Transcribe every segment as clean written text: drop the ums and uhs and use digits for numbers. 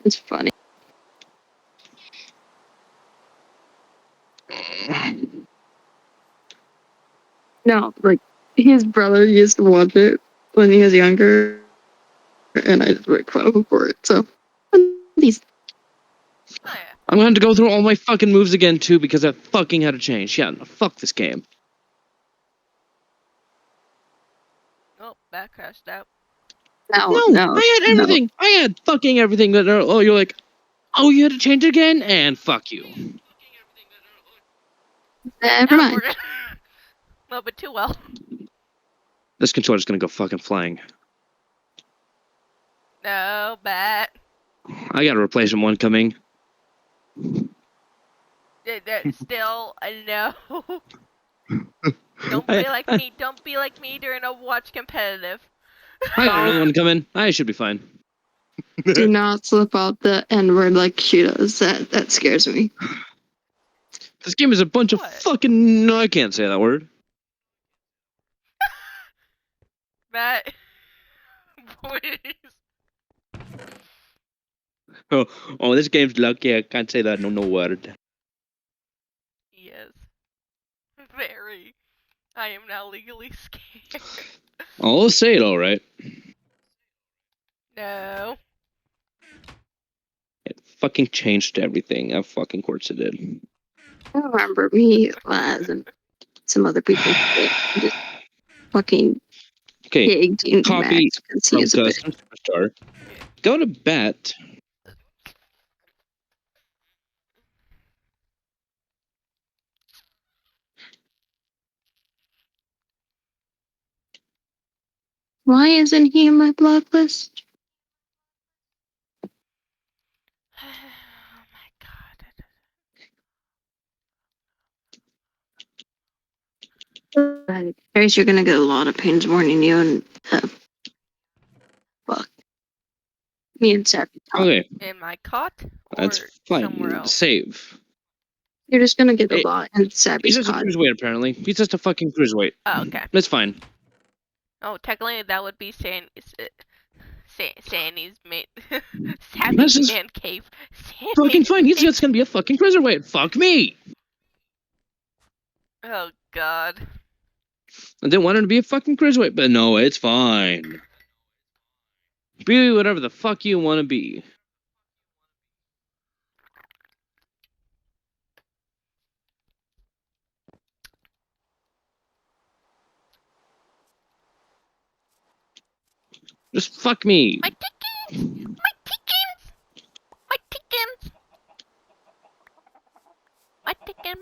It's funny. No, like his brother used to watch it when he was younger, and I just make fun of him for it. So these. Oh, yeah. I'm gonna have to go through all my fucking moves again too because I fucking had to change. Yeah, no, fuck this game. Oh, that crashed out. No, I had everything. I had fucking everything. But oh, you're like, oh, you had to change again, and fuck you. Never Now mind. we're a little bit too well. This controller's gonna go fucking flying. No, bat. I got a replacement one coming. Still, no. Don't be like me. Don't be like me during a watch competitive. I got another one coming. I should be fine. Do not slip out the N word like she does. That scares me. This game is a bunch of What? fucking. No, I can't say that word. Bat. Please. Oh, this game's lucky. I can't say that. No word. Yes. Very. I am now legally scared. I'll say it all right. No. It fucking changed everything. Of fucking course it did. I remember me, Laz, and some other people just fucking Okay, gigged in copy Max because he from is a bitch. Custom Superstar. Go to bat. Why isn't he in my block list? Oh my god. Trace, you're gonna get a lot of pings warning you and fuck. Me and Sappy talk. Okay, In my cot? Or that's somewhere fine. else? Save. You're just gonna get a lot in He's Sappy's just a cod. cruiserweight, apparently. He's just a fucking cruiserweight. Oh, okay. That's fine. Oh, technically that would be Sandy's man. This Sappy's is man cave. fucking fine. He's Cave. just gonna be a fucking cruiserweight. Fuck me. Oh god. I didn't want him to be a fucking cruiserweight, but no, it's fine. Be whatever the fuck you want to be. Just fuck me. My chickens! My chickens! My chickens!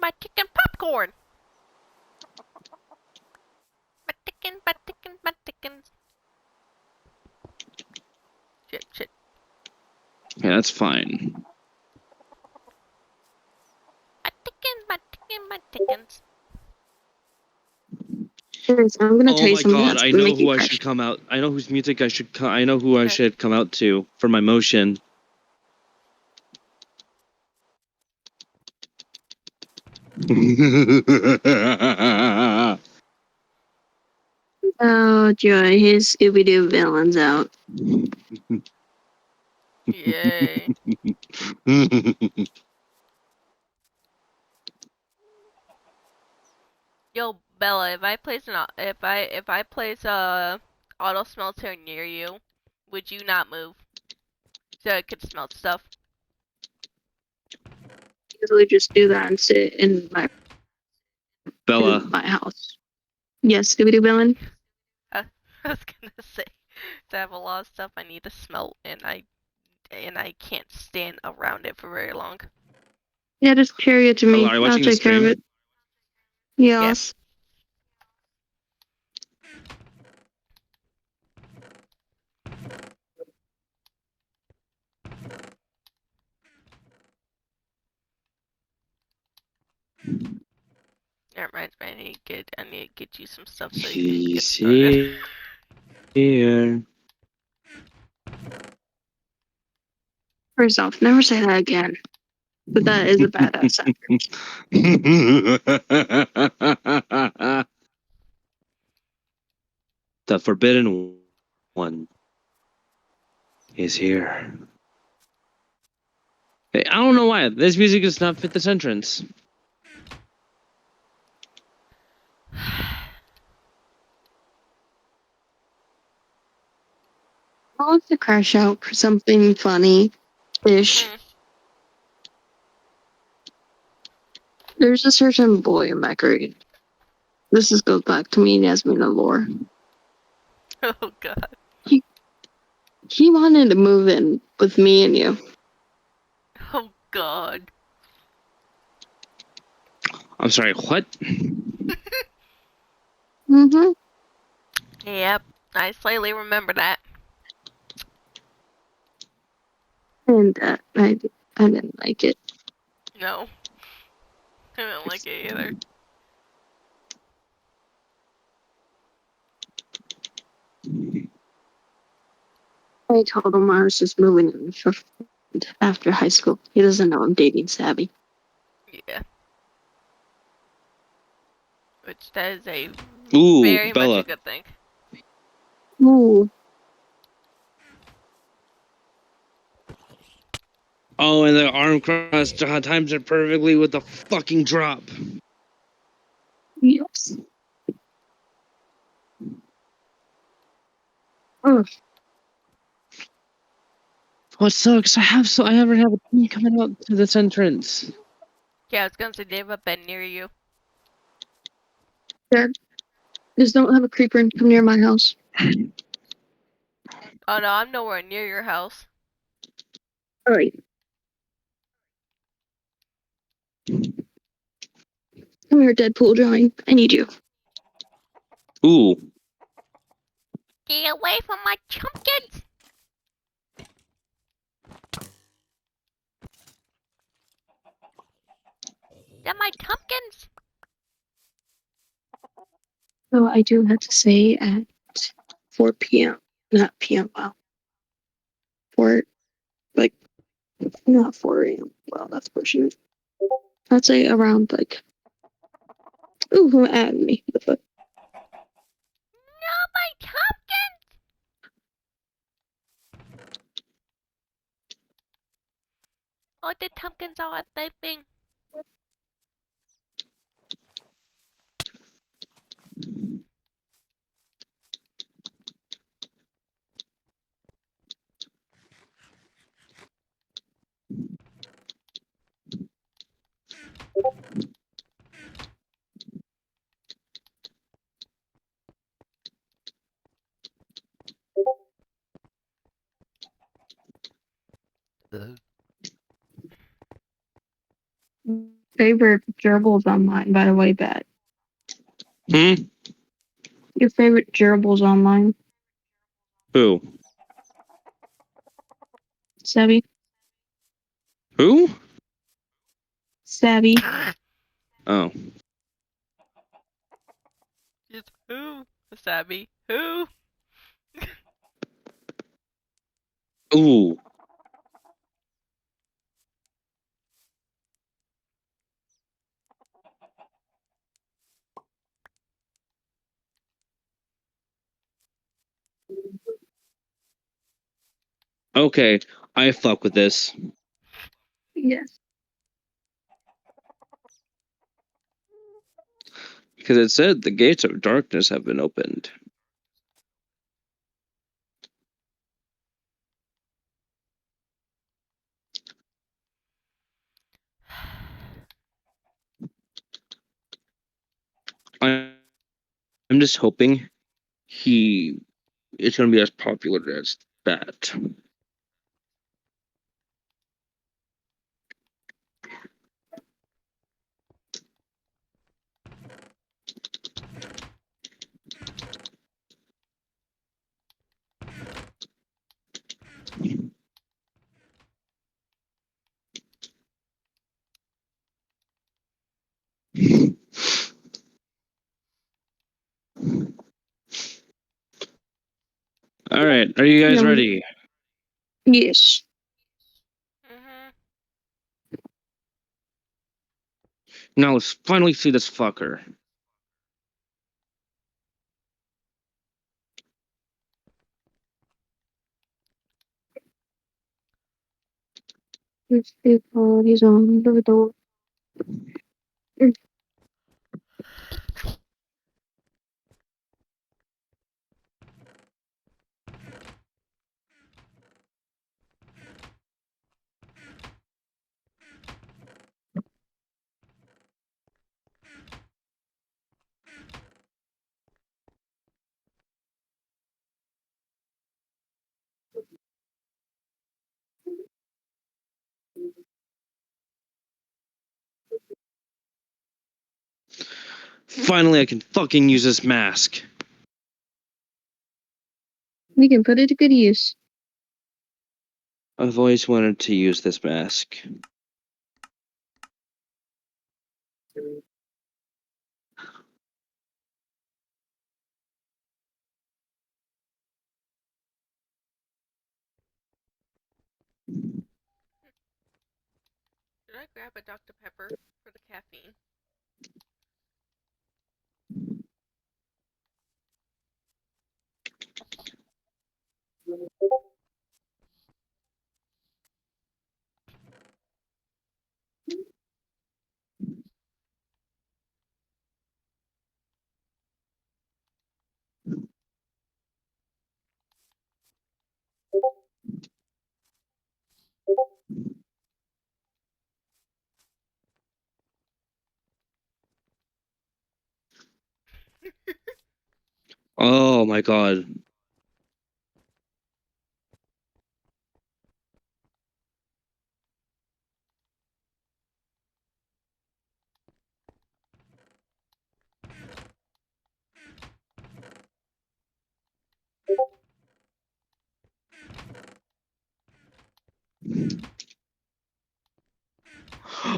My chicken popcorn! My chickens. Shit. Yeah, that's fine. My chickens. Trace, I'm gonna Oh tell you my something god, that's I gonna know make you who I crash. should come out. I know whose music I should. I know who I should come out to for my motion. Oh joy, his Scooby-Doo villain's out. Yay. Yo, Bella, if I place a auto smelter near you, would you not move? So I could smelt stuff. Usually just do that and sit in Bella. my house. Yes, Scooby-Doo villain. I was gonna say, I have a lot of stuff I need to smelt, and I can't stand around it for very long. Yeah, just carry it to me. Are you I'll watching the take care of stream? it. Yes. That reminds me, I need to get you some stuff so you can get He's started. here. First off, never say that again. But that is a badass actor. The Forbidden One is here. Hey, I don't know why. This music does not fit this entrance. I want to crash out for something funny-ish. There's a certain boy in my grade. Goes back to me and Yasmin and lore. Oh god. He wanted to move in with me and you. Oh god. I'm sorry, what? Mm-hmm. Yep, I slightly remember that. And I didn't like it. No, I don't like it either. I told him I was just moving in after high school. He doesn't know I'm dating Savvy. Yeah. Which that is a Ooh, very much a Bella. good thing. Ooh. Oh, and the arm cross times it perfectly with the fucking drop. Yes. Ugh. What sucks? I haven't have a team coming out to this entrance. Yeah, I was gonna say they have a bed near you. Dad, just don't have a creeper and come near my house. Oh no, I'm nowhere near your house. Alright. Come here, Deadpool drawing. I need you. Ooh. Get away from my chumpkins! They're my tumpkins! So I do have to say at 4 p.m. Not p.m. Wow. 4, like, not 4 a.m. Well, that's pushing it. I'd say around, like, ooh, who added me? The fuck? No, my tumpkins! Oh, the tumpkins are sleeping. Favorite gerbils online, by the way, Bet. Hmm? Your favorite gerbils online? Who? Savvy? Who? Savvy? Oh. Just who? Sabby. Who? Ooh. Okay, I fuck with this. Yes. Because it said the gates of darkness have been opened. I'm just hoping it's gonna be as popular as that. All right, are you guys No. ready? Yes. Mm-hmm. Now let's finally see this fucker. His body's on the door. Finally, I can fucking use this mask. We can put it to good use. I've always wanted to use this mask. Should I grab a Dr. Pepper for the caffeine? Oh my god.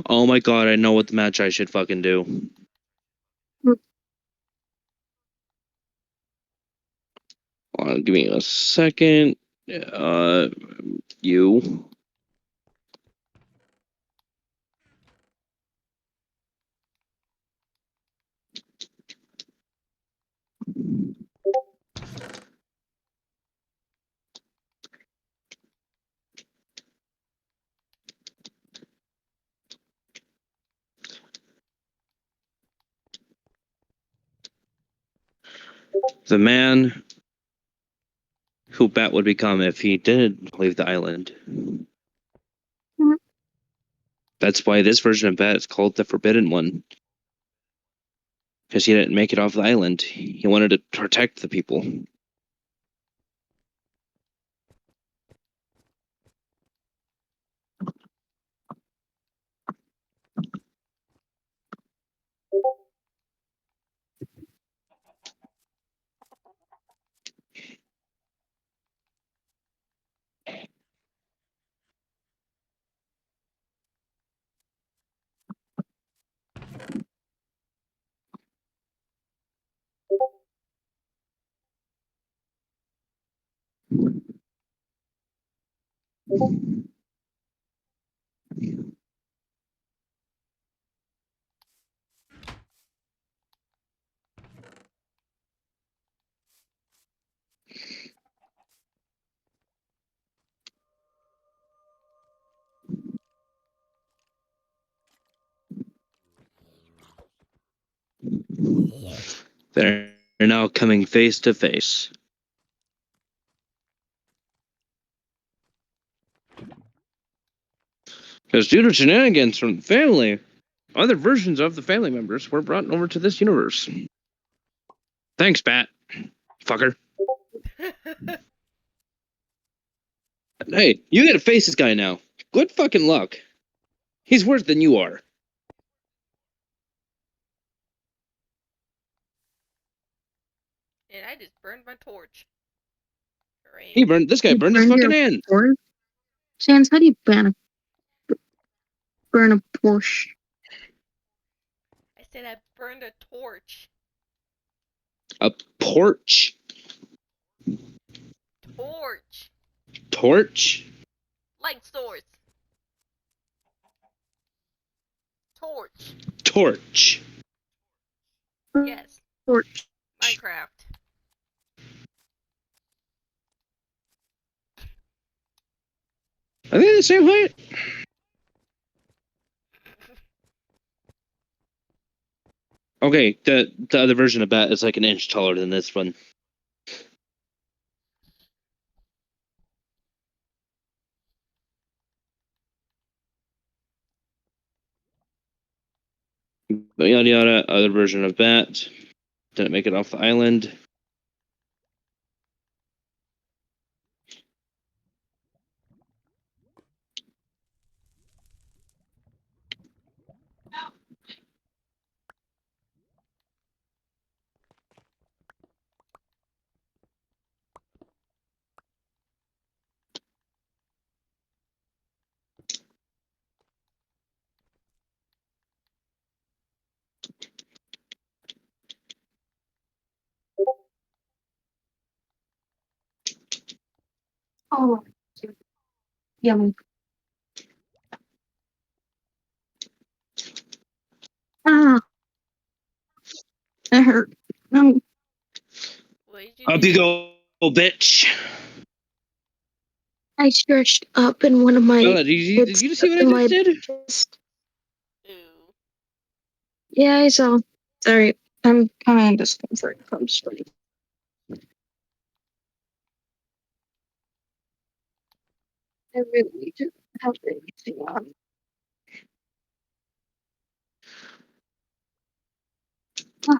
Oh my god, I know what the match I should fucking do. Give me a second. You. The man who Bat would become if he didn't leave the island. That's why this version of Bat is called the Forbidden One. Because he didn't make it off the island. He wanted to protect the people. They're now coming face to face. Because due to shenanigans from the family, other versions of the family members were brought over to this universe. Thanks, Bat. Fucker. Hey, you gotta face this guy now. Good fucking luck. He's worse than you are. And I just burned my torch. Great. This guy burned his fucking hand. Sans, how do you burn a Porsche? I said I burned a torch. A porch. Torch. Torch? Light source. Torch. Torch. Yes. Torch. Minecraft. Are they the same height? Okay, the other version of bat is like an inch taller than this one. Yada yada. Other version of bat didn't make it off the island. Oh, yummy. Ah, that hurt. No, What did you Up do? you go, bitch. I stretched up in one of my. Bella, did you just see what I in just my did? chest. Ooh. Yeah, I saw. Sorry, I'm kind of in discomfort from sweating. I really need to have anything on. Ah.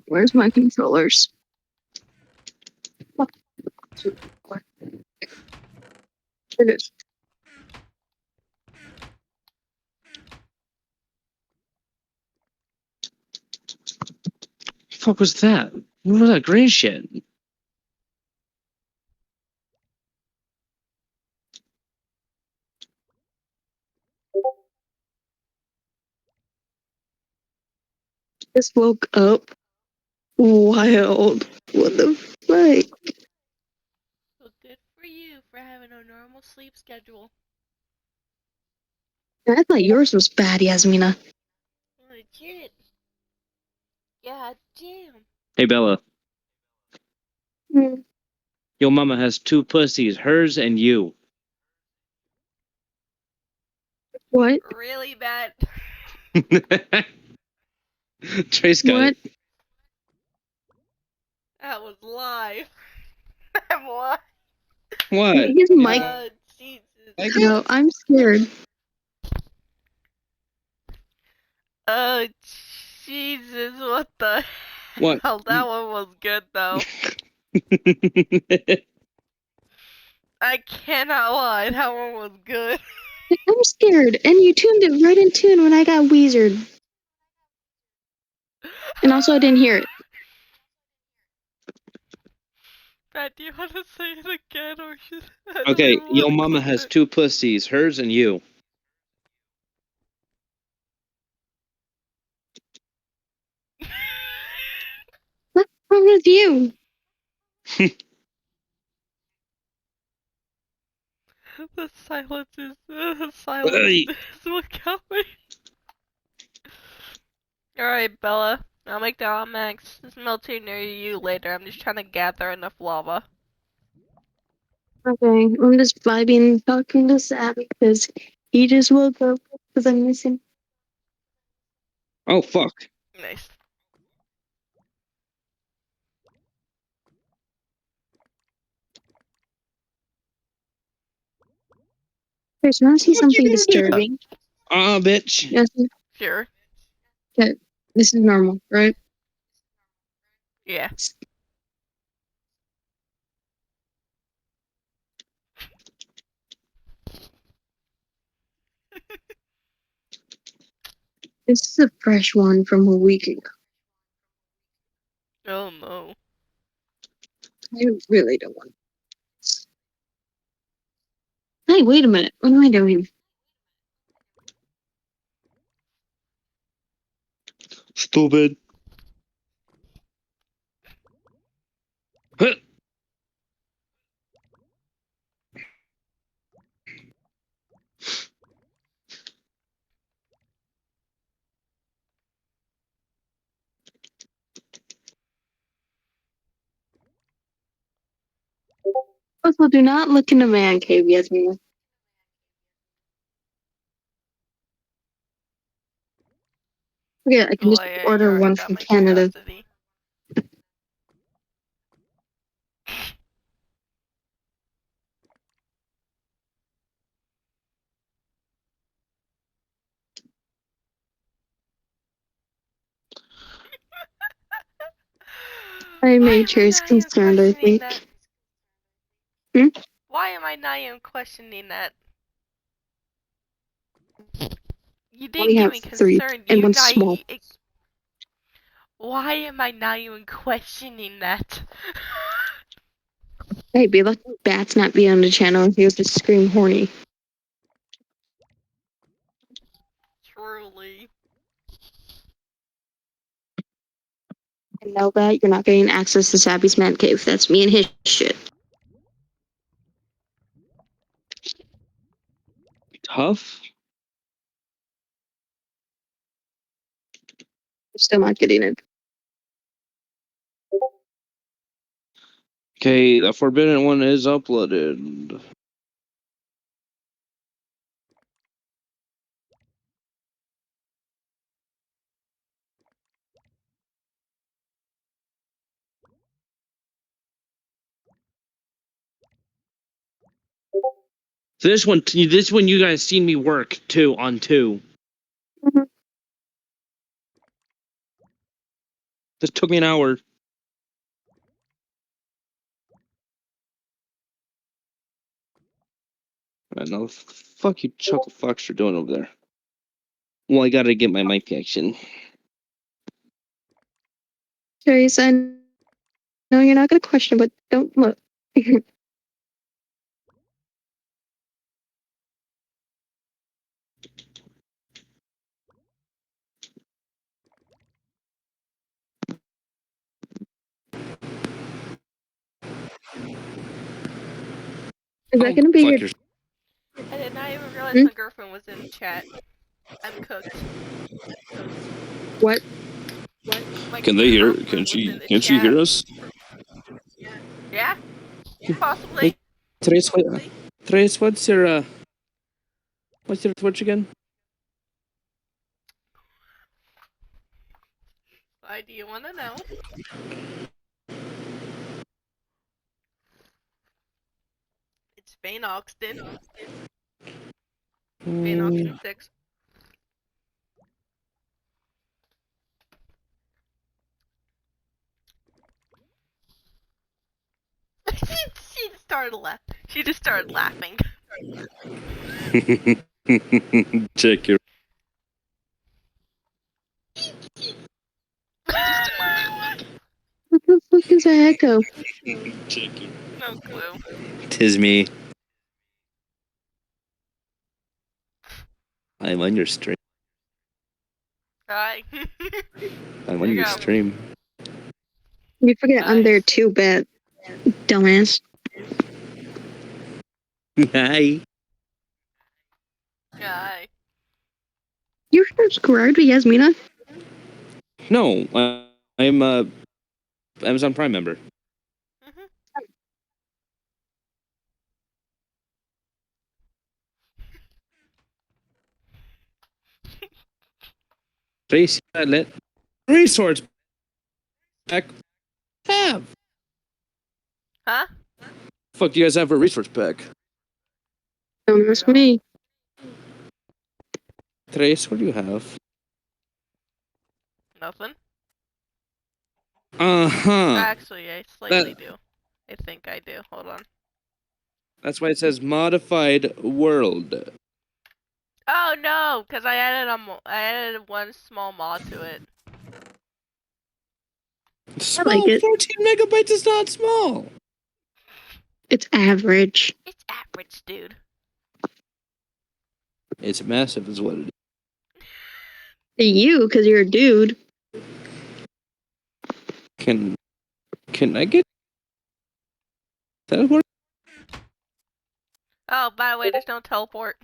Where's my controllers? What? It is. Fuck was that? What was that green shit? Just woke up. Wild. What the fuck? Well, good for you for having a normal sleep schedule. I thought yours was bad, Yasmina. Legit. God damn. Hey Bella, Hmm. your mama has two pussies, hers and you. What? Really bad. Trace got What? it. That was live. I'm live. What? His You mic. don't Jesus. like it? No, I'm scared. Oh, Jesus, what the What? hell? That one was good, though. I cannot lie, that one was good. I'm scared. And you tuned it right in tune when I got Weezered. And also, I didn't hear it. Pat, do you want to say it again, or just... I don't Okay, even want your to mama clip has it. two pussies, hers and you. What's wrong with you? The silence is Hey. what got me. Alright, Bella. I'll make the Max smelter near you later. I'm just trying to gather enough lava. Okay, I'm just vibing, talking to Sam because he just woke up because I'm missing. Oh fuck. Nice. Chris, you want to see What you something gonna do? disturbing? Bitch. Yes. Sure. Okay, this is normal, right? Yeah. This is a fresh one from a week ago. Oh no. I really don't want this. Hey, wait a minute. What am I doing? Stupid. Huh. Also, do not look in the man cave, Yasmin. Yeah, I can just Well, yeah, you order already one got from my Canada. curiosity. I Why made am I sure he's not even concerned, I questioning think. that? Hmm? Why am I not even questioning that? You Only didn't get have me 3, concerned. and You one's not. small. Why am I not even questioning that? Hey, be lucky Bat's not be on the channel. He would just scream horny. Truly. And know that you're not getting access to Sabby's man cave. That's me and his shit. Tough. I'm still not getting it. Okay, the forbidden one is uploaded. This one, you guys seen me work too on 2. Mhm. This took me an hour. I know, fuck you, Chuckle Fox, you're doing over there. Well, I gotta get my mic action. Teresa, I know you're not going to question, but don't look. Is that Oh, going to be fuck your... your. I did not even realize Hmm? my girlfriend was in chat. I'm cooked. What? My Can they hear? girlfriend was in the Can she chat. hear us? Yeah, Hey, possibly. Trace, Trace, what's your Twitch again? Why do you want to know? It's Bane Oxton. Bane Oxton 6. She just started laughing. She just started laughing. Check your. What the fuck is that echo? Check your. No clue. Tis me. I'm on your stream. Hi. I'm There on you your go. stream. You forget I'm there Nice. too, Bat. Dumbass. Hi. Hi. You're subscribed to Yasmina? No, I'm a Amazon Prime member. Mhm. Trace, let resource pack have. Huh? Fuck, do you guys have a resource pack? Don't We ask don't. me. Trace, what do you have? Nothing. Uh-huh. Actually, I slightly do. I think I do. Hold on. That's why it says modified world. Oh no, because I added one small mod to it. Small, like it. 14 megabytes is not small. It's average. It's average, dude. It's massive is what it is. To you, because you're a dude. Can I get that work? Oh, by the way, there's no teleport.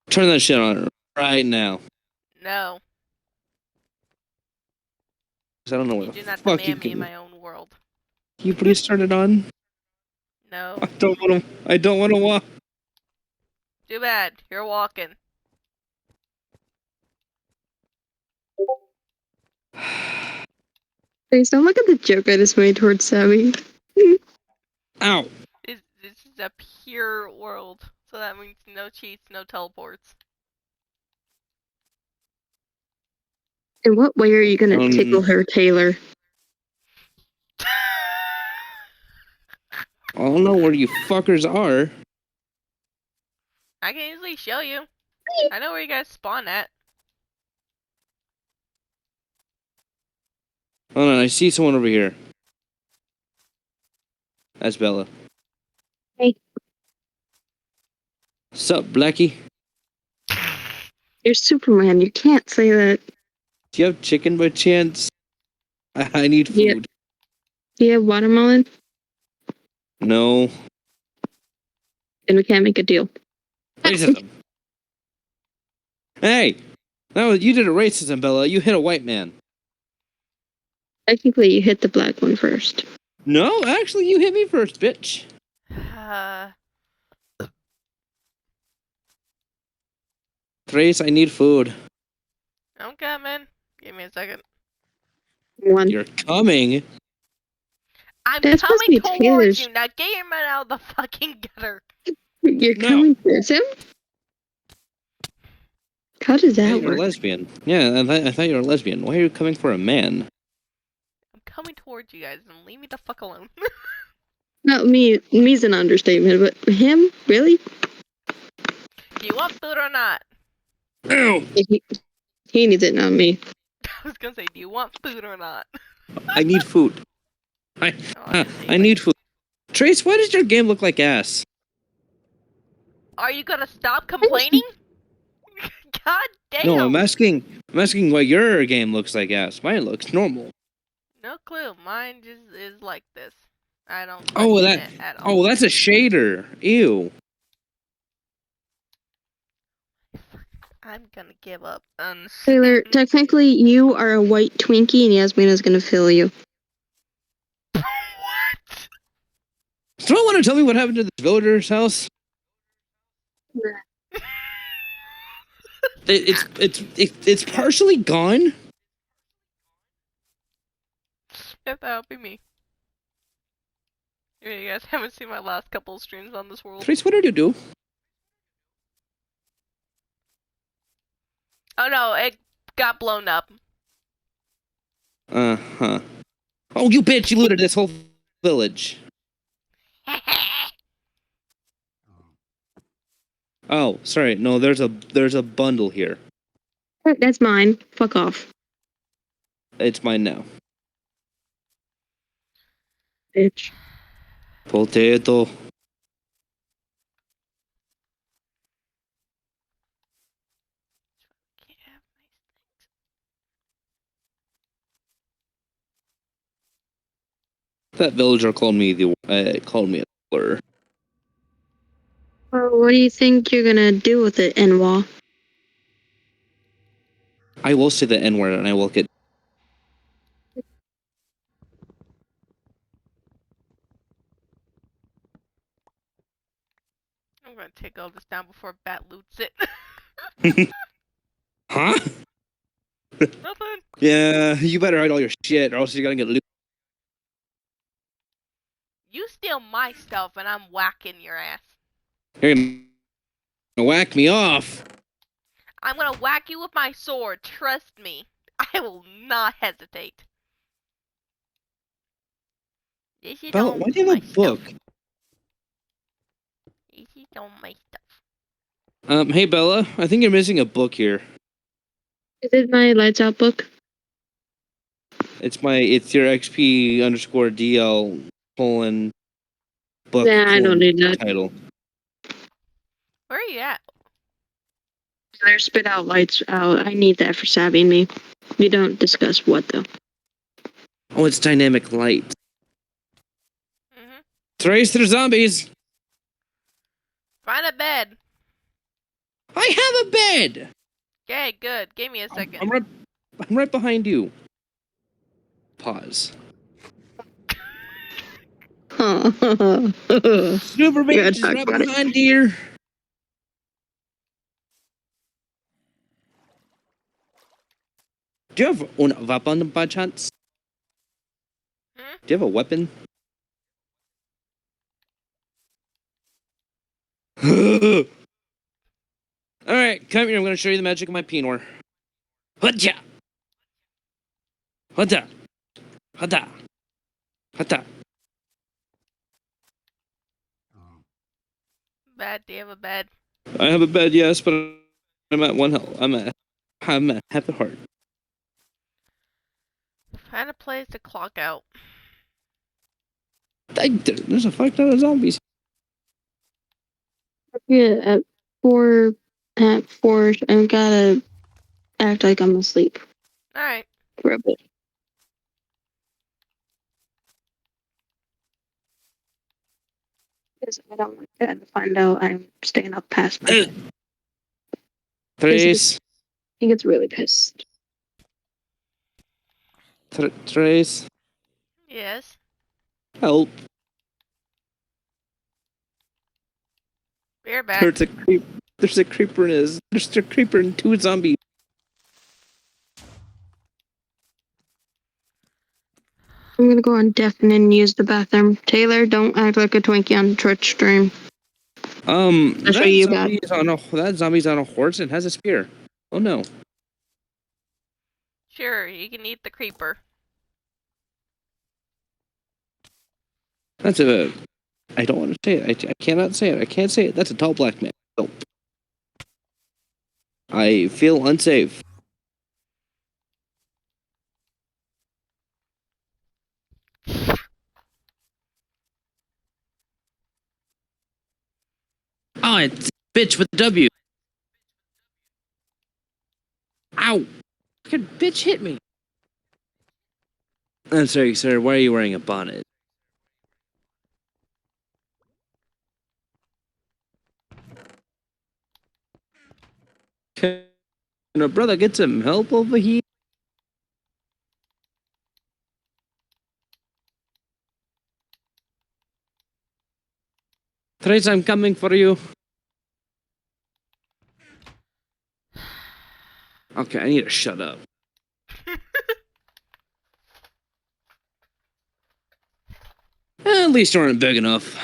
Turn that shit on right now. No, 'Cause I don't know where you the do not fuck you demand me in can. my own world. Can you please turn it on? No. I don't want to walk. Too bad. You're walking. Please don't look at the joke I just made towards Sammy. Ow. This is a pure world. So that means no cheats, no teleports. In what way are you gonna tickle her, Taylor? I don't know where you fuckers are. I can easily show you. I know where you guys spawn at. Hold on, I see someone over here. That's Bella. Hey. Sup, Blackie? You're Superman. You can't say that. Do you have chicken by chance? I need food. Yeah. Do you have watermelon? No. Then we can't make a deal. Racism. Hey! No, you did a racism, Bella. You hit a white man. Technically, you hit the black one first. No, actually, you hit me first, bitch. Trace, I need food. I'm coming. Give me a second. One. You're coming? I'm That's supposed coming to be towards Taylor's. you. Now get your man out of the fucking gutter. You're No. coming towards him? How does I thought that you were a work? lesbian. Yeah, I thought you were a lesbian. Why are you coming for a man? I'm coming towards you guys and leave me the fuck alone. Not me. Me's an understatement, but him? Really? Do you want food or not? Ow! He needs it, not me. I was gonna say, do you want food or not? I need food. I need food. Trace, why does your game look like ass? Are you gonna stop complaining? God damn. No, I'm asking why your game looks like ass. Mine looks normal. No clue. Mine just is like this. I don't. Oh, question it at all. Oh, that's a shader. Ew. I'm gonna give up. Taylor, technically, you are a white Twinkie, and Yasmina's gonna fill you. What? Someone want to tell me what happened to this villager's house? It's partially gone. Yep, that would be me. You guys haven't seen my last couple of streams on this world. Trace, what did you do? Oh no, it got blown up. Uh-huh. Oh, you bitch! You looted this whole village. Oh, sorry. No, there's a bundle here. That's mine. Fuck off. It's mine now. Bitch. Potato. That villager called me a slur. Well, what do you think you're gonna do with it, Enwa? I will say the N-word and I will get. I'm gonna take all this down before Bat loots it. Huh? Nothing. Yeah, you better hide all your shit or else you're gonna get looted. You steal my stuff and I'm whacking your ass. You're gonna whack me off. I'm gonna whack you with my sword. Trust me. I will not hesitate. This is Bella, all why do you my have a book? stuff. This is all my stuff. Hey Bella, I think you're missing a book here. Is it my lights out book? It's your XP underscore DL colon book. Nah, I don't need that. Title. Where are you at? Taylor, spit out lights out. I need that for stabbing me. We don't discuss what though. Oh, it's dynamic light. Mm-hmm. Trace, there's zombies. Find a bed. I have a bed. Okay, good. Give me a second. I'm right behind you. Pause. Super Yeah, bitch is talk right about it. behind here. Do you have una weapon by chance? Hmm? Do you have a weapon? Alright, come here. I'm going to show you the magic of my penor. Hutcha! Hutta! Hutta! Hutta! Bed. Do you have a bed? I have a bed, yes, but I'm at one health. I'm at half the heart. Find a place to clock out. There's a fuck ton of zombies. Yeah, at four, I gotta act like I'm asleep Alright. for a bit. Because I don't want Dad to find out I'm staying up past my bed. Trace. He gets really pissed. Trace. Yes. Help. We're back. There's a creeper in his. There's a creeper and two zombies. I'm gonna go on deafen and use the bathroom. Taylor, don't act like a Twinkie on Twitch stream. Especially you, God. That zombie's on a horse and has a spear. Oh no. Sure, you can eat the creeper. That's a. I don't want to say it. I cannot say it. I can't say it. That's a tall black man. Don't. I feel unsafe. Oh, it's bitch with a W. Ow! Fucking bitch hit me. I'm sorry, sir. Why are you wearing a bonnet? Can a brother get some help over here? Trace, I'm coming for you. Okay, I need to shut up. At least you aren't big enough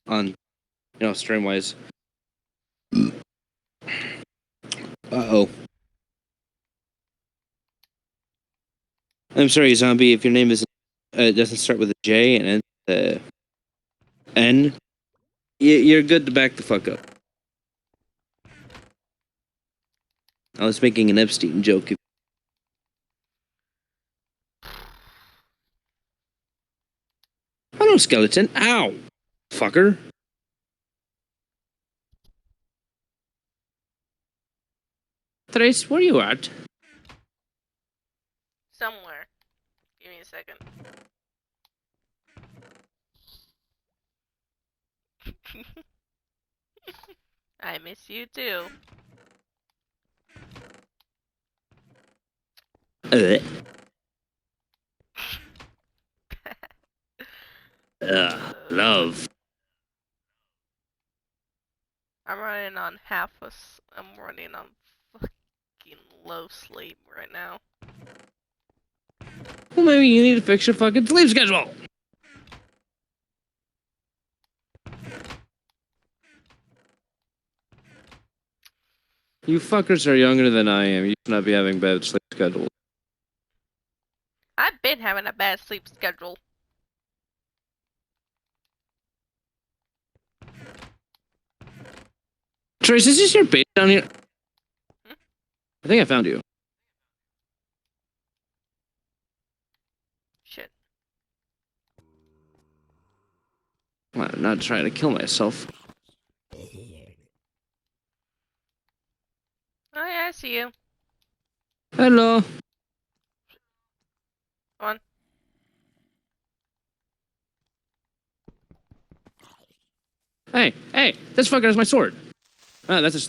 on, stream wise. Uh-oh. I'm sorry, zombie, if your name is doesn't start with a J and ends with a N, you're good to back the fuck up. I was making an Epstein joke. Hello, skeleton. Ow! Fucker. Trace, where you at? Somewhere. Give me a second. I miss you too. Love. I'm running on I'm running on fucking low sleep right now. Well, maybe you need to fix your fucking sleep schedule. You fuckers are younger than I am. You should not be having bad sleep schedules. I've been having a bad sleep schedule. Trace, is this your base down here? Hmm? I think I found you. Shit. Well, I'm not trying to kill myself. Oh yeah, I see you. Hello. Come on. Hey, this fucker has my sword. Ah, that's a.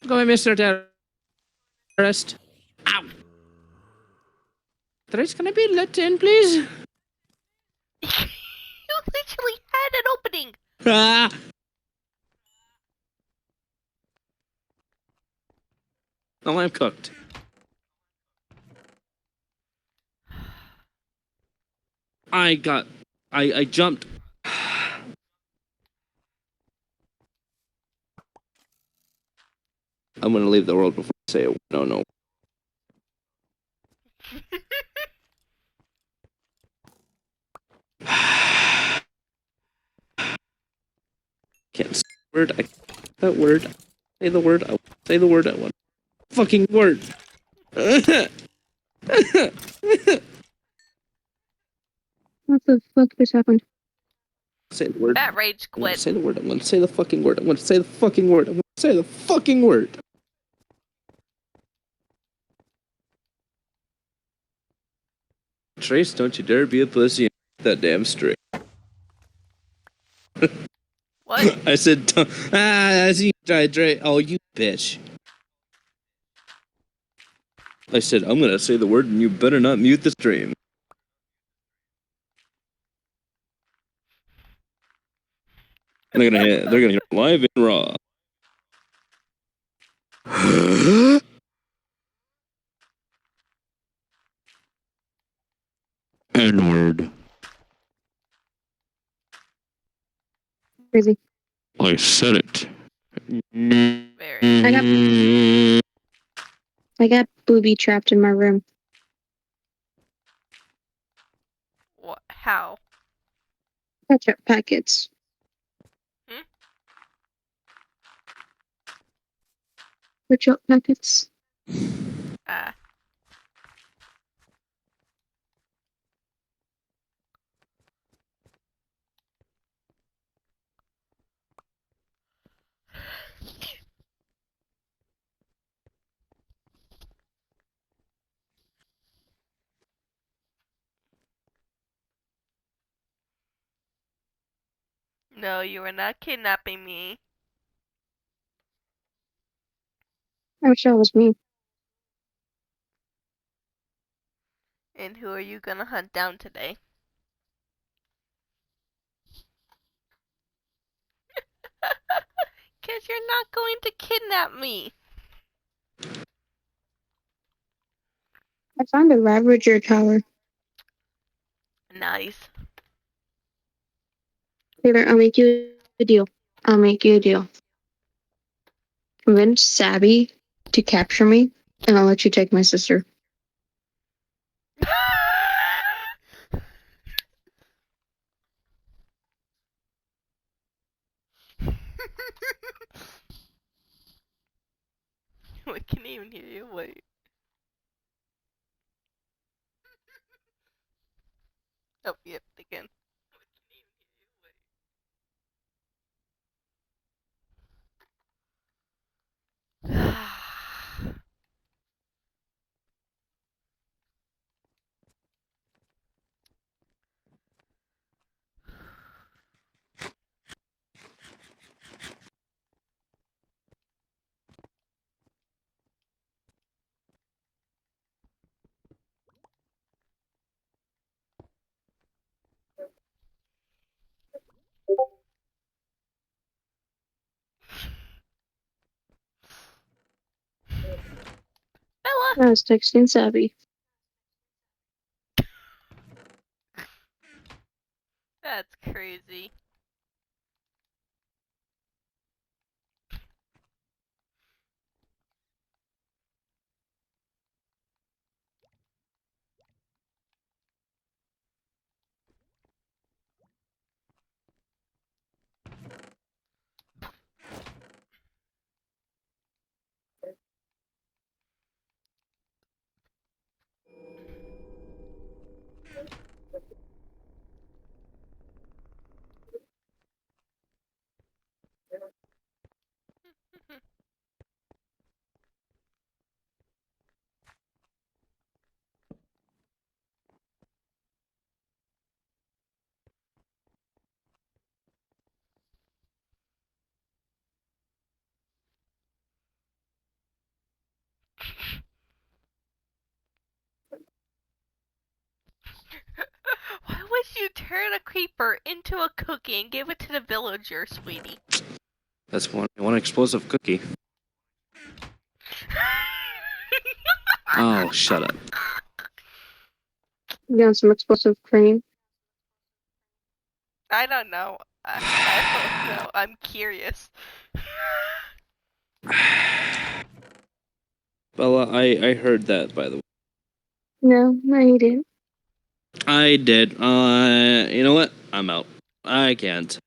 Go ahead, Mr. Terrorist. Ow. Thrice, can I be let in, please? You literally had an opening. Ah! Oh, I'm cooked. I jumped. I'm gonna leave the world before I say it. No. Can't say the word. I can't say that word. Say the word. I won't say the word. I want fucking word. What the fuck just happened? Say the word. Bat rage I'm gonna quit. say the word. I'm gonna say the fucking word. I'm gonna say the fucking word. I'm gonna say the fucking word. Trace, don't you dare be a pussy and that damn straight. What? I said, I see Dre. Oh, you bitch. I said, I'm gonna say the word and you better not mute the stream. And they're gonna hear live and raw. N-word. Crazy. I said it. Very. I got booby trapped in my room. What? How? Ketchup packets. Hmm? Ketchup packets. Ah. No, you are not kidnapping me. I wish that was me. And who are you gonna hunt down today? Cause you're not going to kidnap me. I found a Ravager tower. Nice. Taylor, I'll make you a deal. I'll make you a deal. Convince Sabby to capture me, and I'll let you take my sister. I can't even hear you. Wait. Oh, yep, again. Bella! I was texting Sabby. That's crazy. turned a creeper into a cookie and gave it to the villager, sweetie. That's one explosive cookie. Oh, shut up. You got some explosive cream. I don't know. I don't know. I'm curious. Bella, I heard that, by the way. No, I didn't. I did. You know what? I'm out. I can't.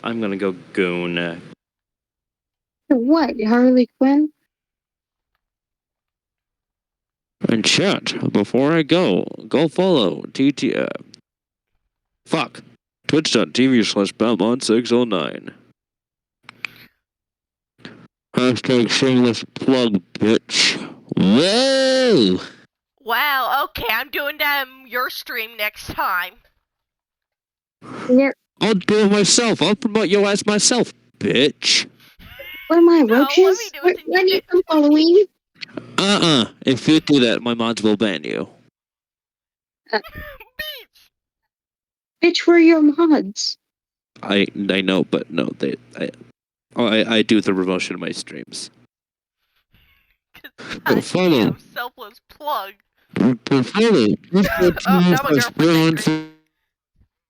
I'm gonna go goon. What, Harley Quinn? And chat, before I go follow fuck. Twitch.tv/Batmon609. Hashtag shameless plug, bitch. Whoa! Wow, okay, I'm doing that on your stream next time. Yeah. I'll do it myself. I'll promote your ass myself, bitch. What am I, No, let me roaches? do it. When you come Halloween? If you do that, my mods will ban you. Beach! Bitch, where are your mods? I know, but no, I do the promotion of my streams. Goddamn selfless plug. Follow. Oh, now my girlfriend's angry.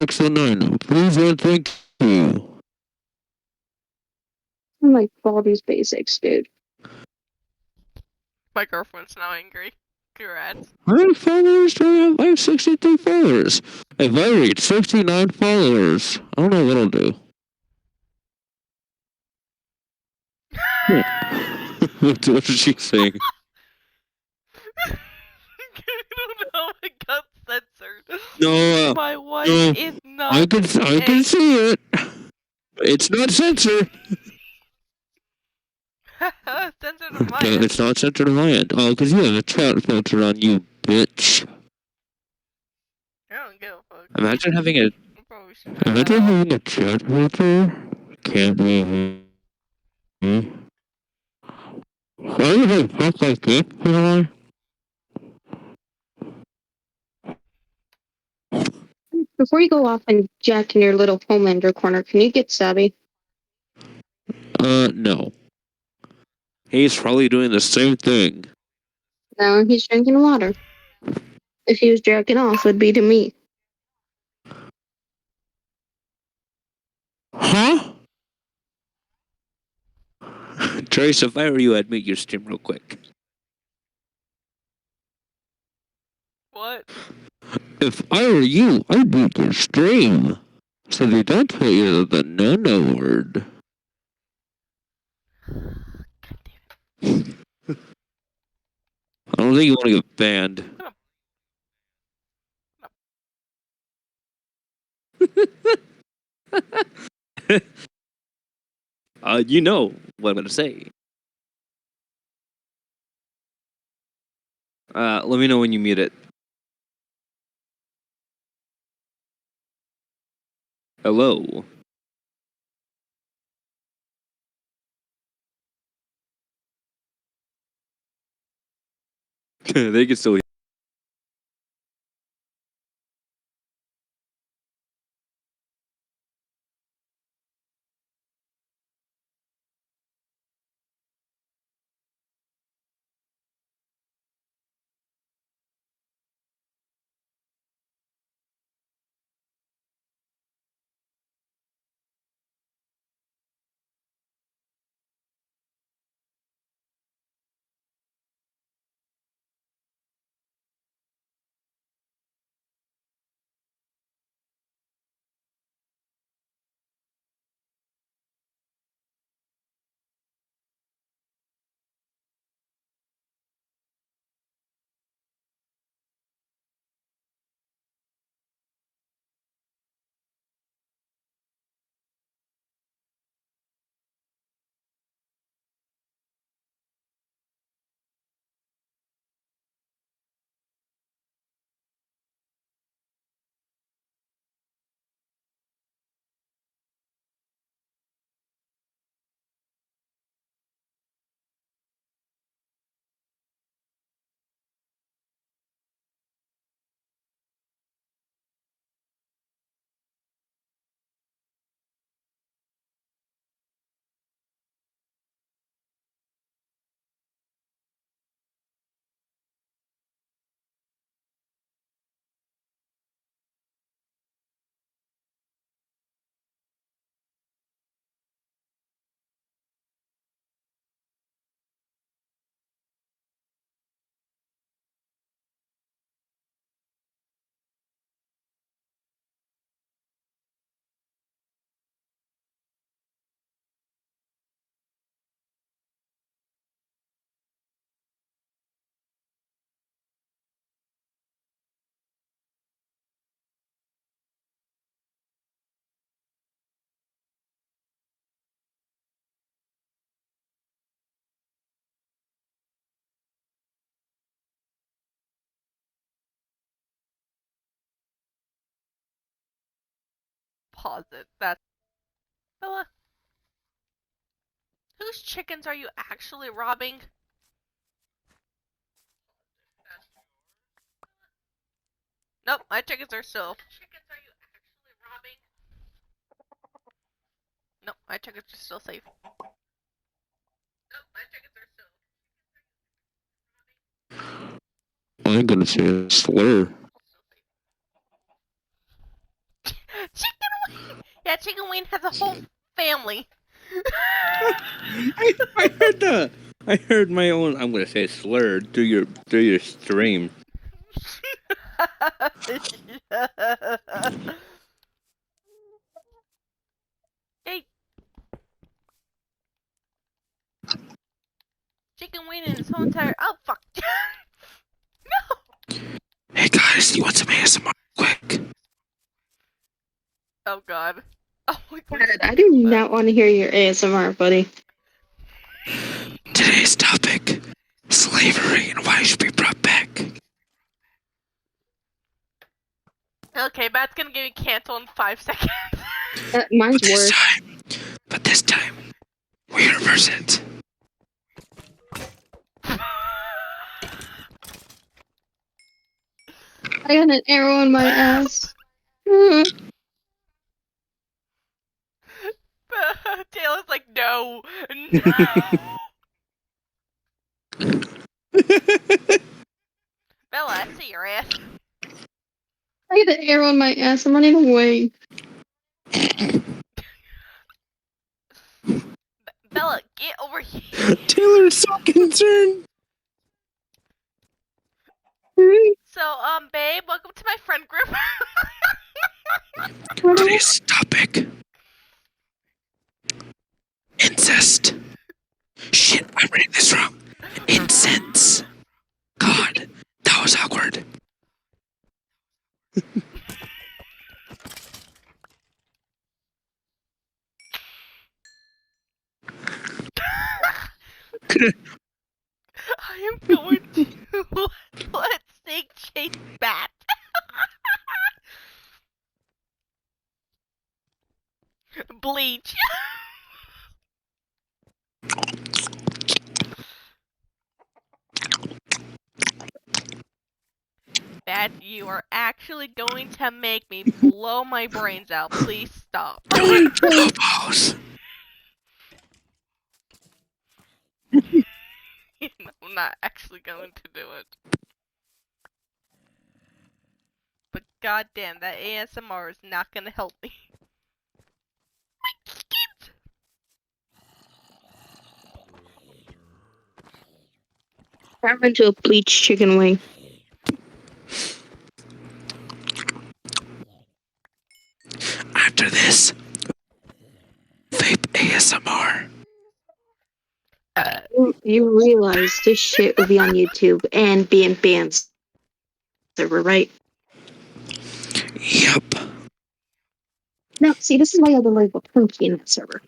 609. Please and thank you. I'm like all these basics, dude. My girlfriend's now angry. Congrats. How many followers do I have? I have 63 followers. If I reach 69 followers, I don't know what I'll do. What is she saying? I don't know. I got censored. No, My wife no, is not. I can see it. It's not censored. Censored on my end. It's not censored on my end. Oh, because you have a chat filter on you, bitch. I don't give a fuck. Imagine having a I probably should turn that off. having a chat filter. Can't be. Why do they talk like this? Before you go off and jack in your little Homelander corner, can you get savvy? No. He's probably doing the same thing. No, he's drinking water. If he was jacking off, it'd be to me. Huh? Trace, if I were you, I'd mute your stream real quick. What? If I were you, I'd mute your stream. So they don't tell you the no-no word. I don't think you want to get banned. You know what I'm going to say. Let me know when you mute it. Hello. They can still hear. pause it. That's Bella. Whose chickens are you actually robbing? Nope, my chickens are still. Nope, my chickens are still safe. I'm gonna say a slur. Chicken Wing! Yeah, Chicken Wing has a whole family. I heard that. I heard my own. I'm gonna say slur through your stream. Hey, Chicken Wing and his whole entire. Oh fuck! No! Hey guys, you want some ASMR quick? Oh god. Oh my god. I do not want to hear your ASMR, buddy. Today's topic: slavery and why it should be brought back. Okay, Matt's gonna get me canceled in 5 seconds. Mine's worse. But this time, we represent. I got an arrow in my ass. Mm. Taylor's like, no, no. Bella, I see your ass. I got an arrow in my ass. I'm running away. Bella, get over here. Taylor's so concerned. So, babe, welcome to my friend group. Today's topic: incest. Shit, I'm reading this wrong. Incense. God, that was awkward. I am going to let Snake chase Bat. Bleach. Bat, you are actually going to make me blow my brains out. Please stop. Do it, Lobos. I'm not actually going to do it. But goddamn, that ASMR is not gonna help me. My chickens! I'm into a bleached chicken wing. After this, vape ASMR. You realize this shit will be on YouTube and be in bands server, right? Yep. No, see, this is why I have the label Punky in that server.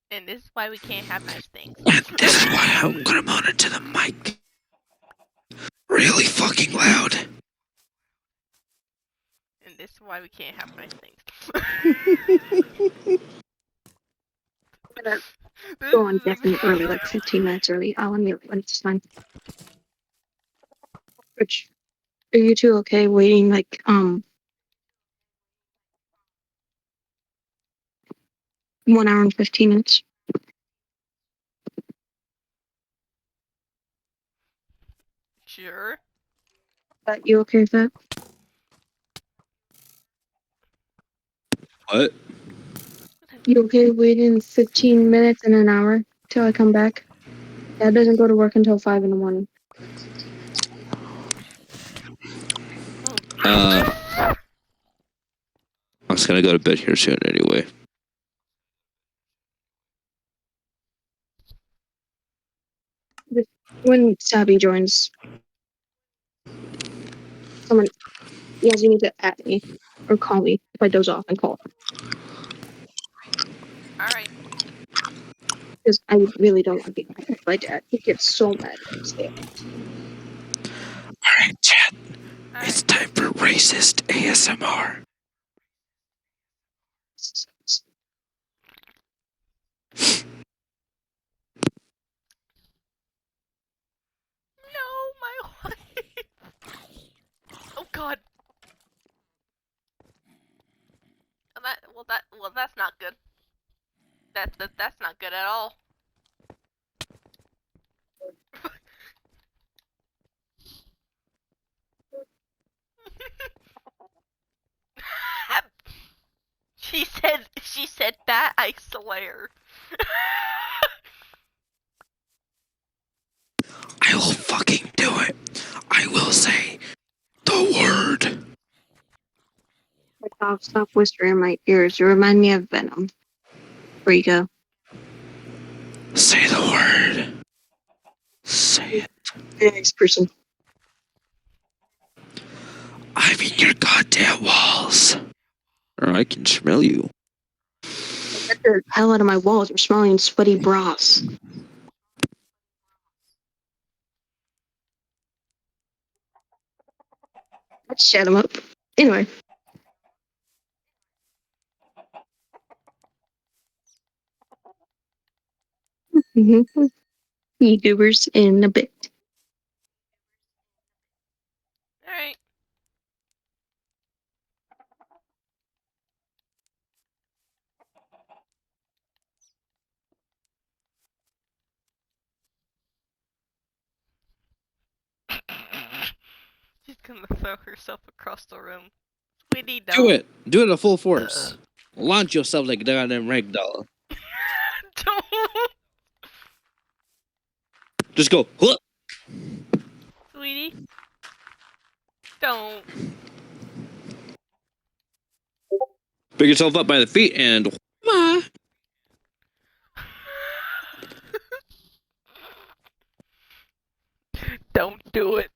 And this is why we can't have nice things. And this is why I'm gonna monitor the mic really fucking loud. And this is why we can't have nice things. I'm gonna go on definitely early, like 15 minutes early. I'll unmute when it's time. Which, are you two okay waiting like 1 hour and 15 minutes? Sure. But you okay with that? What? You okay waiting 15 minutes and an hour till I come back? Dad doesn't go to work until 5 in the morning. I was gonna go to bed here soon anyway. When Sabby joins, someone, yes, you need to at me or call me if I doze off and call. Alright. Because I really don't want to be called by Dad. He gets so mad if I stay up. Alright, chat. It's time for racist ASMR. No, my wife. Oh God. That's not good. That's not good at all. She said that I slayer. I will fucking do it. I will say the word. Stop whispering in my ears. You remind me of Venom. Where you go? Say the word. Say it. Next person. I'm in your goddamn walls. Or I can smell you. Get the hell out of my walls. You're smelling sweaty bras. Let's shut him up. Anyway. YouTubers in a bit. Alright. She's gonna throw herself across the room. Sweetie, don't. Do it. Do it at full force. Launch yourself like a goddamn ragdoll. Don't. Just go. Huh. Sweetie. Don't. Pick yourself up by the feet and. Don't do it.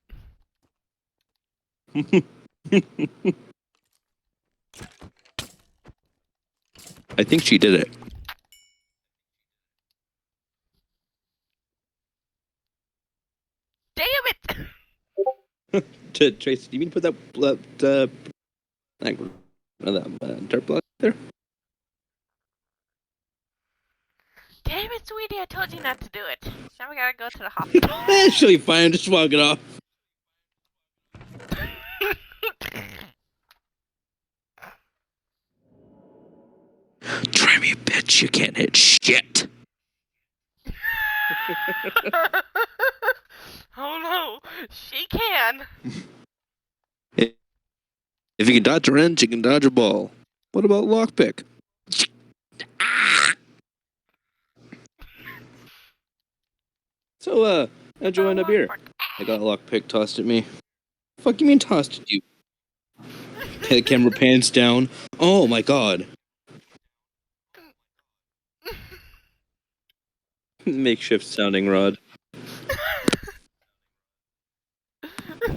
I think she did it. Damn it! Trace, do you mean to put that dirt block there? Damn it, sweetie, I told you not to do it. Now we gotta go to the hospital. Actually, fine. Just walk it off. Try me, bitch. You can't hit shit. Oh no, she can. If you can dodge a wrench, you can dodge a ball. What about lockpick? So, how'd you end up here? I got a lockpick tossed at me. Fuck you mean tossed at you? The camera pans down. Oh my god. Makeshift sounding rod.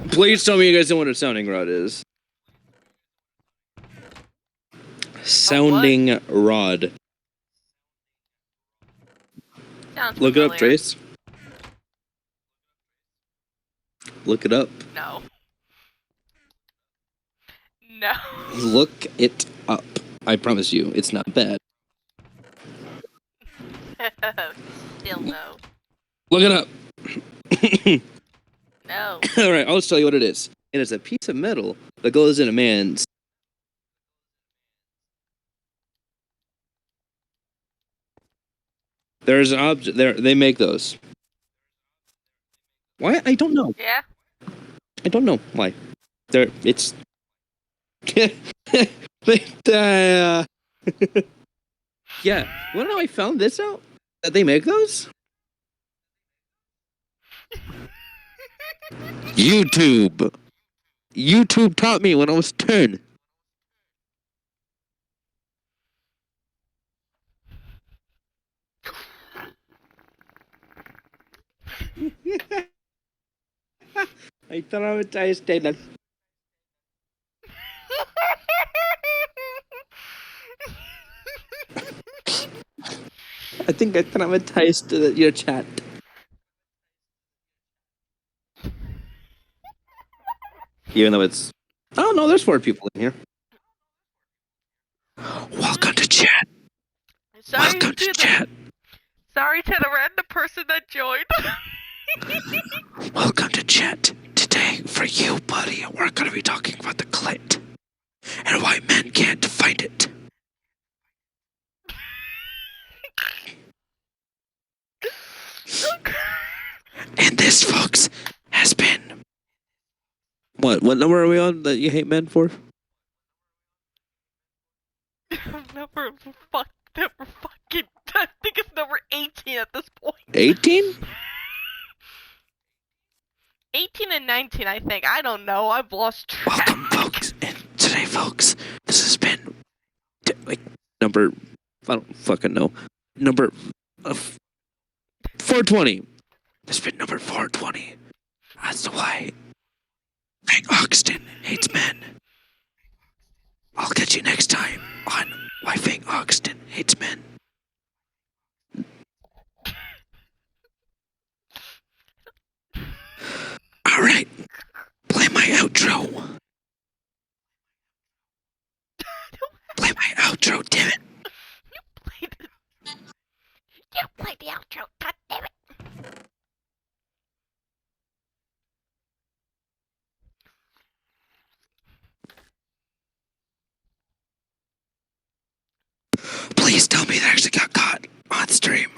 Please tell me you guys know what a sounding rod is. Sounding rod. Sounds Look it up, familiar. Trace. Look it up. No. No. Look it up. I promise you, it's not bad. Still no. Look it up. No. Alright, I'll just tell you what it is. It is a piece of metal that goes in a man's. There's an object there. They make those. Why? I don't know. Yeah? I don't know why. It's. Yeah. You wanna know how I found this out? That they make those? YouTube. YouTube taught me when I was 10. I traumatized Taylor. I think I traumatized your chat. Even though it's... Oh, no, there's 4 people in here. Welcome to chat. Sorry Welcome to chat. Sorry to the random person that joined. Welcome to chat. Today, for you, buddy, we're going to be talking about the clit and why men can't find it. And this, folks, has been... What number are we on that you hate men for? number fucking... I think it's number 18 at this point. 18? 18 and 19, I think. I don't know. I've lost track. Welcome, folks. And today, folks, this has been... number... I don't fucking know. Number... 420. This has been number 420. That's why... Frank Oxton hates men. I'll catch you next time on Why Frank Oxton Hates Men. Alright, play my outro. Play my outro, damn it. You played the outro, god damn it. Please tell me that actually got caught on stream.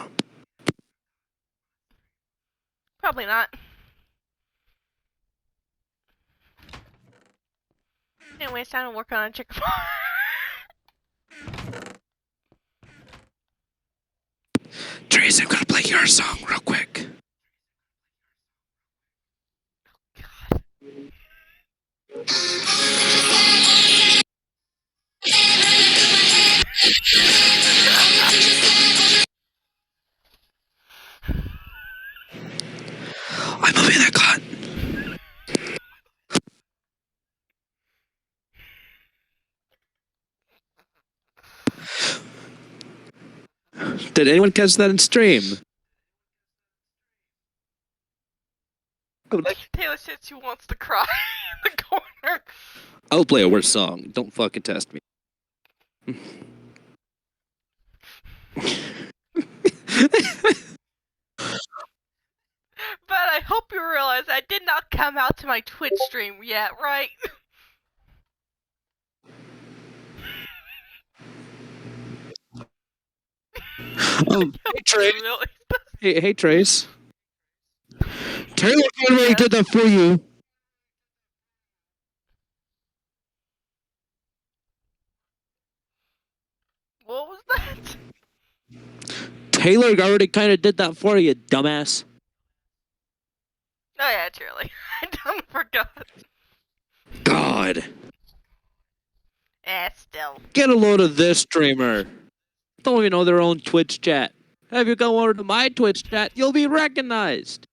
Probably not. Anyways, time to work on a chicken farm. Trace, I'm gonna play your song real quick. I'm moving that caught. Did anyone catch that in stream? Taylor says she wants to cry in the corner. I'll play a worse song. Don't fucking test me. But I hope you realize I did not come out to my Twitch stream yet, right? Oh, hey, Trace. Hey, Trace. Taylor already did that for you. What was that? Taylor already kind of did that for you, dumbass. Oh yeah, truly. I don't forgot. God. Still. Get a load of this streamer. Don't even know their own Twitch chat. Have you go over to my Twitch chat, you'll be recognized.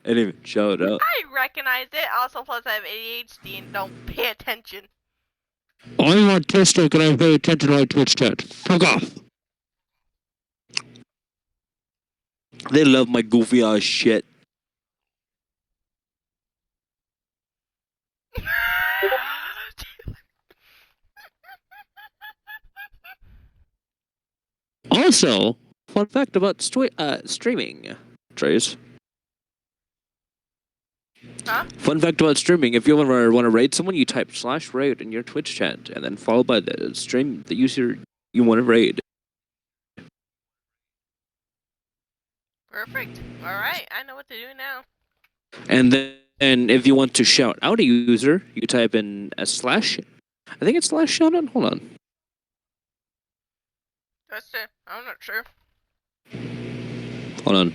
And even shout out. I recognize it. Also, plus I have ADHD and don't pay attention. I'm autistic and I pay attention to my Twitch chat. Fuck off. They love my goofy ass shit. Also, fun fact about streaming, Trace. Huh? Fun fact about streaming: if you want to raid someone, you type /raid in your Twitch chat, and then followed by the stream the user you want to raid. Perfect. Alright, I know what to do now. And then if you want to shout out a user, you type in a / I think it's /shoutout. Hold on. That's it. I'm not sure. Hold on.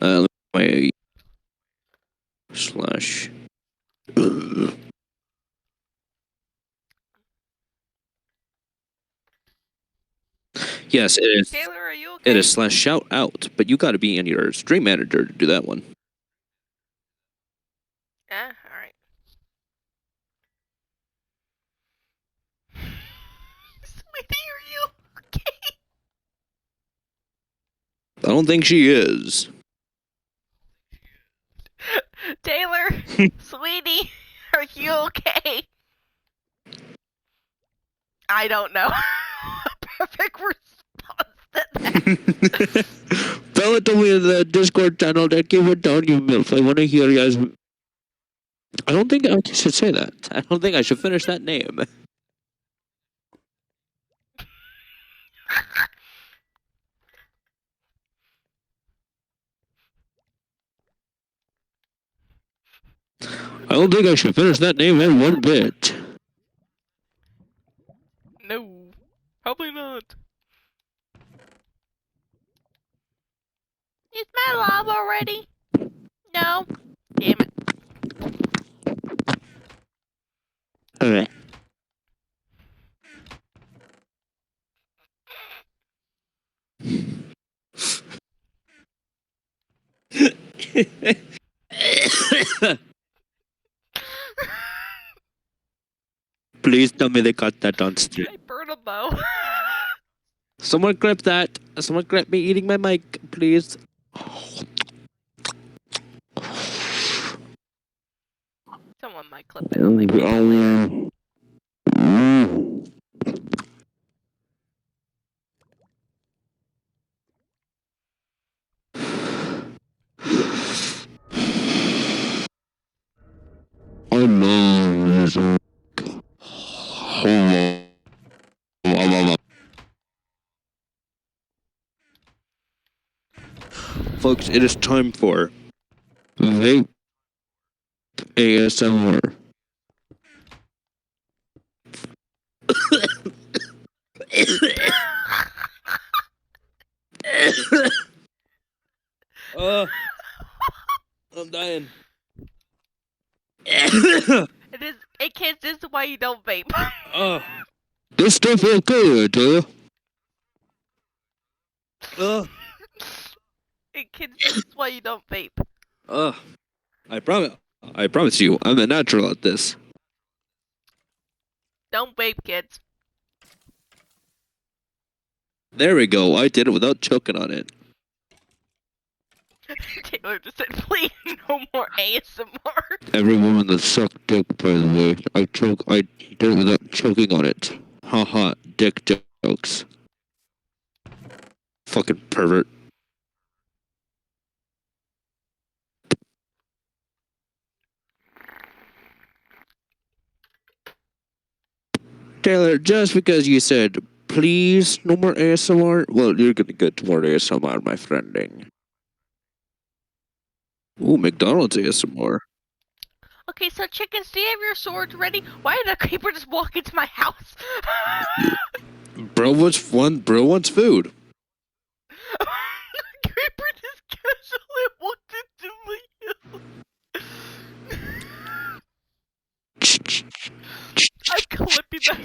My / Yes, it is. Taylor, are you okay? It is /shoutout, but you got to be in your stream manager to do that one. Yeah, alright. Sweetie, are you okay? I don't think she is. Taylor, sweetie, are You okay? I don't know. Perfect response to that. Bella told me in the Discord channel that give it down, you MILF. I want to hear you guys. I don't think I should say that. I don't think I should finish that name. I don't think I should finish that name in one bit. No, probably not. Is my love already? No. Damn it. Alright. Please tell me they got that on stream. I burned a bow. Someone clip that. Someone clip me eating my mic, please. Someone might clip it on my channel later. I love this. Folks, it is time for vape ASMR. I'm dying. Hey kids, this is why you don't vape. This stuff feels good, huh? Hey kids, this is why you don't vape. I promise you, I'm a natural at this. Don't vape, kids. There we go. I did it without choking on it. Taylor just said, please, no more ASMR. Every woman that sucked dick, by the way, I did it without choking on it. Haha, dick jokes. Fucking pervert. Taylor, just because you said, please, no more ASMR, well, you're gonna get more ASMR, my friending. Ooh, McDonald's ASMR. Okay, so chickens, do you have your swords ready? Why did a creeper just walk into my house? Bro wants food. Creeper just casually walked into my house. I'm clipping that.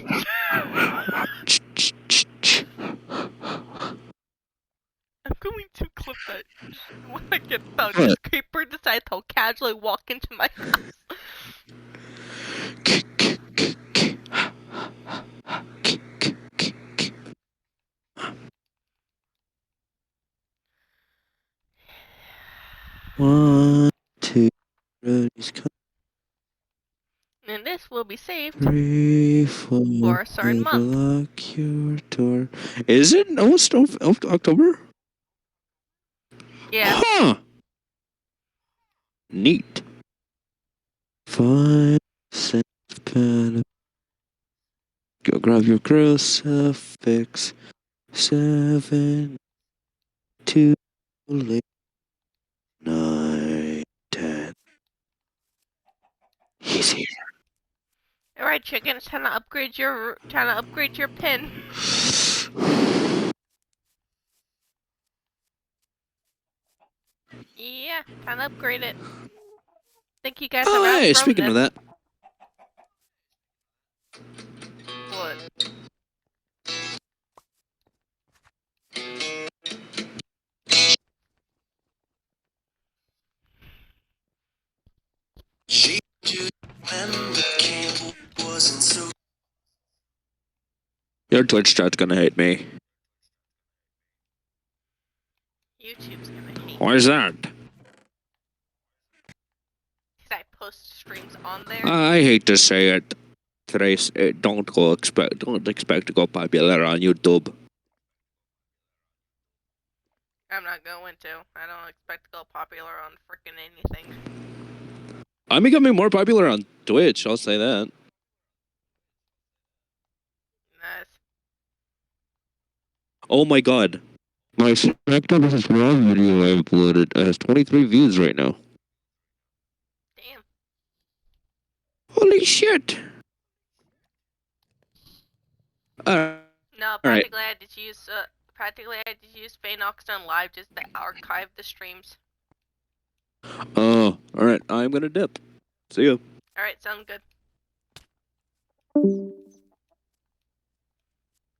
I'm going to clip that when I get found. This creeper decided to casually walk into my house. One, two, And this will be saved 3, 4, for a certain month. lock your door. Is it almost October? Yeah. Huh. Neat. 5 cents pen. Go grab your crucifix. 7, 2, 9, 10. He's here. All right, chicken. It's time to upgrade your pin. Yeah, time to upgrade it. Think you guys have outgrown Hey, speaking this. of that. What? Your Twitch chat's gonna hate me. YouTube's gonna hate Why is that? because I post streams on there. I hate to say it. Trace, don't expect to go popular on YouTube. I'm not going to. I don't expect to go popular on freaking anything. I'm becoming more popular on Twitch, I'll say that. Nice. Oh my god. My Spectre vs. Raw video I uploaded has 23 views right now. Damn. Holy shit! No, Alright. practically I had to use Phaenox on live just to archive the streams. Oh, alright. I'm gonna dip. See ya. Alright, sounds good.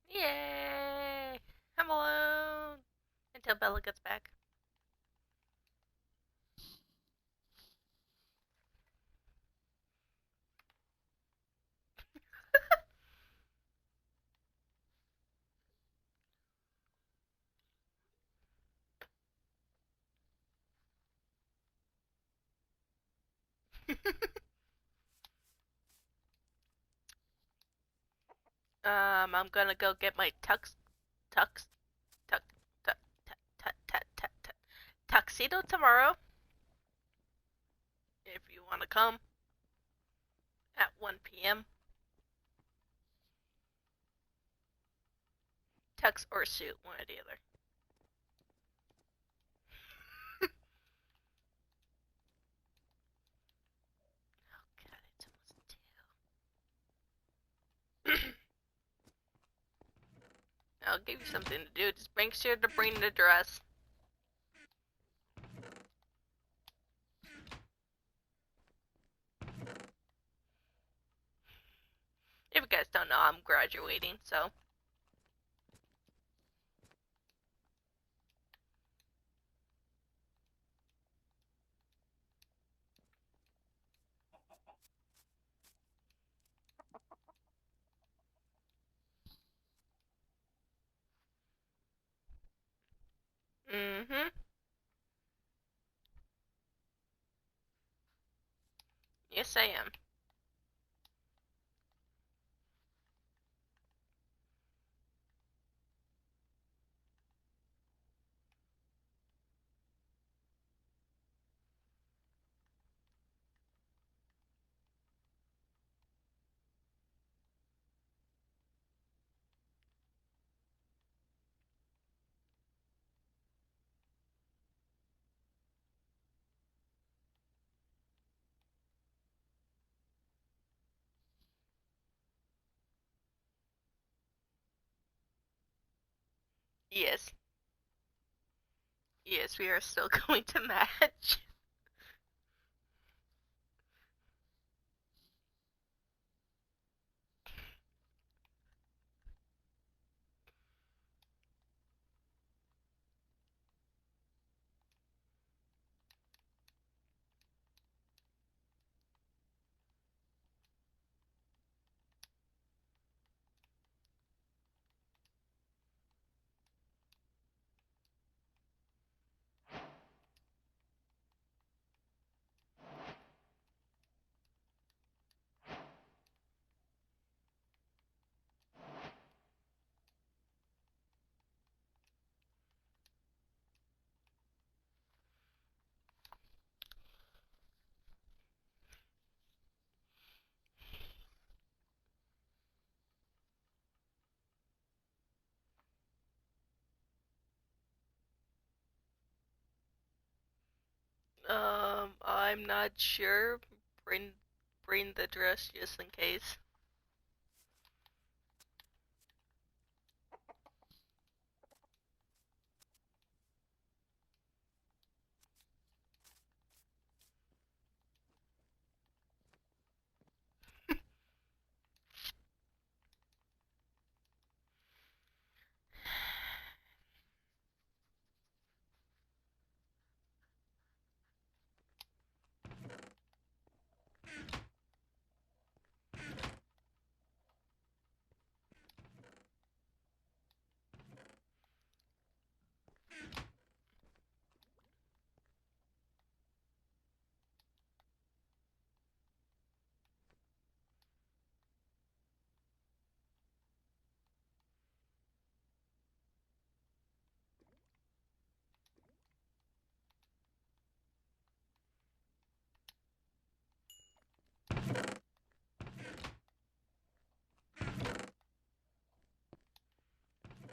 Yay! I'm alone until Bella gets back. I'm gonna go get my tuxedo tomorrow. If you wanna come at 1 p.m. Tux or suit, one or the other. Oh god, it's almost 2. I'll give you something to do. Just make sure to bring the dress. If you guys don't know, I'm graduating, so. Mm-hmm. Yes, I am. Yes. Yes, we are still going to match. I'm not sure. Bring the dress just in case.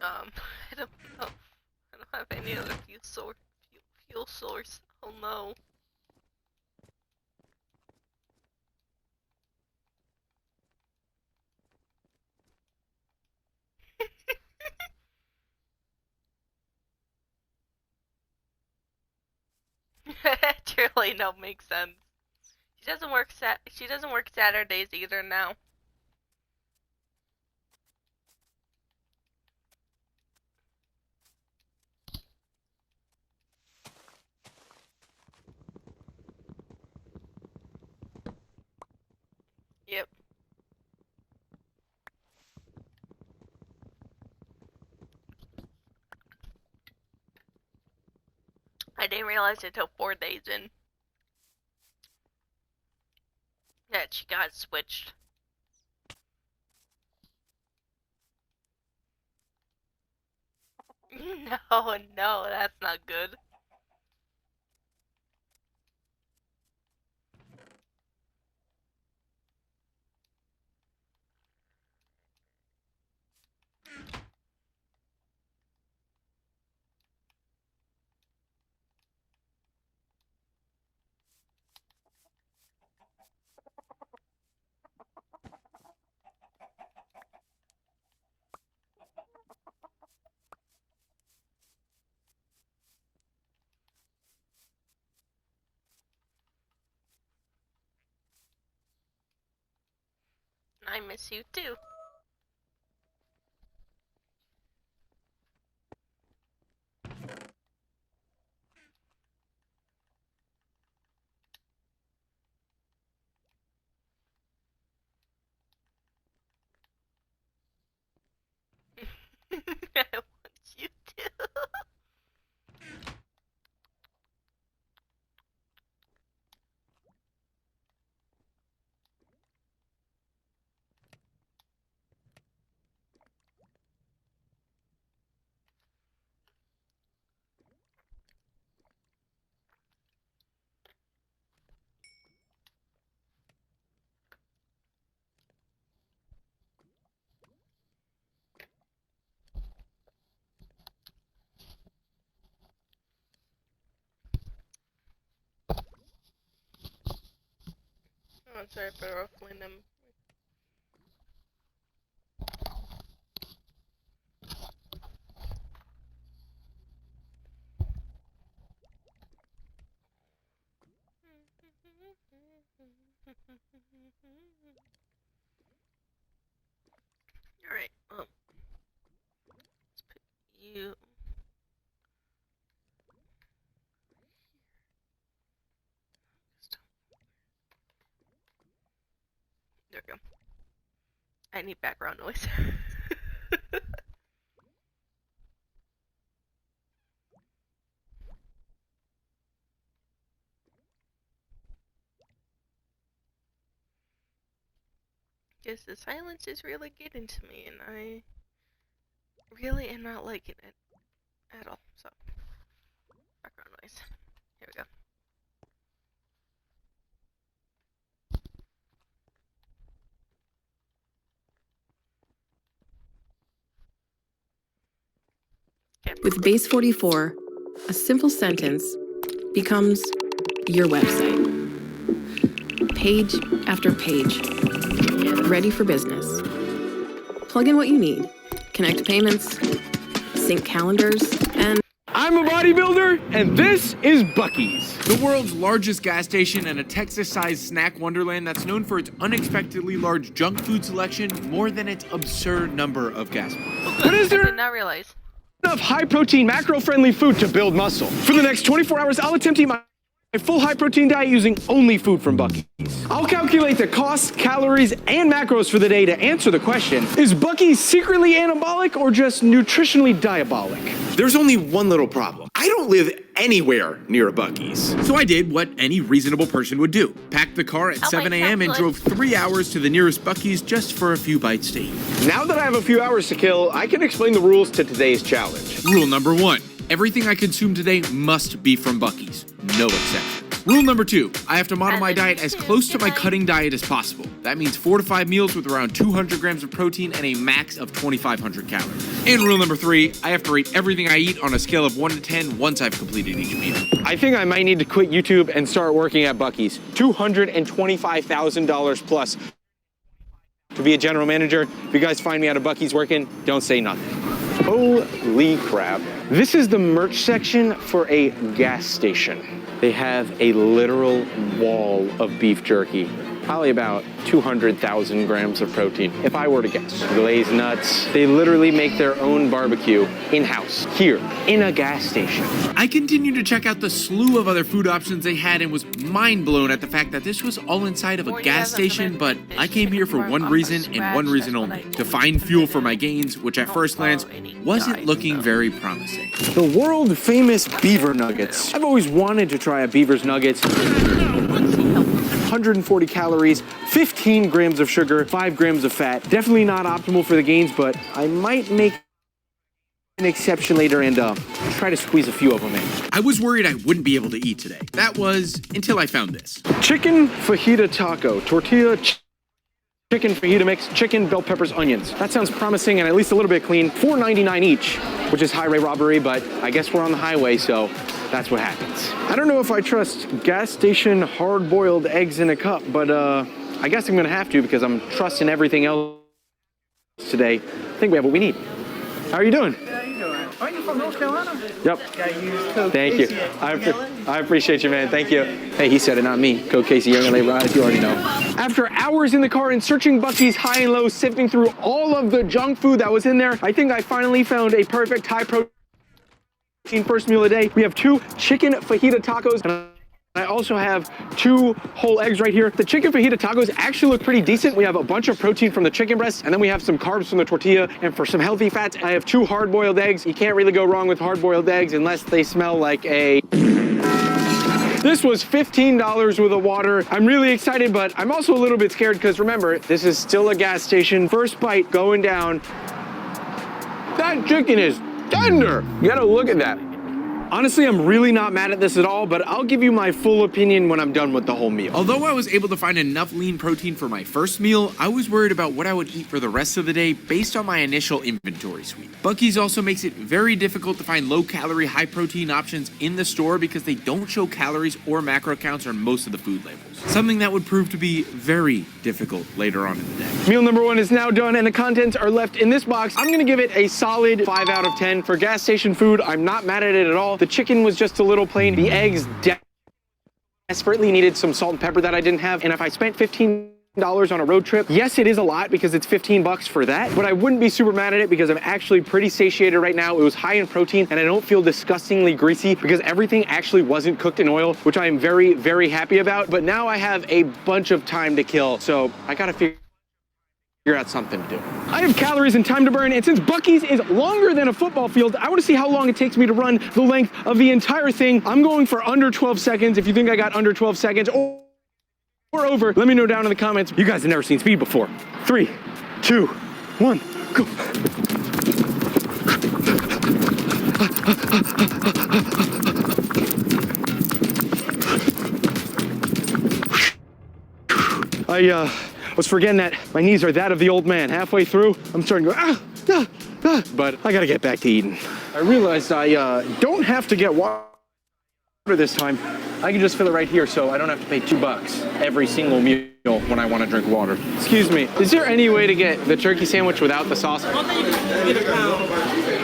I don't know. I don't have any other fuel source. Oh no. Truly, no, makes sense. She doesn't work Saturdays either now. Yep. I didn't realize it till 4 days in that she got switched. No, no, that's not good. I miss you too. I want you too. Oh, I'm sorry for ruffling them. Alright, let's put you. There we go. I need background noise. Because the silence is really getting to me, and I really am not liking it at all. So, background noise. Here we go. Okay. With Base 44, a simple sentence becomes your website. Page after page, ready for business. Plug in what you need. Connect payments, sync calendars, and... I'm a bodybuilder, and this is Buc-ee's. The world's largest gas station and a Texas-sized snack wonderland that's known for its unexpectedly large junk food selection more than its absurd number of gas points. But is I there did not realize. enough high-protein, macro-friendly food to build muscle? For the next 24 hours, I'll attempt to eat my full high-protein diet using only food from Buc-ee's. I'll calculate the costs, calories, and macros for the day to answer the question, is Buc-ee's secretly anabolic or just nutritionally diabolic? There's only one little problem. I don't live anywhere near a Buc-ee's. So I did what any reasonable person would do. Packed the car at Oh, 7 my a.m. and God. drove 3 hours to the nearest Buc-ee's just for a few bites to eat. Now that I have a few hours to kill, I can explain the rules to today's challenge. Rule number 1. Everything I consume today must be from Buc-ee's. No exceptions. Rule number 2, I have to model my diet as close to my cutting diet as possible. That means 4 to 5 meals with around 200 grams of protein and a max of 2,500 calories. And rule number 3, I have to rate everything I eat on a scale of 1 to 10 once I've completed each meal. I think I might need to quit YouTube and start working at Buc-ee's. $225,000 plus to be a general manager. If you guys find me out of Buc-ee's working, don't say nothing. Holy crap. This is the merch section for a gas station. They have a literal wall of beef jerky. Probably about 200,000 grams of protein, if I were to guess. Glazed nuts. They literally make their own barbecue in-house, here, in a gas station. I continued to check out the slew of other food options they had and was mind blown at the fact that this was all inside of a gas station, but I came here for one reason and one reason only, to find fuel for my gains, which at first glance wasn't looking very promising. The world famous beaver nuggets. I've always wanted to try a beaver's nuggets. 140 calories, 15 grams of sugar, 5 grams of fat. Definitely not optimal for the gains, but I might make an exception later and try to squeeze a few of them in. I was worried I wouldn't be able to eat today. That was until I found this. Chicken fajita taco, tortilla, chicken fajita mix, chicken, bell peppers, onions. That sounds promising and at least a little bit clean. $4.99 each, which is highway robbery, but I guess we're on the highway, so that's what happens. I don't know if I trust gas station hard-boiled eggs in a cup, but I guess I'm gonna have to because I'm trusting everything else today. I think we have what we need. How are you doing? How you doing? Aren't you from North Carolina? Yep. Gotta use Coke. Thank you. I appreciate you, man. Thank you. Hey, he said it, not me. Coke Casey, Young LA Ride, you already know. After hours in the car and searching Buc-ee's high and low, sifting through all of the junk food that was in there, I think I finally found a perfect high protein first meal of the day. We have 2 chicken fajita tacos, and I also have 2 whole eggs right here. The chicken fajita tacos actually look pretty decent. We have a bunch of protein from the chicken breast, and then we have some carbs from the tortilla, and for some healthy fats, I have 2 hard-boiled eggs. You can't really go wrong with hard-boiled eggs unless they smell like a... This was $15 with a water. I'm really excited, but I'm also a little bit scared because remember, this is still a gas station. First bite going down. That chicken is tender. You gotta look at that. Honestly, I'm really not mad at this at all, but I'll give you my full opinion when I'm done with the whole meal. Although I was able to find enough lean protein for my first meal, I was worried about what I would eat for the rest of the day based on my initial inventory sweep. Buc-ee's also makes it very difficult to find low-calorie, high-protein options in the store because they don't show calories or macro counts on most of the food labels. Something that would prove to be very difficult later on in the day. Meal number 1 is now done and the contents are left in this box. I'm gonna give it a solid 5 out of 10. For gas station food, I'm not mad at it at all. The chicken was just a little plain. The eggs desperately needed some salt and pepper that I didn't have. And if I spent $15 on a road trip, yes, it is a lot because it's 15 bucks for that, but I wouldn't be super mad at it because I'm actually pretty satiated right now. It was high in protein and I don't feel disgustingly greasy because everything actually wasn't cooked in oil, which I am very, very happy about. But now I have a bunch of time to kill, so I gotta figure out something to do. I have calories and time to burn, and since Buc-ee's is longer than a football field, I want to see how long it takes me to run the length of the entire thing. I'm going for under 12 seconds. If you think I got under 12 seconds or over, let me know down in the comments. You guys have never seen speed before. 3, 2, 1, go. I was forgetting that my knees are that of the old man. Halfway through, I'm starting to go, but I gotta get back to eating. I realized I don't have to get water this time. I can just fill it right here so I don't have to pay $2 every single meal when I want to drink water. Excuse me, is there any way to get the turkey sandwich without the sauce?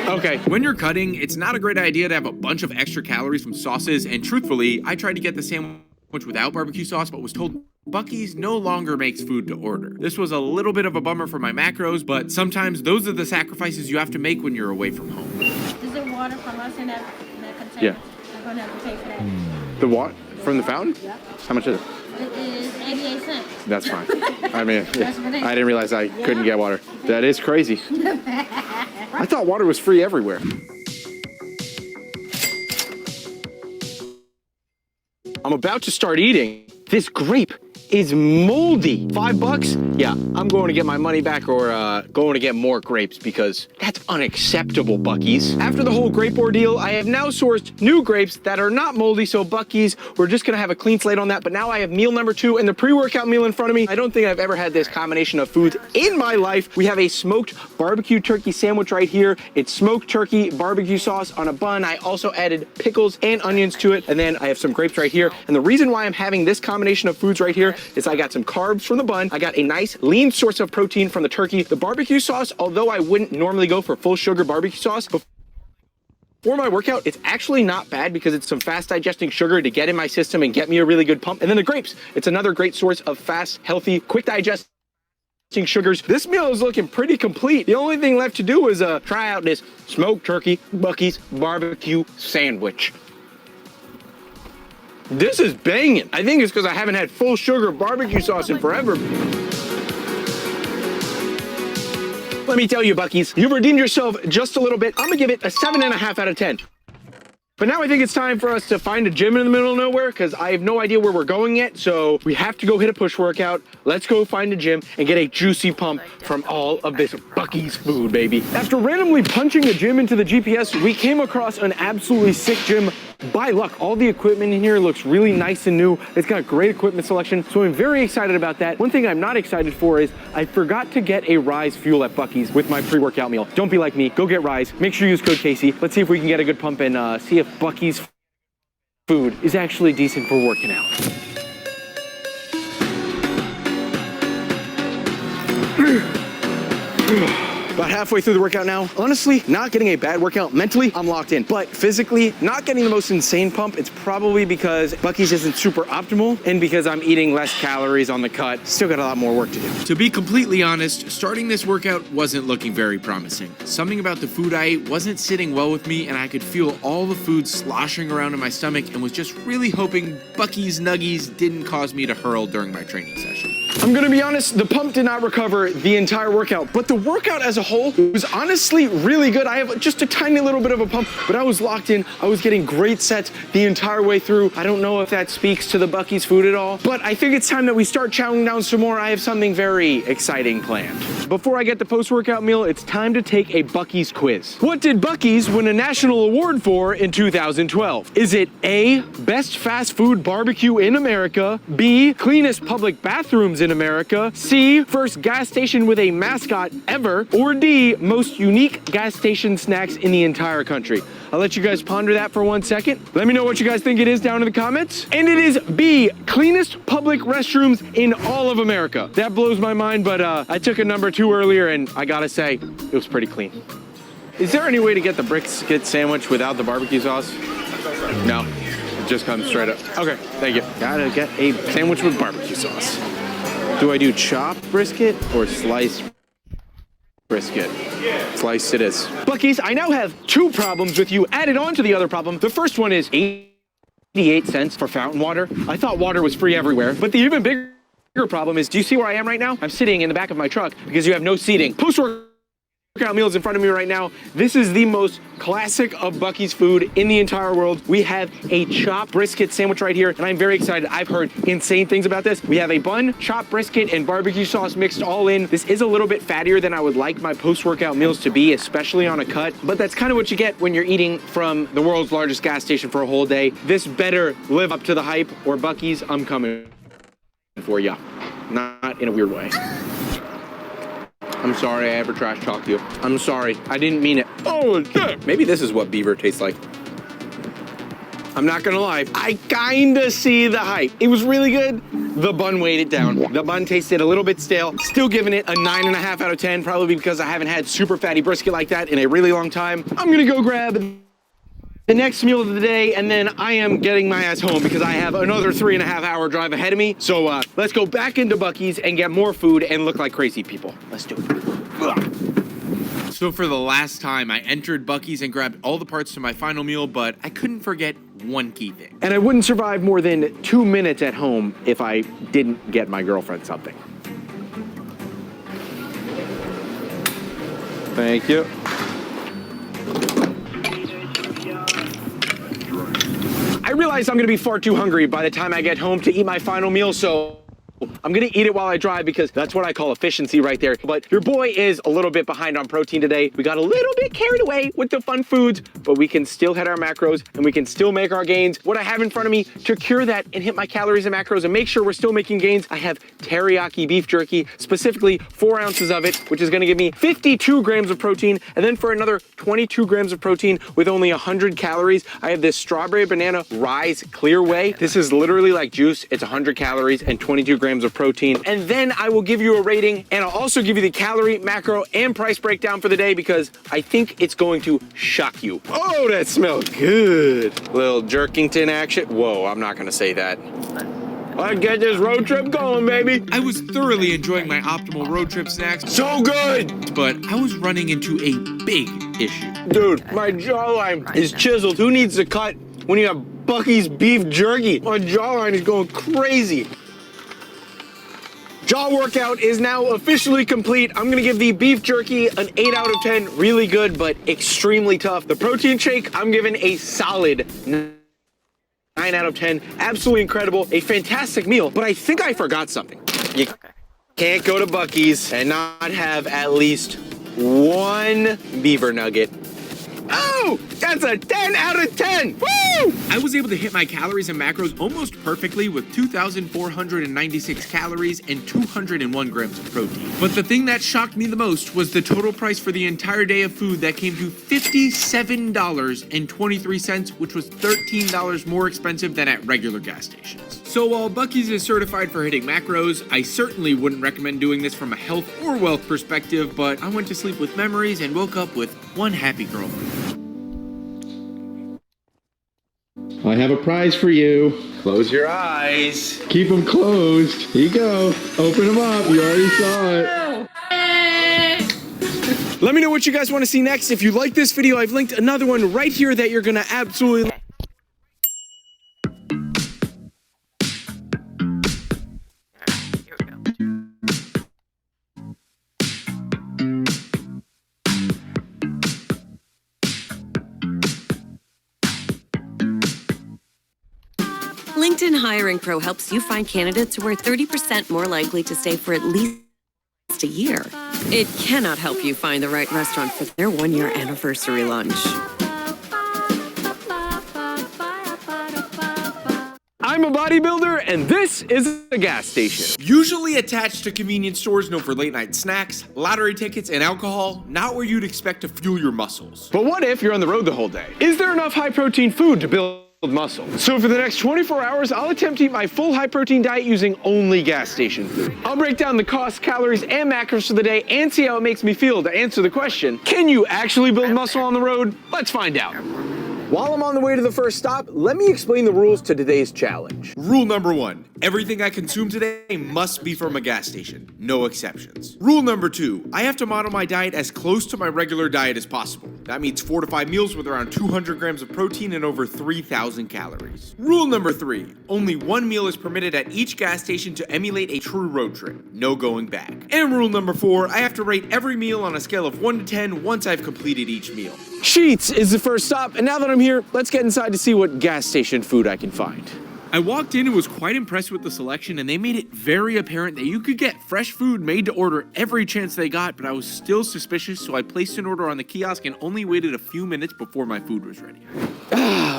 Okay. When you're cutting, it's not a great idea to have a bunch of extra calories from sauces, and truthfully, I tried to get the sandwich without barbecue sauce, but was told Buc-ee's no longer makes food to order. This was a little bit of a bummer for my macros, but sometimes those are the sacrifices you have to make when you're away from home. Is there water from us in that container? Yeah. I'm gonna have to pay for that. The what? From the fountain? Yeah. How much is it? It is 88 cents. That's fine. I mean, That's what it is. I didn't realize I couldn't get water. That is crazy. I thought water was free everywhere. I'm about to start eating. This grape is moldy. $5? Yeah, I'm going to get my money back or going to get more grapes because that's unacceptable, Buc-ee's. After the whole grape ordeal, I have now sourced new grapes that are not moldy, so Buc-ee's, we're just gonna have a clean slate on that. But now I have meal number 2 and the pre-workout meal in front of me. I don't think I've ever had this combination of foods in my life. We have a smoked barbecue turkey sandwich right here. It's smoked turkey, barbecue sauce on a bun. I also added pickles and onions to it. And then I have some grapes right here. And the reason why I'm having this combination of foods right here is I got some carbs from the bun. I got a nice lean source of protein from the turkey. The barbecue sauce, although I wouldn't normally go for full sugar barbecue sauce, for my workout, it's actually not bad because it's some fast digesting sugar to get in my system and get me a really good pump. And then the grapes, it's another great source of fast, healthy, quick digesting sugars. This meal is looking pretty complete. The only thing left to do is try out this smoked turkey Buc-ee's barbecue sandwich. This is banging. I think it's because I haven't had full sugar barbecue sauce in forever. Let me tell you, Buc-ee's, you've redeemed yourself just a little bit. I'm gonna give it a 7.5 out of 10. But now I think it's time for us to find a gym in the middle of nowhere because I have no idea where we're going yet. So we have to go hit a push workout. Let's go find a gym and get a juicy pump from all of this Buc-ee's food, baby. After randomly punching a gym into the GPS, we came across an absolutely sick gym. By luck, all the equipment in here looks really nice and new. It's got great equipment selection, so I'm very excited about that. One thing I'm not excited for is I forgot to get a Rise fuel at Buc-ee's with my pre-workout meal. Don't be like me, go get Rise. Make sure you use code Casey. Let's see if we can get a good pump and see if Buc-ee's food is actually decent for working out. About halfway through the workout now. Honestly, not getting a bad workout. Mentally, I'm locked in. But physically, not getting the most insane pump. It's probably because Buc-ee's isn't super optimal and because I'm eating less calories on the cut. Still got a lot more work to do. To be completely honest, starting this workout wasn't looking very promising. Something about the food I ate wasn't sitting well with me, and I could feel all the food sloshing around in my stomach and was just really hoping Buc-ee's Nuggies didn't cause me to hurl during my training session. I'm gonna be honest, the pump did not recover the entire workout, but the workout as a whole was honestly really good. I have just a tiny little bit of a pump, but I was locked in. I was getting great sets the entire way through. I don't know if that speaks to the Buc-ee's food at all, but I think it's time that we start chowing down some more. I have something very exciting planned. Before I get the post-workout meal, it's time to take a Buc-ee's quiz. What did Buc-ee's win a national award for in 2012? Is it A, best fast food barbecue in America, B, cleanest public bathrooms in America, C, first gas station with a mascot ever, or D, most unique gas station snacks in the entire country? I'll let you guys ponder that for 1 second. Let me know what you guys think it is down in the comments. And it is B, cleanest public restrooms in all of America. That blows my mind, but I took a number 2 earlier and I gotta say, it was pretty clean. Is there any way to get the brisket sandwich without the barbecue sauce? No, it just comes straight up. Okay, thank you. Gotta get a sandwich with barbecue sauce. Do I do chopped brisket or sliced brisket? Sliced it is. Buc-ee's, I now have 2 problems with you added on to the other problem. The first one is 88 cents for fountain water. I thought water was free everywhere, but the even bigger problem is, do you see where I am right now? I'm sitting in the back of my truck because you have no seating. Post-workout meals in front of me right now. This is the most classic of Buc-ee's food in the entire world. We have a chopped brisket sandwich right here, and I'm very excited. I've heard insane things about this. We have a bun, chopped brisket, and barbecue sauce mixed all in. This is a little bit fattier than I would like my post-workout meals to be, especially on a cut, but that's kind of what you get when you're eating from the world's largest gas station for a whole day. This better live up to the hype, or Buc-ee's, I'm coming for ya. Not in a weird way. I'm sorry I ever trash talked you. I'm sorry. I didn't mean it. Oh, shit. Maybe this is what beaver tastes like. I'm not gonna lie. I kinda see the hype. It was really good. The bun weighed it down. The bun tasted a little bit stale. Still giving it a 9.5 out of 10, probably because I haven't had super fatty brisket like that in a really long time. I'm gonna go grab the next meal of the day, and then I am getting my ass home because I have another 3.5 hour drive ahead of me. So let's go back into Buc-ee's and get more food and look like crazy people. Let's do it. Ugh. So for the last time, I entered Buc-ee's and grabbed all the parts to my final meal, but I couldn't forget one key thing. And I wouldn't survive more than 2 minutes at home if I didn't get my girlfriend something. Thank you. I realize I'm gonna be far too hungry by the time I get home to eat my final meal, so I'm gonna eat it while I drive because that's what I call efficiency right there. But your boy is a little bit behind on protein today. We got a little bit carried away with the fun foods, but we can still hit our macros and we can still make our gains. What I have in front of me to cure that and hit my calories and macros and make sure we're still making gains, I have teriyaki beef jerky, specifically 4 ounces of it, which is gonna give me 52 grams of protein. And then for another 22 grams of protein with only 100 calories, I have this strawberry banana rise clear whey. This is literally like juice. It's 100 calories and 22 grams of protein. And then I will give you a rating, and I'll also give you the calorie, macro, and price breakdown for the day because I think it's going to shock you. Oh, that smells good. Little Jerkington action. Whoa, I'm not gonna say that. Let's get this road trip going, baby. I was thoroughly enjoying my optimal road trip snacks, So good. but I was running into a big issue. Dude, my jawline is chiseled. Who needs to cut when you have Bucky's beef jerky? My jawline is going crazy. Jaw workout is now officially complete. I'm gonna give the beef jerky an 8 out of 10. Really good, but extremely tough. The protein shake, I'm giving a solid 9 out of 10. Absolutely incredible. A fantastic meal, but I think I forgot something. You can't go to Bucky's and not have at least one beaver nugget. Oh, that's a 10 out of 10. Woo! I was able to hit my calories and macros almost perfectly with 2,496 calories and 201 grams of protein. But the thing that shocked me the most was the total price for the entire day of food that came to $57.23, which was $13 more expensive than at regular gas stations. So while Bucky's is certified for hitting macros, I certainly wouldn't recommend doing this from a health or wealth perspective, but I went to sleep with memories and woke up with one happy girlfriend. I have a prize for you. Close your eyes. Keep them closed. Here you go. Open them up. You already saw it. Let me know what you guys want to see next. If you like this video, I've linked another one right here that you're gonna absolutely Here we go. LinkedIn Hiring Pro helps you find candidates who are 30% more likely to stay for at least a year. It cannot help you find the right restaurant for their 1-year anniversary lunch. I'm a bodybuilder, and this is a gas station. Usually attached to convenience stores known for late night snacks, lottery tickets, and alcohol, not where you'd expect to fuel your muscles. But what if you're on the road the whole day? Is there enough high-protein food to build muscle? So for the next 24 hours, I'll attempt to eat my full high-protein diet using only gas station food. I'll break down the costs, calories, and macros for the day and see how it makes me feel to answer the question, can you actually build muscle on the road? Let's find out. While I'm on the way to the first stop, let me explain the rules to today's challenge. Rule number 1, everything I consume today must be from a gas station, no exceptions. Rule number 2, I have to model my diet as close to my regular diet as possible. That means 4 to 5 meals with around 200 grams of protein and over 3,000 calories. Rule number 3, only 1 meal is permitted at each gas station to emulate a true road trip, no going back. And rule number 4, I have to rate every meal on a scale of 1 to 10 once I've completed each meal. Sheetz is the first stop, and now that I'm here, let's get inside to see what gas station food I can find. I walked in and was quite impressed with the selection, and they made it very apparent that you could get fresh food made to order every chance they got, but I was still suspicious, so I placed an order on the kiosk and only waited a few minutes before my food was ready.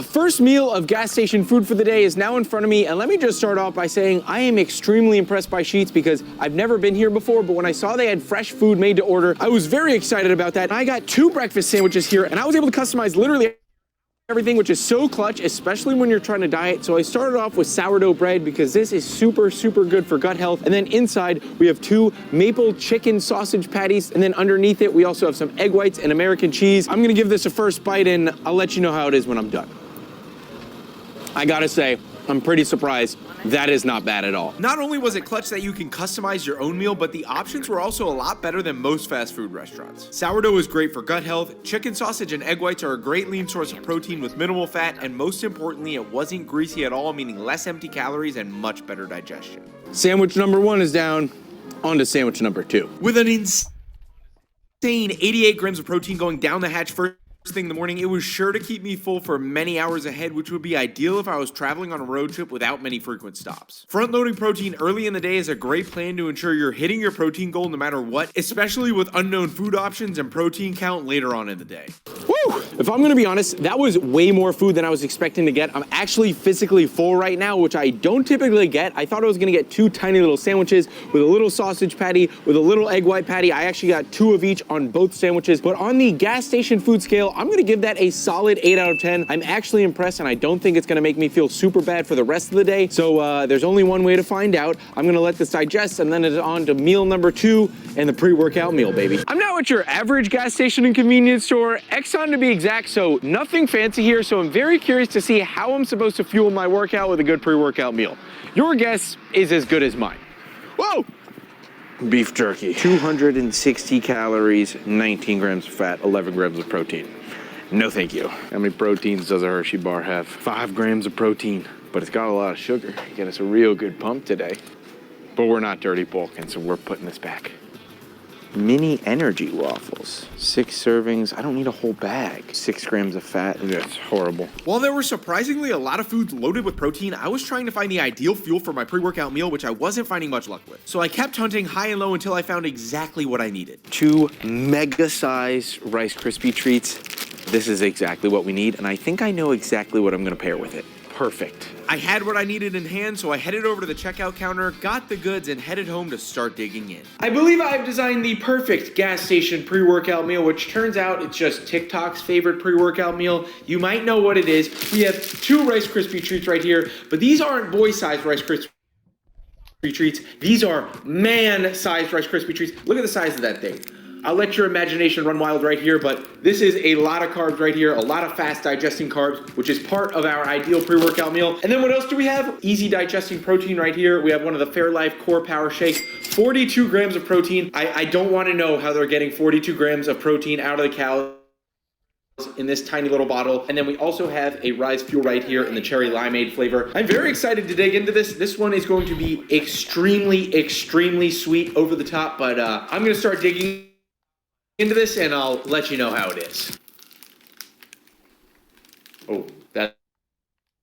First meal of gas station food for the day is now in front of me, and let me just start off by saying I am extremely impressed by Sheetz because I've never been here before, but when I saw they had fresh food made to order, I was very excited about that. I got 2 breakfast sandwiches here, and I was able to customize literally everything, which is so clutch, especially when you're trying to diet. So I started off with sourdough bread because this is super, super good for gut health. And then inside, we have 2 maple chicken sausage patties. And then underneath it, we also have some egg whites and American cheese. I'm gonna give this a first bite and I'll let you know how it is when I'm done. I gotta say, I'm pretty surprised. That is not bad at all. Not only was it clutch that you can customize your own meal, but the options were also a lot better than most fast food restaurants. Sourdough is great for gut health, chicken sausage and egg whites are a great lean source of protein with minimal fat, and most importantly, it wasn't greasy at all, meaning less empty calories and much better digestion. Sandwich number 1 is down. On to sandwich number 2. With an insane 88 grams of protein going down the hatch first, thing in the morning, it was sure to keep me full for many hours ahead, which would be ideal if I was traveling on a road trip without many frequent stops. Front-loading protein early in the day is a great plan to ensure you're hitting your protein goal no matter what, especially with unknown food options and protein count later on in the day. Woo! If I'm gonna be honest, that was way more food than I was expecting to get. I'm actually physically full right now, which I don't typically get. I thought I was gonna get 2 tiny little sandwiches with a little sausage patty, with a little egg white patty. I actually got 2 of each on both sandwiches, but on the gas station food scale, I'm gonna give that a solid 8 out of 10. I'm actually impressed, and I don't think it's gonna make me feel super bad for the rest of the day. So there's only one way to find out. I'm gonna let this digest, and then it's on to meal number 2 and the pre-workout meal, baby. I'm now at your average gas station and convenience store, Exxon to be exact, so nothing fancy here. So I'm very curious to see how I'm supposed to fuel my workout with a good pre-workout meal. Your guess is as good as mine. Whoa! Beef jerky. 260 calories, 19 grams of fat, 11 grams of protein. No thank you. How many proteins does a Hershey bar have? 5 grams of protein, but it's got a lot of sugar. Get us a real good pump today. But we're not dirty bulking, so we're putting this back. Mini energy waffles. 6 servings. I don't need a whole bag. 6 grams of fat. That's horrible. While there were surprisingly a lot of foods loaded with protein, I was trying to find the ideal fuel for my pre-workout meal, which I wasn't finding much luck with. So I kept hunting high and low until I found exactly what I needed. 2 mega-size Rice Krispie treats. This is exactly what we need, and I think I know exactly what I'm gonna pair with it. Perfect. I had what I needed in hand, so I headed over to the checkout counter, got the goods, and headed home to start digging in. I believe I've designed the perfect gas station pre-workout meal, which turns out it's just TikTok's favorite pre-workout meal. You might know what it is. We have 2 Rice Krispie treats right here, but these aren't boy-sized Rice Krispie treats. These are man-sized Rice Krispie treats. Look at the size of that thing. I'll let your imagination run wild right here, but this is a lot of carbs right here, a lot of fast digesting carbs, which is part of our ideal pre-workout meal. And then what else do we have? Easy digesting protein right here. We have one of the Fairlife Core Power Shakes, 42 grams of protein. I don't want to know how they're getting 42 grams of protein out of the cows in this tiny little bottle. And then we also have a Rise Fuel right here in the cherry limeade flavor. I'm very excited to dig into this. This one is going to be extremely, extremely sweet over the top, but I'm going to start digging into this and I'll let you know how it is. Oh, that's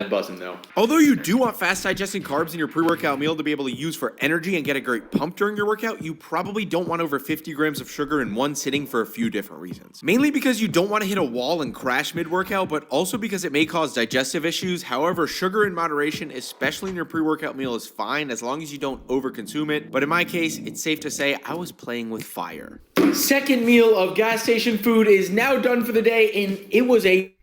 buzzing though. Although you do want fast digesting carbs in your pre-workout meal to be able to use for energy and get a great pump during your workout, you probably don't want over 50 grams of sugar in one sitting for a few different reasons. Mainly because you don't want to hit a wall and crash mid-workout, but also because it may cause digestive issues. However, sugar in moderation, especially in your pre-workout meal, is fine as long as you don't overconsume it. But in my case, it's safe to say I was playing with fire. Second meal of gas station food is now done for the day, and it was a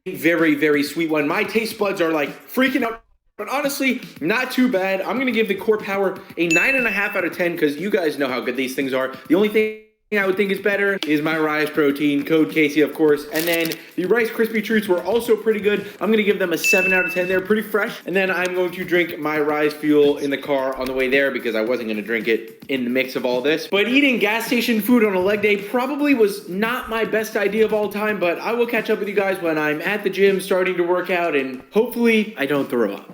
very, very sweet one. My taste buds are like freaking out, but honestly, not too bad. I'm gonna give the Core Power a 9.5 out of 10 because you guys know how good these things are. The only thing I would think is better is my Rise protein, code Casey, of course. And then the Rice Krispie treats were also pretty good. I'm going to give them a 7 out of 10. They're pretty fresh. And then I'm going to drink my Rise Fuel in the car on the way there because I wasn't going to drink it in the mix of all this. But eating gas station food on a leg day probably was not my best idea of all time, but I will catch up with you guys when I'm at the gym starting to work out, and hopefully I don't throw up.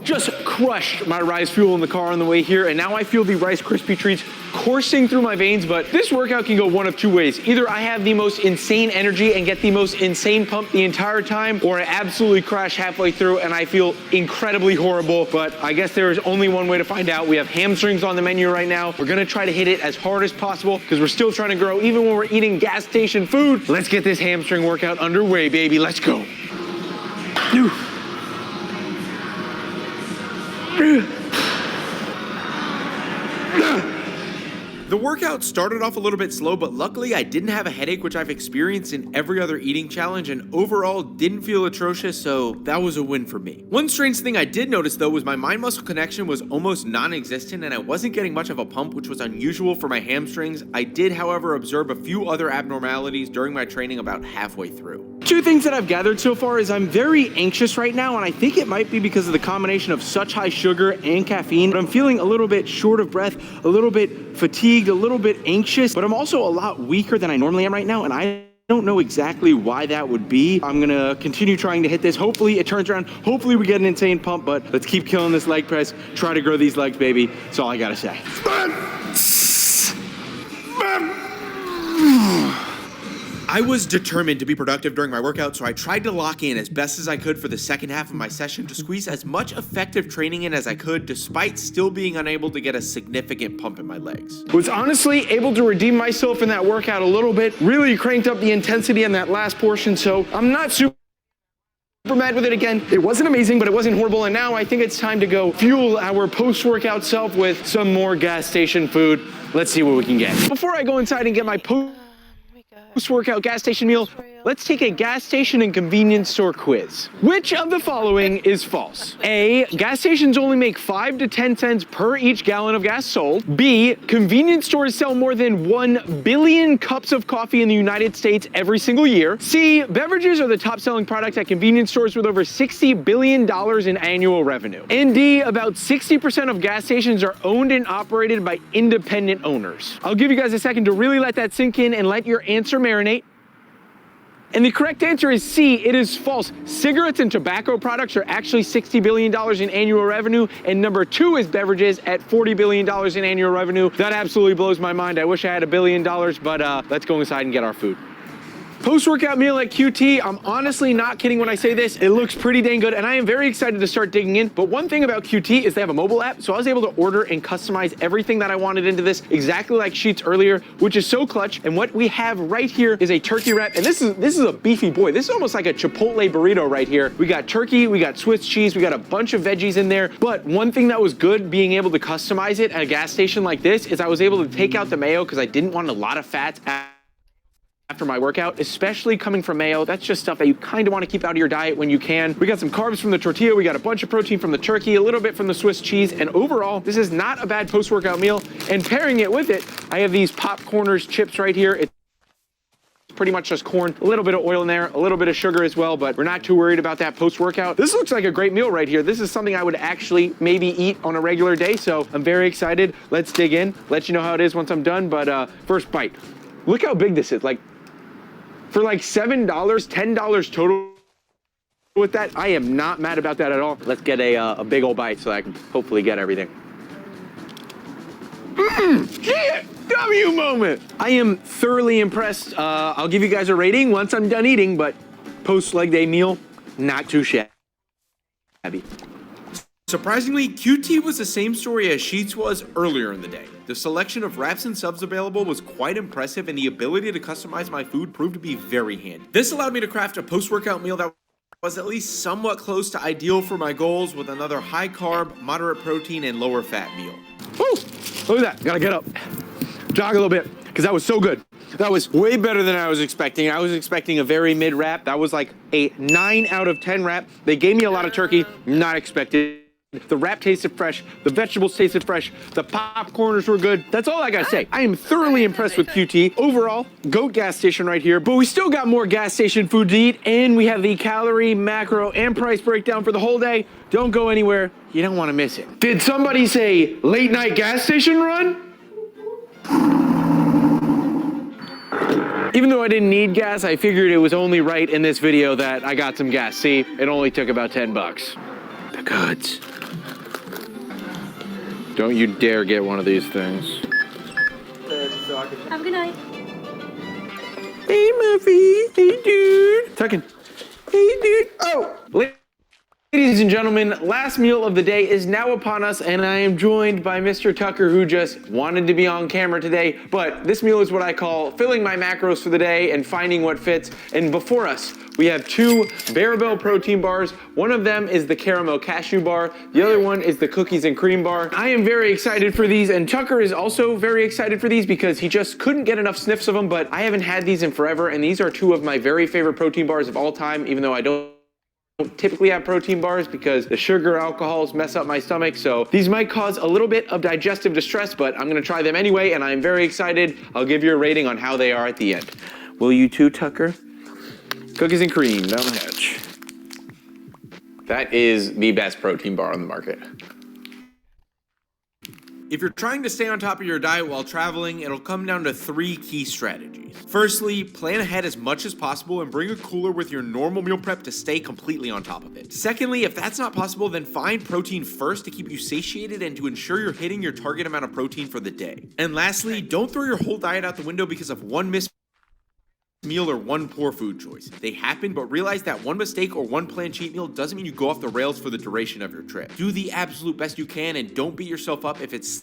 Just crushed my Rise Fuel in the car on the way here, and now I feel the Rice Krispie treats coursing through my veins. But this workout can go one of 2 ways. Either I have the most insane energy and get the most insane pump the entire time, or I absolutely crash halfway through and I feel incredibly horrible. But I guess there is only one way to find out. We have hamstrings on the menu right now. We're gonna try to hit it as hard as possible because we're still trying to grow even when we're eating gas station food. Let's get this hamstring workout underway, baby. Let's go. The workout started off a little bit slow, but luckily I didn't have a headache, which I've experienced in every other eating challenge, and overall didn't feel atrocious, so that was a win for me. One strange thing I did notice though was my mind-muscle connection was almost non-existent and I wasn't getting much of a pump, which was unusual for my hamstrings. I did, however, observe a few other abnormalities during my training about halfway through. 2 things that I've gathered so far is I'm very anxious right now, and I think it might be because of the combination of such high sugar and caffeine, but I'm feeling a little bit short of breath, a little bit fatigued, a little bit anxious, but I'm also a lot weaker than I normally am right now, and I don't know exactly why that would be. I'm gonna continue trying to hit this. Hopefully it turns around. Hopefully we get an insane pump, but let's keep killing this leg press. Try to grow these legs, baby. That's all I gotta say. I was determined to be productive during my workout, so I tried to lock in as best as I could for the second half of my session to squeeze as much effective training in as I could, despite still being unable to get a significant pump in my legs. Was honestly able to redeem myself in that workout a little bit, really cranked up the intensity in that last portion, so I'm not super mad with it again. It wasn't amazing, but it wasn't horrible, and now I think it's time to go fuel our post-workout self with some more gas station food. Let's see what we can get. Before I go inside and get my post-workout gas station meal, let's take a gas station and convenience store quiz. Which of the following is false? A, gas stations only make 5 to 10 cents per each gallon of gas sold. B, convenience stores sell more than 1 billion cups of coffee in the United States every single year. C, beverages are the top selling product at convenience stores with over $60 billion in annual revenue. And D, about 60% of gas stations are owned and operated by independent owners. I'll give you guys a second to really let that sink in and let your answer marinate. And the correct answer is C, it is false. Cigarettes and tobacco products are actually $60 billion in annual revenue, and number 2 is beverages at $40 billion in annual revenue. That absolutely blows my mind. I wish I had $1 billion, but let's go inside and get our food. Post-workout meal at QT, I'm honestly not kidding when I say this. It looks pretty dang good, and I am very excited to start digging in. But one thing about QT is they have a mobile app, so I was able to order and customize everything that I wanted into this, exactly like Sheets earlier, which is so clutch. And what we have right here is a turkey wrap, and this is a beefy boy. This is almost like a Chipotle burrito right here. We got turkey, we got Swiss cheese, we got a bunch of veggies in there. But one thing that was good being able to customize it at a gas station like this is I was able to take out the mayo because I didn't want a lot of fats after my workout, especially coming from mayo. That's just stuff that you kind of want to keep out of your diet when you can. We got some carbs from the tortilla, we got a bunch of protein from the turkey, a little bit from the Swiss cheese, and overall, this is not a bad post-workout meal. And pairing it with it, I have these popcorners chips right here. It's pretty much just corn, a little bit of oil in there, a little bit of sugar as well, but we're not too worried about that post-workout. This looks like a great meal right here. This is something I would actually maybe eat on a regular day, so I'm very excited. Let's dig in, let you know how it is once I'm done, but first bite. Look how big this is. Like, for like $7, $10 total with that, I am not mad about that at all. Let's get a big old bite so I can hopefully get everything. Yeah, W moment. I am thoroughly impressed. I'll give you guys a rating once I'm done eating, but post leg day meal, not too shabby. Surprisingly, QT was the same story as Sheets was earlier in the day. The selection of wraps and subs available was quite impressive, and the ability to customize my food proved to be very handy. This allowed me to craft a post-workout meal that was at least somewhat close to ideal for my goals, with another high-carb, moderate protein, and lower-fat meal. Woo! Look at that, gotta get up. Jog a little bit, because that was so good. That was way better than I was expecting. I was expecting a very mid wrap. That was like a 9 out of 10 wrap. They gave me a lot of turkey, not expected. The wrap tasted fresh, the vegetables tasted fresh, the popcorners were good. That's all I gotta say. I am thoroughly impressed with QT. Overall, GOAT gas station right here, but we still got more gas station food to eat, and we have the calorie, macro, and price breakdown for the whole day. Don't go anywhere, you don't wanna miss it. Did somebody say late night gas station run? Even though I didn't need gas, I figured it was only right in this video that I got some gas. See, it only took about 10 bucks. The goods. Don't you dare get one of these things. Have a good night. Hey, Muffy. Hey, dude. Tucking. Hey, dude. Oh. Ladies and gentlemen, last meal of the day is now upon us, and I am joined by Mr. Tucker, who just wanted to be on camera today. But this meal is what I call filling my macros for the day and finding what fits. And before us, we have 2 Barabel protein bars. One of them is the caramel cashew bar. The other one is the cookies and cream bar. I am very excited for these, and Tucker is also very excited for these because he just couldn't get enough sniffs of them, but I haven't had these in forever, and these are 2 of my very favorite protein bars of all time, even though I don't typically have protein bars because the sugar alcohols mess up my stomach, so these might cause a little bit of digestive distress, but I'm gonna try them anyway, and I'm very excited. I'll give you a rating on how they are at the end. Will you too, Tucker? Cookies and cream down the hatch. That is the best protein bar on the market. If you're trying to stay on top of your diet while traveling, it'll come down to 3 key strategies. Firstly, plan ahead as much as possible and bring a cooler with your normal meal prep to stay completely on top of it. Secondly, if that's not possible, then find protein first to keep you satiated and to ensure you're hitting your target amount of protein for the day. And lastly, don't throw your whole diet out the window because of one missed meal or one poor food choice. They happen, but realize that one mistake or one planned cheat meal doesn't mean you go off the rails for the duration of your trip. Do the absolute best you can and don't beat yourself up if it's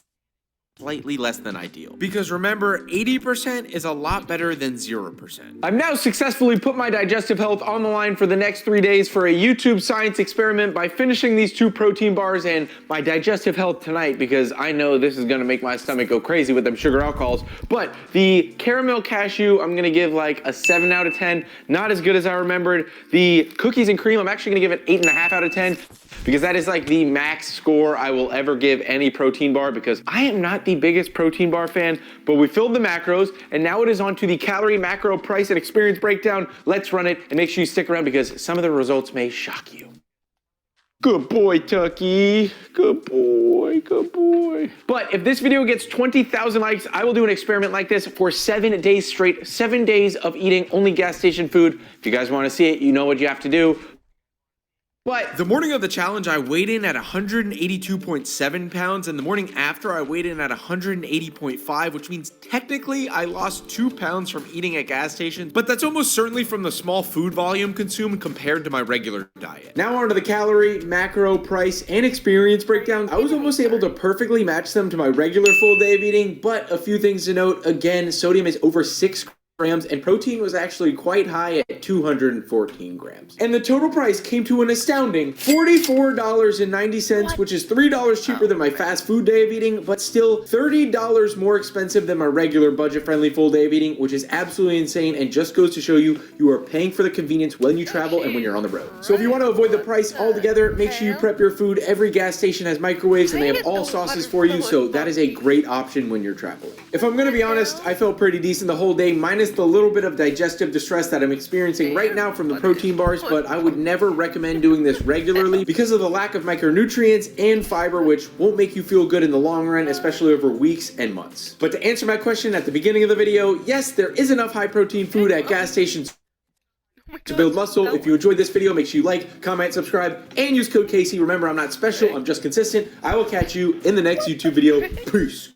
slightly less than ideal. Because remember, 80% is a lot better than 0%. I've now successfully put my digestive health on the line for the next 3 days for a YouTube science experiment by finishing these 2 protein bars and my digestive health tonight, because I know this is gonna make my stomach go crazy with them sugar alcohols. But the caramel cashew, I'm gonna give like a 7 out of 10. Not as good as I remembered. The cookies and cream, I'm actually gonna give it 8.5 out of 10. Because that is like the max score I will ever give any protein bar, because I am not the biggest protein bar fan, but we filled the macros and now it is on to the calorie, macro, price, and experience breakdown. Let's run it and make sure you stick around because some of the results may shock you. Good boy, Tucky. Good boy, good boy. But if this video gets 20,000 likes, I will do an experiment like this for 7 days straight, 7 days of eating only gas station food. If you guys want to see it, you know what you have to do. But the morning of the challenge, I weighed in at 182.7 pounds, and the morning after, I weighed in at 180.5, which means technically I lost 2 pounds from eating at gas stations, but that's almost certainly from the small food volume consumed compared to my regular diet. Now onto the calorie, macro, price, and experience breakdown. I was almost able to perfectly match them to my regular full day of eating, but a few things to note. Again, sodium is over 6 grams, and protein was actually quite high at 214 grams. And the total price came to an astounding $44.90, which is $3 cheaper than my fast food day of eating, but still $30 more expensive than my regular budget-friendly full day of eating, which is absolutely insane and just goes to show you, you are paying for the convenience when you travel and when you're on the road. So if you want to avoid the price altogether, make sure you prep your food. Every gas station has microwaves and they have all sauces for you, so that is a great option when you're traveling. If I'm going to be honest, I felt pretty decent the whole day, minus the little bit of digestive distress that I'm experiencing right now from the protein bars, but I would never recommend doing this regularly because of the lack of micronutrients and fiber, which won't make you feel good in the long run, especially over weeks and months. But to answer my question at the beginning of the video, yes, there is enough high protein food at gas stations to build muscle. If you enjoyed this video, make sure you like, comment, subscribe, and use code Casey. Remember, I'm not special, I'm just consistent. I will catch you in the next YouTube video. Peace.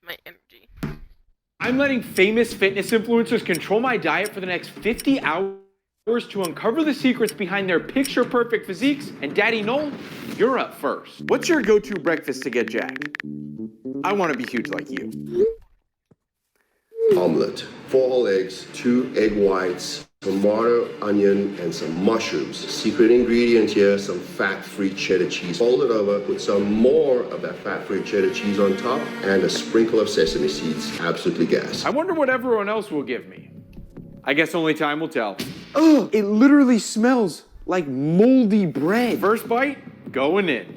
My energy. I'm letting famous fitness influencers control my diet for the next 50 hours to uncover the secrets behind their picture-perfect physiques. And Daddy Noel, you're up first. What's your go-to breakfast to get jacked? I want to be huge like you. Omelet, 4 whole eggs, 2 egg whites, tomato, onion, and some mushrooms. Secret ingredient here, some fat-free cheddar cheese. Fold it over, put some more of that fat-free cheddar cheese on top, and a sprinkle of sesame seeds. Absolutely gas. I wonder what everyone else will give me. I guess only time will tell. Ugh, it literally smells like moldy bread. First bite, going in.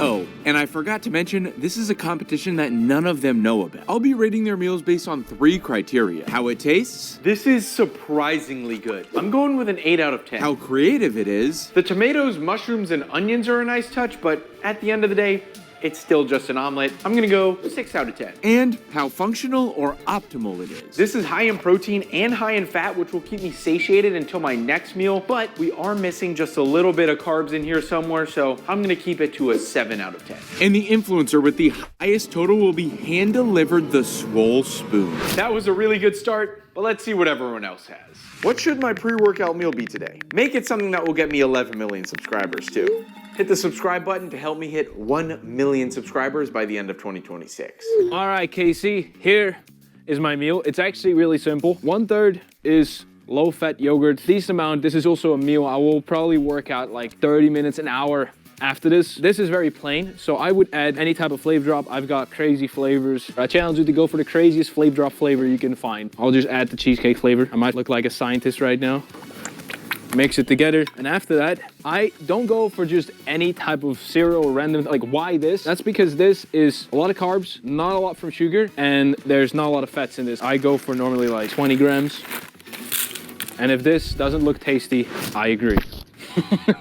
Oh, and I forgot to mention, this is a competition that none of them know about. I'll be rating their meals based on 3 criteria. How it tastes, This is surprisingly good. I'm going with an 8 out of 10. how creative it is, The tomatoes, mushrooms, and onions are a nice touch, but at the end of the day, it's still just an omelet. I'm gonna go 6 out of 10. and how functional or optimal it is. This is high in protein and high in fat, which will keep me satiated until my next meal, but we are missing just a little bit of carbs in here somewhere, so I'm gonna keep it to a 7 out of 10. And the influencer with the highest total will be hand-delivered the Swole Spoon. That was a really good start, but let's see what everyone else has. What should my pre-workout meal be today? Make it something that will get me 11 million subscribers too. Hit the subscribe button to help me hit 1 million subscribers by the end of 2026. All right, Casey, here is my meal. It's actually really simple. 1/3 is low-fat yogurt. Decent amount. This is also a meal. I will probably work out like 30 minutes, an hour after this. This is very plain, so I would add any type of flavor drop. I've got crazy flavors. I challenge you to go for the craziest flavor drop flavor you can find. I'll just add the cheesecake flavor. I might look like a scientist right now. Mix it together, and after that, I don't go for just any type of cereal or random, like why this? That's because this is a lot of carbs, not a lot from sugar, and there's not a lot of fats in this. I go for normally like 20 grams. And if this doesn't look tasty, I agree.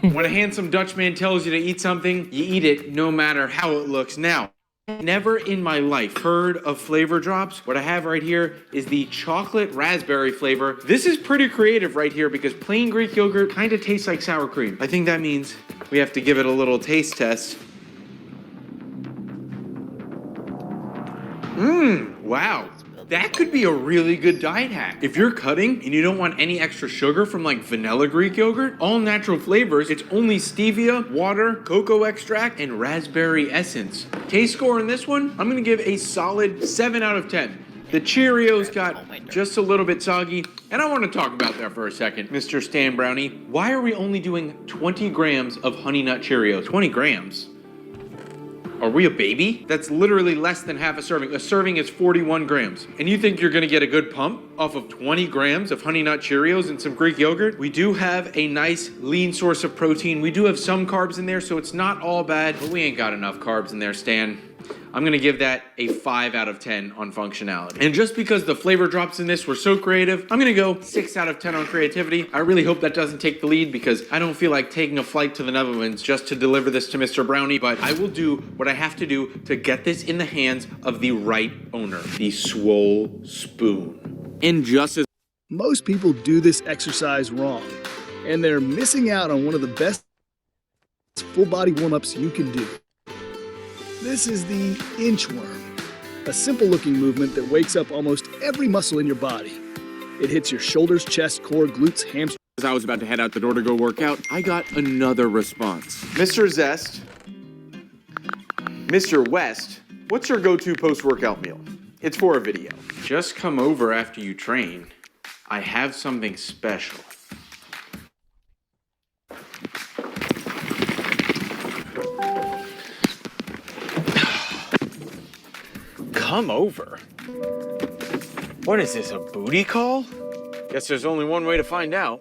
When a handsome Dutchman tells you to eat something, you eat it no matter how it looks. Now, never in my life heard of flavor drops. What I have right here is the chocolate raspberry flavor. This is pretty creative right here because plain Greek yogurt kind of tastes like sour cream. I think that means we have to give it a little taste test. Wow. That could be a really good diet hack. If you're cutting and you don't want any extra sugar from like vanilla Greek yogurt, all natural flavors, it's only stevia, water, cocoa extract, and raspberry essence. Taste score on this one, I'm gonna give a solid 7 out of 10. The Cheerios got just a little bit soggy, and I want to talk about that for a second. Mr. Stan Brownie, why are we only doing 20 grams of Honey Nut Cheerios? 20 grams? Are we a baby? That's literally less than half a serving. A serving is 41 grams. And you think you're gonna get a good pump off of 20 grams of Honey Nut Cheerios and some Greek yogurt? We do have a nice lean source of protein. We do have some carbs in there, so it's not all bad, but we ain't got enough carbs in there, Stan. I'm gonna give that a 5 out of 10 on functionality. And just because the flavor drops in this were so creative, I'm gonna go 6 out of 10 on creativity. I really hope that doesn't take the lead because I don't feel like taking a flight to the Netherlands just to deliver this to Mr. Brownie, but I will do what I have to do to get this in the hands of the right owner, the Swole Spoon. And just as most people do this exercise wrong, and they're missing out on one of the best full body warm-ups you can do. This is the inchworm, a simple looking movement that wakes up almost every muscle in your body. It hits your shoulders, chest, core, glutes, hamstrings. As I was about to head out the door to go work out, I got another response. Mr. Zest, Mr. West, what's your go-to post-workout meal? It's for a video. Just come over after you train. I have something special. Come over? What is this, a booty call? Guess there's only one way to find out.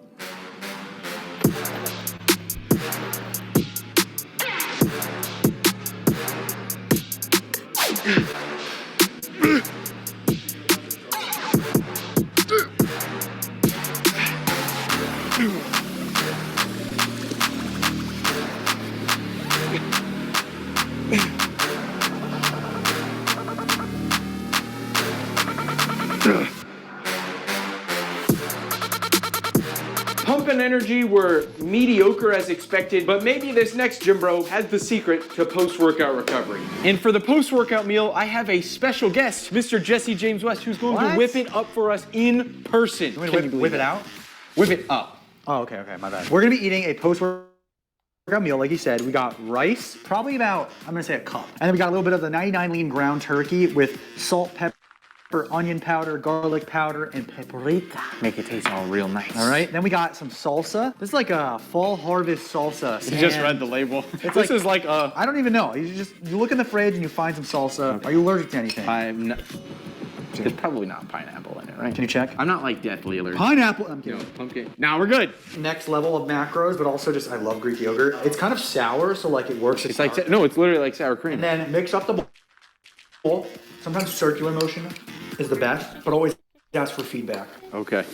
Pump and energy were mediocre as expected, but maybe this next gym bro has the secret to post-workout recovery. And for the post-workout meal, I have a special guest, Mr. Jesse James West, who's going to whip it up for us in person. You want me to whip it out? Whip it up. Oh, okay, my bad. We're gonna be eating a post-workout meal, like you said. We got rice, probably about, I'm gonna say a cup. And then we got a little bit of the 99 lean ground turkey with salt, pepper, onion powder, garlic powder, and paprika. Make it taste all real nice. All right, then we got some salsa. This is like a fall harvest salsa. You just read the label. This is like a... I don't even know. You look in the fridge and you find some salsa. Okay. Are you allergic to anything? I'm not... There's probably not pineapple in it, right? Can you check? I'm not like deathly allergic. Pineapple? I'm kidding. No, pumpkin. Now we're good. Next level of macros, but also just, I love Greek yogurt. It's kind of sour, so like it works. It's like, no, it's literally like sour cream. And then mix up the bowl. Sometimes circular motion is the best, but always ask for feedback. Okay.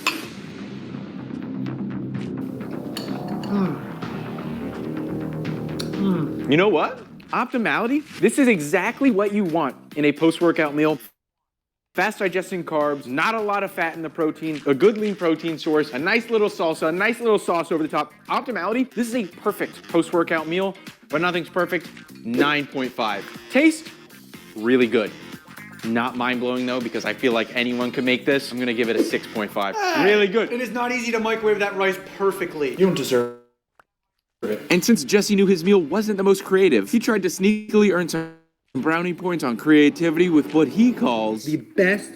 You know what? Optimality, this is exactly what you want in a post-workout meal. Fast digesting carbs, not a lot of fat in the protein, a good lean protein source, a nice little salsa, a nice little sauce over the top. Optimality, this is a perfect post-workout meal, but nothing's perfect. 9.5. Taste, really good. Not mind-blowing though, because I feel like anyone could make this. I'm gonna give it a 6.5. Really good. It is not easy to microwave that rice perfectly. You don't deserve it. And since Jesse knew his meal wasn't the most creative, he tried to sneakily earn some brownie points on creativity with what he calls the best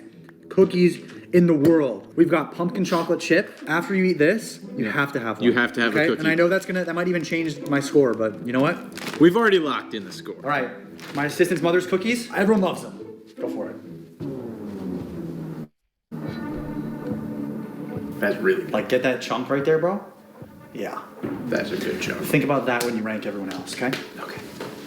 cookies in the world. We've got pumpkin chocolate chip. After you eat this, you have to have one. You have to have a cookie. And I know that might even change my score, but you know what? We've already locked in the score. All right, my assistant's mother's cookies. Everyone loves them. Go for it. That's really good. Like, get that chunk right there, bro? Yeah. That's a good chunk. Think about that when you rank everyone else, okay? Okay.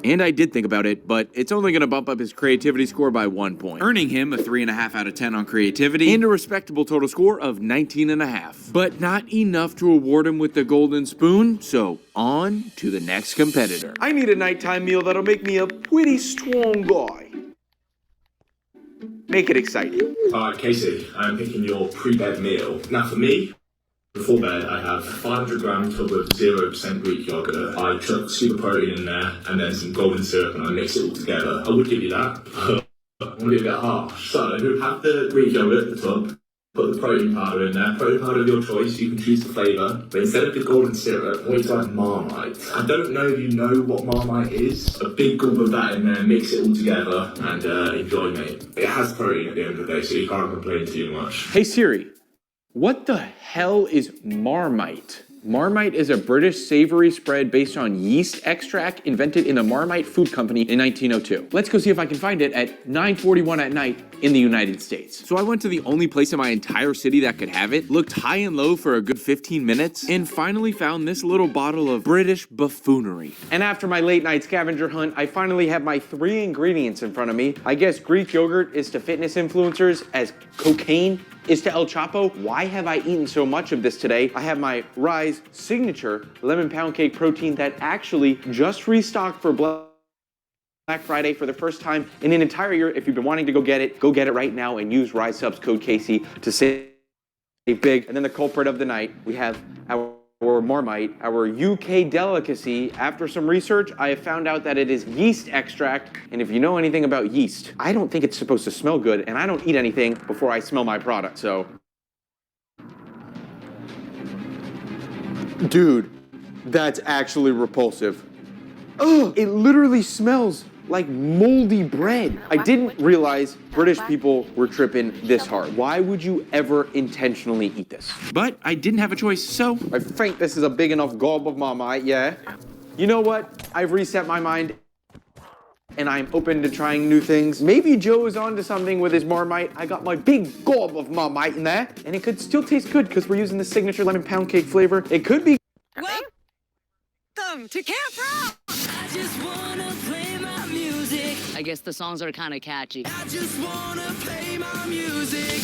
And I did think about it, but it's only going to bump up his creativity score by 1 point, earning him a 3.5 out of 10 on creativity and a respectable total score of 19.5. But not enough to award him with the golden spoon, so on to the next competitor. I need a nighttime meal that'll make me a pretty strong guy. Make it exciting. Alright, Casey, I'm picking your pre-bed meal. Now for me, before bed, I have 500 grams tub of 0% Greek yogurt. I chuck super protein in there and then some golden syrup and I mix it all together. I would give you that, but I want to be a bit harsh. So have the Greek yogurt, the tub, put the protein powder in there. Protein powder of your choice, you can choose the flavour. But instead of the golden syrup, I want you to add Marmite. I don't know if you know what Marmite is. A big gulp of that in there, mix it all together and enjoy, mate. It has protein at the end of the day, so you can't complain too much. Hey Siri, what the hell is Marmite? Marmite is a British savory spread based on yeast extract invented in the Marmite Food Company in 1902. Let's go see if I can find it at 9:41 at night in the United States. So I went to the only place in my entire city that could have it, looked high and low for a good 15 minutes, and finally found this little bottle of British buffoonery. And after my late night scavenger hunt, I finally have my 3 ingredients in front of me. I guess Greek yogurt is to fitness influencers as cocaine is to El Chapo. Why have I eaten so much of this today? I have my Rise Signature Lemon Pound Cake Protein that actually just restocked for Black Friday for the first time in an entire year. If you've been wanting to go get it right now and use Rise Subs code Casey to save big. And then the culprit of the night, we have our Marmite, our UK delicacy. After some research, I have found out that it is yeast extract. And if you know anything about yeast, I don't think it's supposed to smell good, and I don't eat anything before I smell my product, so. Dude, that's actually repulsive. Ugh, it literally smells like moldy bread. I didn't realize British people were tripping this hard. Why would you ever intentionally eat this? But I didn't have a choice, so I think this is a big enough gob of Marmite, yeah. You know what? I've reset my mind and I'm open to trying new things. Maybe Joe is onto something with his Marmite. I got my big gob of Marmite in there, and it could still taste good because we're using the signature lemon pound cake flavor. It could be. Welcome to Camp Rock! I just wanna play my music. I guess the songs are kind of catchy. I just wanna play my music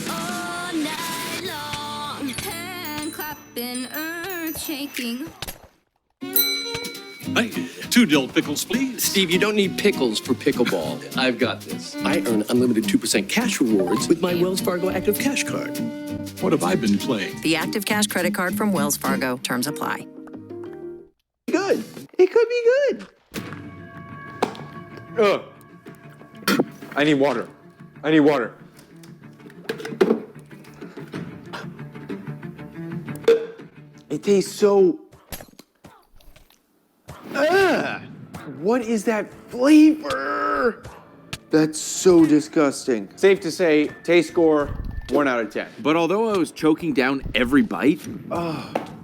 all night long. Hand clapping, earth shaking. Hey, 2 dill pickles, please. Steve, you don't need pickles for pickleball. I've got this. I earn unlimited 2% cash rewards with my Wells Fargo Active Cash Card. What have I been playing? The Active Cash credit card from Wells Fargo. Terms apply. Good. It could be good. Ugh. I need water. I need water. It tastes so. Ugh. What is that flavor? That's so disgusting. Safe to say, taste score 1 out of 10. But although I was choking down every bite,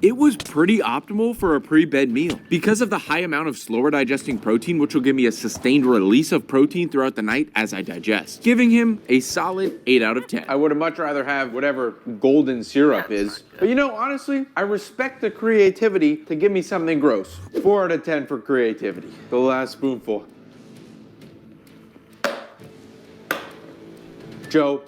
it was pretty optimal for a pre-bed meal. Because of the high amount of slower digesting protein, which will give me a sustained release of protein throughout the night as I digest, giving him a solid 8 out of 10. I would have much rather have whatever golden syrup is. But you know, honestly, I respect the creativity to give me something gross. 4 out of 10 for creativity. The last spoonful. Joe,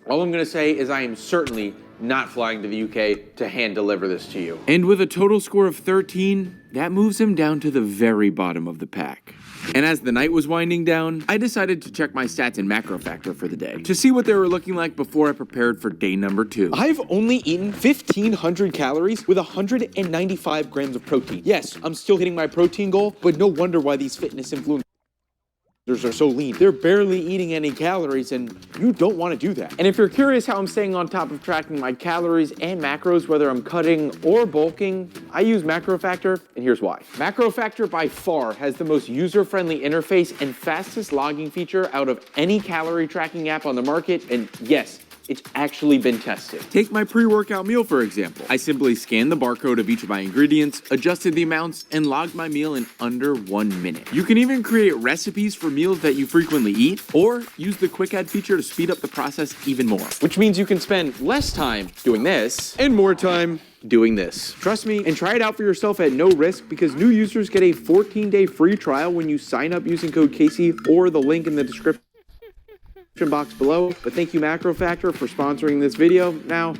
all I'm gonna say is I am certainly not flying to the UK to hand deliver this to you. And with a total score of 13, that moves him down to the very bottom of the pack. And as the night was winding down, I decided to check my stats in Macro Factor for the day to see what they were looking like before I prepared for day number 2. I've only eaten 1,500 calories with 195 grams of protein. Yes, I'm still hitting my protein goal, but no wonder why these fitness influencers are so lean. They're barely eating any calories, and you don't want to do that. And if you're curious how I'm staying on top of tracking my calories and macros, whether I'm cutting or bulking, I use Macro Factor, and here's why. Macro Factor by far has the most user-friendly interface and fastest logging feature out of any calorie tracking app on the market, and yes, it's actually been tested. Take my pre-workout meal, for example. I simply scanned the barcode of each of my ingredients, adjusted the amounts, and logged my meal in under 1 minute. You can even create recipes for meals that you frequently eat, or use the quick add feature to speed up the process even more. Which means you can spend less time doing this and more time doing this. Trust me and try it out for yourself at no risk because new users get a 14-day free trial when you sign up using code Casey or the link in the description box below. But thank you Macro Factor for sponsoring this video. Now,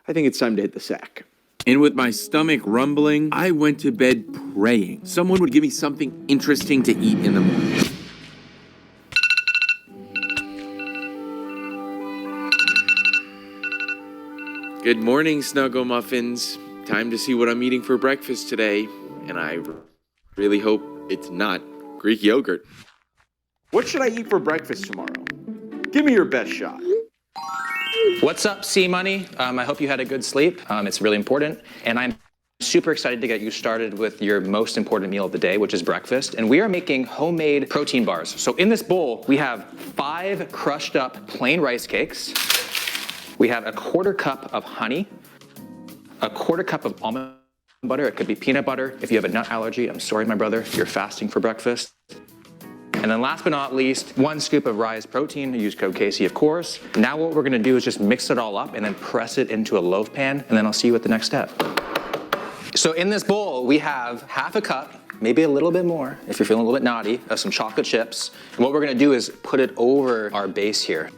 I think it's time to hit the sack. And with my stomach rumbling, I went to bed praying someone would give me something interesting to eat in the morning. Good morning, Snuggle Muffins. Time to see what I'm eating for breakfast today, and I really hope it's not Greek yogurt. What should I eat for breakfast tomorrow? Give me your best shot. What's up, C-Money? I hope you had a good sleep. It's really important. And I'm super excited to get you started with your most important meal of the day, which is breakfast. And we are making homemade protein bars. So in this bowl, we have 5 crushed up plain rice cakes. We have a 1/4 cup of honey, a 1/4 cup of almond butter. It could be peanut butter. If you have a nut allergy, I'm sorry, my brother, you're fasting for breakfast. And then last but not least, 1 scoop of Rise protein. Use code Casey, of course. Now what we're gonna do is just mix it all up and then press it into a loaf pan, and then I'll see you at the next step. So in this bowl, we have 1/2 cup, maybe a little bit more, if you're feeling a little bit naughty, of some chocolate chips. And what we're gonna do is put it over our base here.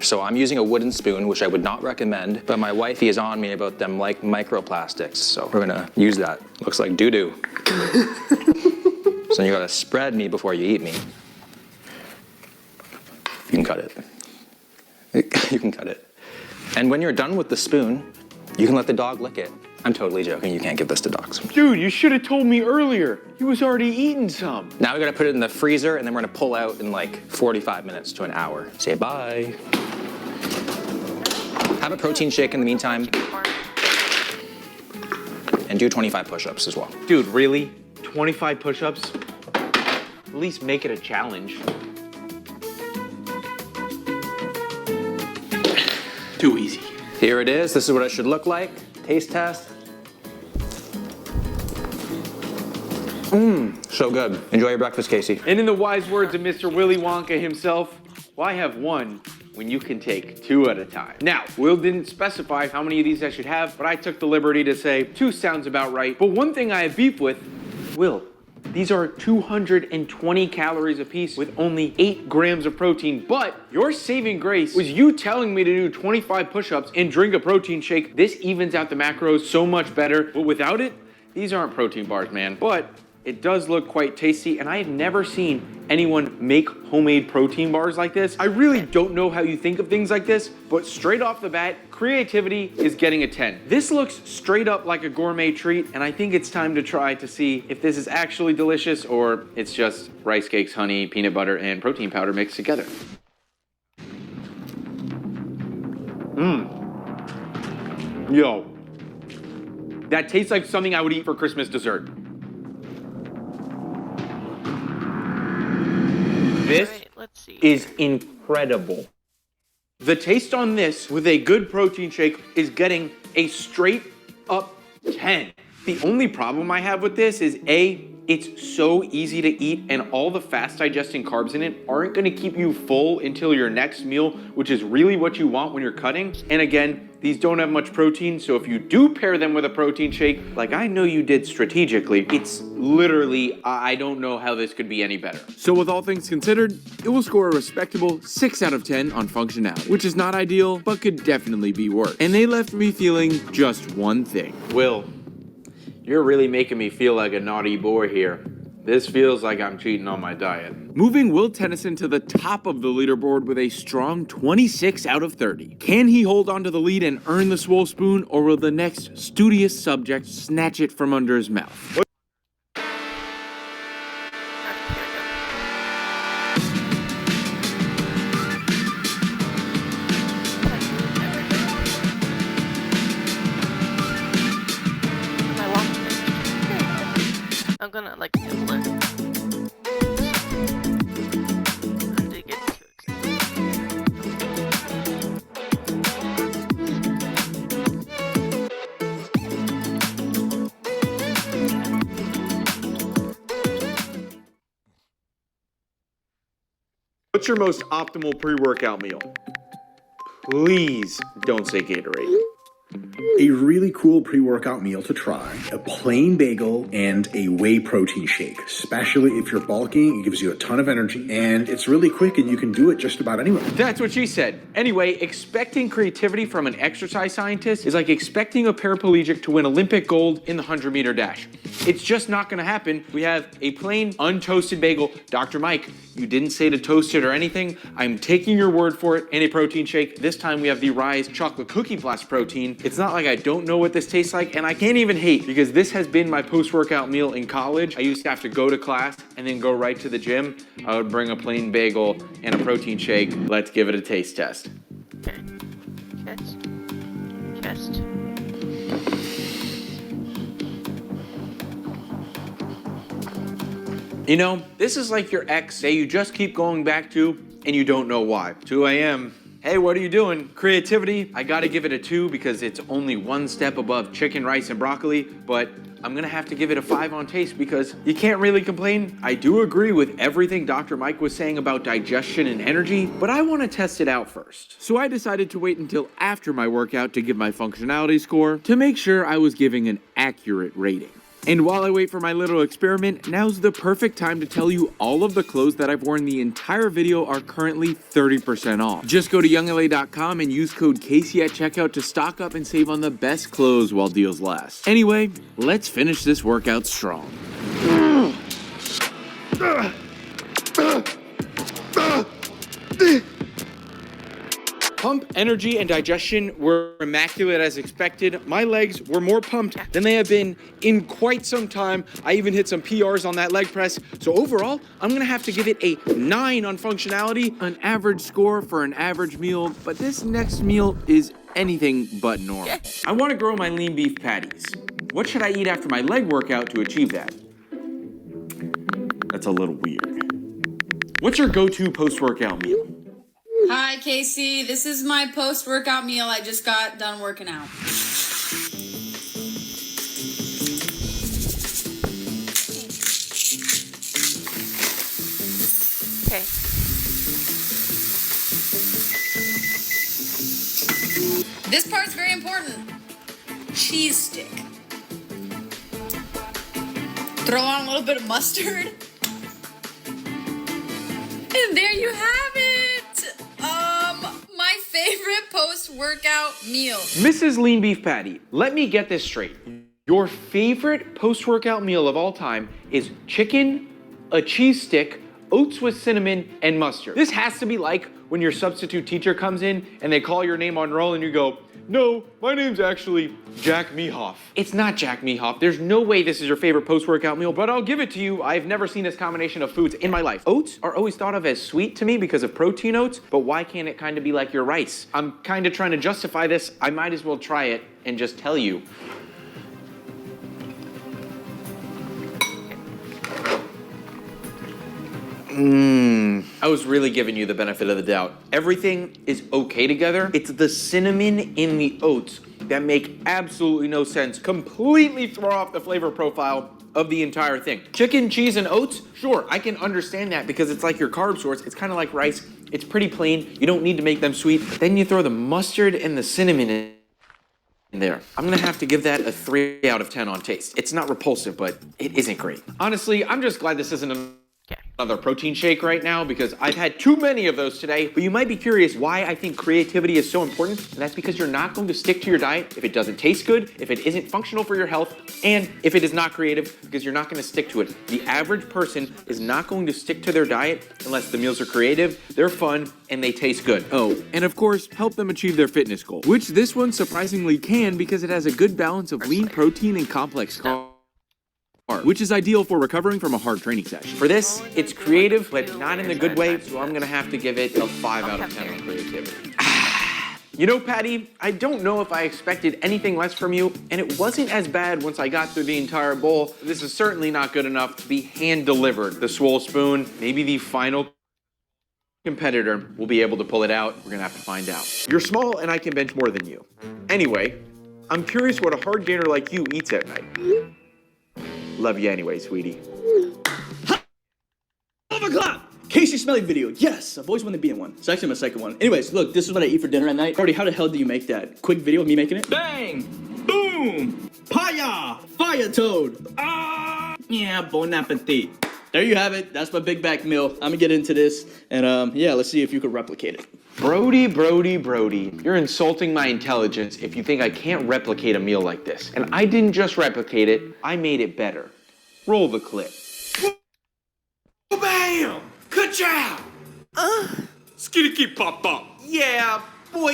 So I'm using a wooden spoon, which I would not recommend, but my wifey is on me about them like microplastics, so we're gonna use that. Looks like doo-doo. So you gotta spread me before you eat me. You can cut it. You can cut it. And when you're done with the spoon, you can let the dog lick it. I'm totally joking, you can't give this to dogs. Dude, you should have told me earlier. He was already eating some. Now we gotta put it in the freezer, and then we're gonna pull out in like 45 minutes to an hour. Say bye. Have a protein shake in the meantime. And do 25 push-ups as well. Dude, really? 25 push-ups? At least make it a challenge. Too easy. Here it is. This is what it should look like. Taste test. So good. Enjoy your breakfast, Casey. And in the wise words of Mr. Willy Wonka himself, why have one when you can take 2 at a time? Now, Will didn't specify how many of these I should have, but I took the liberty to say 2 sounds about right. But one thing I have beef with, Will, these are 220 calories apiece with only 8 grams of protein, but your saving grace was you telling me to do 25 push-ups and drink a protein shake. This evens out the macros so much better, but without it, these aren't protein bars, man. But it does look quite tasty, and I have never seen anyone make homemade protein bars like this. I really don't know how you think of things like this, but straight off the bat, creativity is getting a 10. This looks straight up like a gourmet treat, and I think it's time to try to see if this is actually delicious or it's just rice cakes, honey, peanut butter, and protein powder mixed together. Yo, that tastes like something I would eat for Christmas dessert. This is incredible. The taste on this with a good protein shake is getting a straight up 10. The only problem I have with this is A, it's so easy to eat and all the fast digesting carbs in it aren't gonna keep you full until your next meal, which is really what you want when you're cutting. And again, these don't have much protein, so if you do pair them with a protein shake, like I know you did strategically, it's literally, I don't know how this could be any better. So with all things considered, it will score a respectable 6 out of 10 on functionality, which is not ideal, but could definitely be worse. And they left me feeling just one thing. Will, you're really making me feel like a naughty boy here. This feels like I'm cheating on my diet. Moving Will Tennyson to the top of the leaderboard with a strong 26 out of 30. Can he hold on to the lead and earn the swole spoon, or will the next studious subject snatch it from under his mouth? I'm gonna like nibble it. I did get too What's your most optimal pre-workout meal? Please don't say Gatorade. A really cool pre-workout meal to try, a plain bagel and a whey protein shake. Especially if you're bulking, it gives you a ton of energy and it's really quick and you can do it just about anywhere. That's what she said. Anyway, expecting creativity from an exercise scientist is like expecting a paraplegic to win Olympic gold in the 100-meter dash. It's just not gonna happen. We have a plain, untoasted bagel. Dr. Mike, you didn't say to toast it or anything. I'm taking your word for it, and a protein shake. This time we have the Rise Chocolate Cookie Blast protein. It's not like I don't know what this tastes like, and I can't even hate because this has been my post-workout meal in college. I used to have to go to class and then go right to the gym. I would bring a plain bagel and a protein shake. Let's give it a taste test. Okay. Test. You know, this is like your ex that you just keep going back to and you don't know why. 2 a.m. Hey, what are you doing? Creativity, I gotta give it a 2 because it's only one step above chicken, rice, and broccoli, but I'm gonna have to give it a 5 on taste because you can't really complain. I do agree with everything Dr. Mike was saying about digestion and energy, but I wanna test it out first. So I decided to wait until after my workout to give my functionality score to make sure I was giving an accurate rating. And while I wait for my little experiment, now's the perfect time to tell you all of the clothes that I've worn the entire video are currently 30% off. Just go to youngla.com and use code Casey at checkout to stock up and save on the best clothes while deals last. Anyway, let's finish this workout strong. Pump, energy, and digestion were immaculate as expected. My legs were more pumped than they have been in quite some time. I even hit some PRs on that leg press. So overall, I'm gonna have to give it a 9 on functionality, an average score for an average meal, but this next meal is anything but normal. I wanna grow my lean beef patties. What should I eat after my leg workout to achieve that? That's a little weird. What's your go-to post-workout meal? Hi, Casey. This is my post-workout meal. I just got done working out. Okay. This part's very important. Cheese stick. Throw on a little bit of mustard. And there you have it. My favorite post-workout meal. Mrs. Lean Beef Patty, let me get this straight. Your favorite post-workout meal of all time is chicken, a cheese stick, oats with cinnamon, and mustard. This has to be like when your substitute teacher comes in and they call your name on roll and you go, "No, my name's actually Jack Mehoff." It's not Jack Mehoff. There's no way this is your favorite post-workout meal, but I'll give it to you. I've never seen this combination of foods in my life. Oats are always thought of as sweet to me because of protein oats, but why can't it kind of be like your rice? I'm kind of trying to justify this. I might as well try it and just tell you. I was really giving you the benefit of the doubt. Everything is okay together. It's the cinnamon in the oats that make absolutely no sense. Completely throw off the flavor profile of the entire thing. Chicken, cheese, and oats? Sure, I can understand that because it's like your carb source. It's kind of like rice. It's pretty plain. You don't need to make them sweet. But then you throw the mustard and the cinnamon in there. I'm gonna have to give that a 3 out of 10 on taste. It's not repulsive, but it isn't great. Honestly, I'm just glad this isn't another protein shake right now because I've had too many of those today. But you might be curious why I think creativity is so important, and that's because you're not going to stick to your diet if it doesn't taste good, if it isn't functional for your health, and if it is not creative because you're not going to stick to it. The average person is not going to stick to their diet unless the meals are creative, they're fun, and they taste good. Oh, and of course, help them achieve their fitness goal, which this one surprisingly can because it has a good balance of lean protein and complex carbs, which is ideal for recovering from a hard training session. For this, it's creative, but not in the good way, so I'm gonna have to give it a 5 out of 10 on creativity. You know, Patty, I don't know if I expected anything less from you, and it wasn't as bad once I got through the entire bowl. This is certainly not good enough to be hand-delivered. The swole spoon, maybe the final competitor will be able to pull it out. We're gonna have to find out. You're small and I can bench more than you. Anyway, I'm curious what a hard gainer like you eats at night. Love you anyway, sweetie. 12 o'clock! Casey Smelly video. Yes, I've always wanted to be in one. It's actually my second one. Anyways, look, this is what I eat for dinner at night. Artie, how the hell do you make that? Quick video of me making it? Bang! Boom! Paya! Fire toad! Ah! Yeah, bon appetit. There you have it. That's my big back meal. I'm gonna get into this, and yeah, let's see if you could replicate it. Brody, you're insulting my intelligence if you think I can't replicate a meal like this. And I didn't just replicate it, I made it better. Roll the clip. Bam! Ka-chow! Skitty pop pop. Yeah, boy!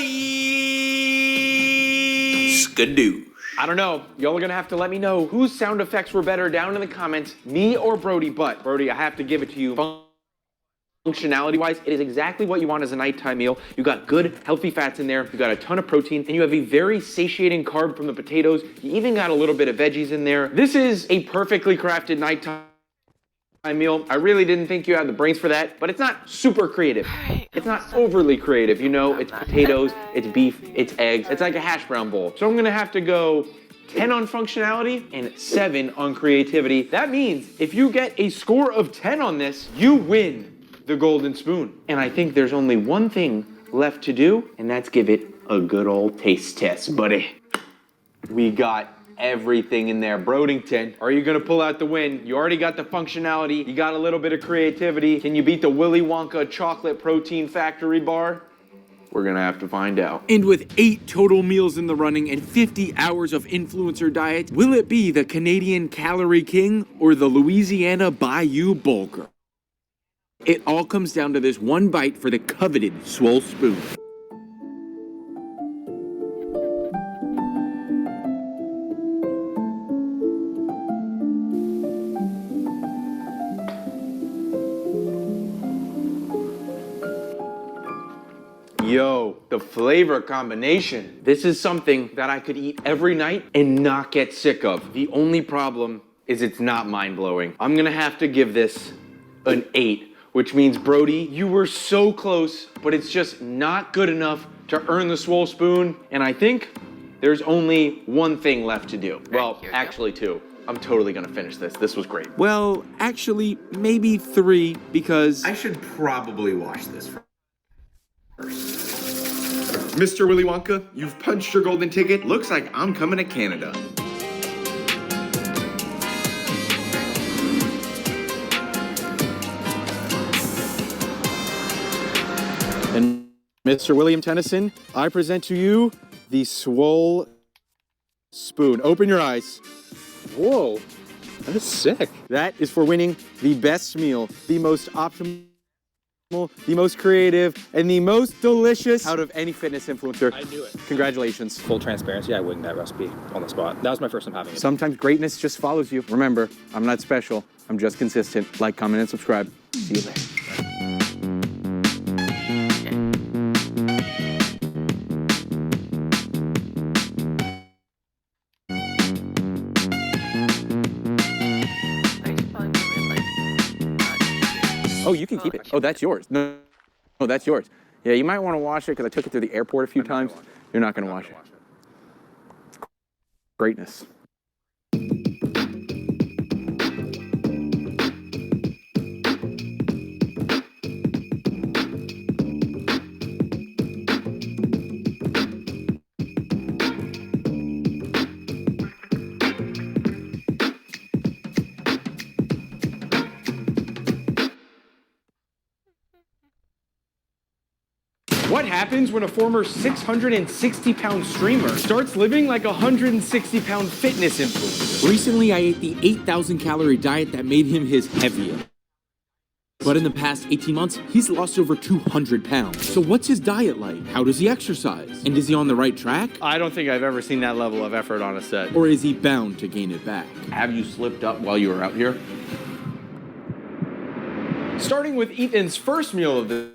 Skadoosh. I don't know. Y'all are gonna have to let me know whose sound effects were better down in the comments, me or Brody. But Brody, I have to give it to you. Functionality-wise, it is exactly what you want as a nighttime meal. You got good, healthy fats in there, you got a ton of protein, and you have a very satiating carb from the potatoes. You even got a little bit of veggies in there. This is a perfectly crafted nighttime meal. I really didn't think you had the brains for that, but it's not super creative. It's not overly creative, you know? It's potatoes, it's beef, it's eggs. It's like a hash brown bowl. So I'm gonna have to go 10 on functionality and 7 on creativity. That means if you get a score of 10 on this, you win the golden spoon. And I think there's only one thing left to do, and that's give it a good old taste test, buddy. We got everything in there. Brodington, are you gonna pull out the win? You already got the functionality, you got a little bit of creativity. Can you beat the Willy Wonka chocolate protein factory bar? We're gonna have to find out. And with 8 total meals in the running and 50 hours of influencer diet, will it be the Canadian Calorie King or the Louisiana Bayou Bulker? It all comes down to this one bite for the coveted swole spoon. Yo, the flavor combination. This is something that I could eat every night and not get sick of. The only problem is it's not mind-blowing. I'm gonna have to give this an 8. Which means, Brody, you were so close, but it's just not good enough to earn the swole spoon. And I think there's only one thing left to do. Well, actually 2. I'm totally gonna finish this. This was great. Well, actually, maybe 3, because I should probably watch this first. Mr. Willy Wonka, you've punched your golden ticket. Looks like I'm coming to Canada. And Mr. William Tennyson, I present to you the swole spoon. Open your eyes. Whoa, that's sick. That is for winning the best meal, the most optimal, the most creative, and the most delicious out of any fitness influencer. I knew it. Congratulations. Full transparency, I winged that recipe on the spot. That was my first time having it. Sometimes greatness just follows you. Remember, I'm not special. I'm just consistent. Like, comment, and subscribe. See you later. Oh, you can keep it. Oh, that's yours. No, that's yours. Yeah, you might want to wash it because I took it to the airport a few times. You're not going to wash it. Greatness. What happens when a former 660-pound streamer starts living like a 160-pound fitness influencer? Recently, I ate the 8,000 calorie diet that made him his heavier. But in the past 18 months, he's lost over 200 pounds. So what's his diet like? How does he exercise? And is he on the right track? I don't think I've ever seen that level of effort on a set. Or is he bound to gain it back? Have you slipped up while you were out here? Starting with Ethan's first meal of the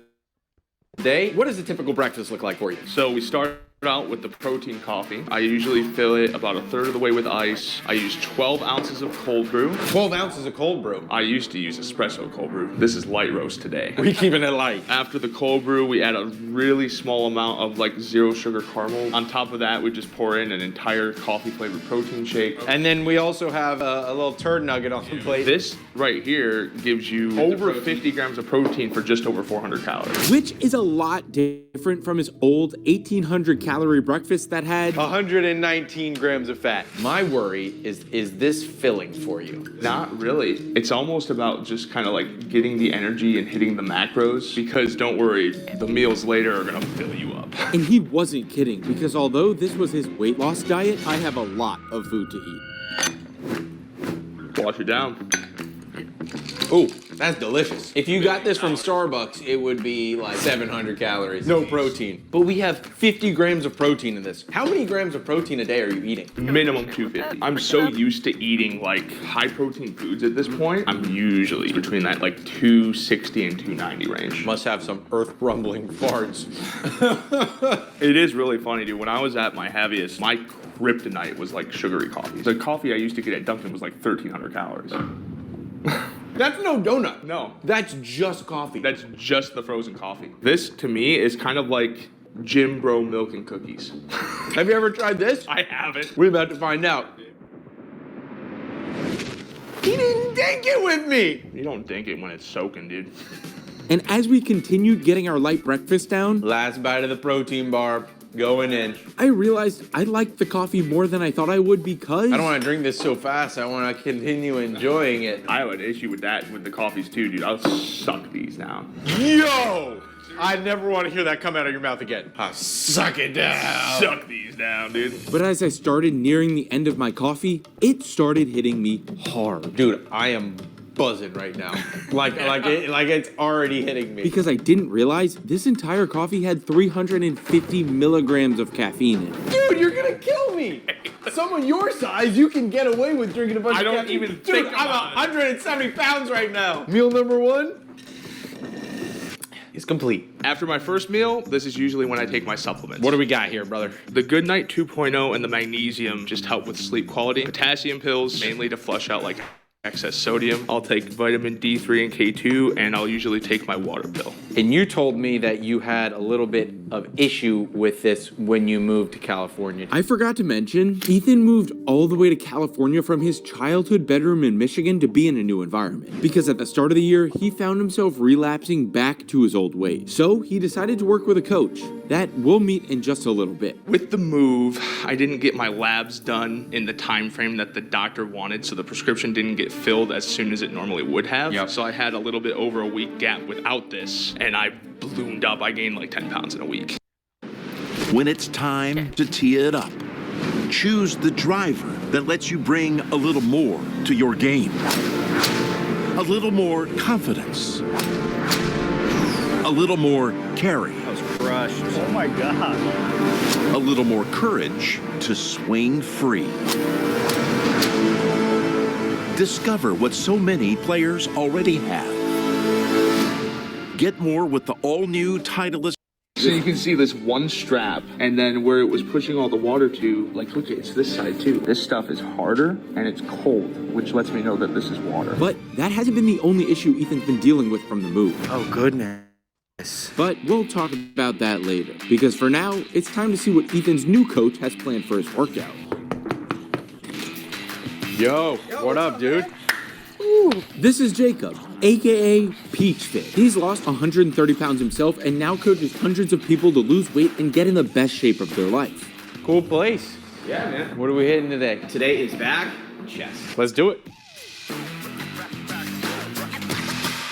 day, what does a typical breakfast look like for you? So we start out with the protein coffee. I usually fill it about a third of the way with ice. I use 12 ounces of cold brew. 12 ounces of cold brew? I used to use espresso cold brew. This is light roast today. We're keeping it light. After the cold brew, we add a really small amount of like 0 sugar caramel. On top of that, we just pour in an entire coffee flavored protein shake. And then we also have a little turd nugget on the plate. This right here gives you over 50 grams of protein for just over 400 calories. Which is a lot different from his old 1,800 calorie 100-calorie breakfast that had 119 grams of fat. My worry is this filling for you? Not really. It's almost about just kind of like getting the energy and hitting the macros, because don't worry, the meals later are gonna fill you up. And he wasn't kidding, because although this was his weight loss diet, I have a lot of food to eat. Wash it down. Ooh, that's delicious. If you got this from Starbucks, it would be like 700 calories. No protein. But we have 50 grams of protein in this. How many grams of protein a day are you eating? Minimum 250. I'm so used to eating like high protein foods at this point. I'm usually between that like 260 and 290 range. Must have some earth rumbling farts. It is really funny, dude. When I was at my heaviest, my kryptonite was like sugary coffee. The coffee I used to get at Dunkin' was like 1,300 calories. That's no donut. No. That's just coffee. That's just the frozen coffee. This, to me, is kind of like Jim Bro milk and cookies. Have you ever tried this? I haven't. We're about to find out. He didn't dink it with me. You don't dink it when it's soaking, dude. And as we continued getting our light breakfast down, last bite of the protein bar going in. I realized I liked the coffee more than I thought I would because I don't want to drink this so fast. I want to continue enjoying it. I have an issue with that with the coffees too, dude. I'll suck these down. Yo! I never want to hear that come out of your mouth again. Suck it down. Suck these down, dude. But as I started nearing the end of my coffee, it started hitting me hard. Dude, I am buzzing right now. like it's already hitting me. Because I didn't realize this entire coffee had 350 milligrams of caffeine in it. Dude, you're gonna kill me. Someone your size, you can get away with drinking a bunch of caffeine. I don't even Dude, think I'm about 170 pounds right now. Meal number 1 is complete. After my first meal, this is usually when I take my supplements. What do we got here, brother? The Good Night 2.0 and the magnesium just help with sleep quality. Potassium pills, mainly to flush out like excess sodium. I'll take vitamin D3 and K2, and I'll usually take my water pill. And you told me that you had a little bit of issue with this when you moved to California. I forgot to mention, Ethan moved all the way to California from his childhood bedroom in Michigan to be in a new environment. Because at the start of the year, he found himself relapsing back to his old ways. So he decided to work with a coach. That we'll meet in just a little bit. With the move, I didn't get my labs done in the time frame that the doctor wanted, so the prescription didn't get filled as soon as it normally would have. Yep. So I had a little bit over a week gap without this, and I ballooned up. I gained like 10 pounds in a week. When it's time to tee it up, choose the driver that lets you bring a little more to your game. A little more confidence. A little more carry. I was crushed. Oh my God. A little more courage to swing free. Discover what so many players already have. Get more with the all-new Titleist. So you can see this one strap, and then where it was pushing all the water to, like, look, it's this side too. This stuff is harder, and it's cold, which lets me know that this is water. But that hasn't been the only issue Ethan's been dealing with from the move. Oh, goodness. But we'll talk about that later, because for now, it's time to see what Ethan's new coach has planned for his workout. Yo, what up, dude? This is Jacob, aka Peach Fit. He's lost 130 pounds himself and now coaches hundreds of people to lose weight and get in the best shape of their life. Cool place. Yeah, man. What are we hitting today? Today is back and chest. Let's do it.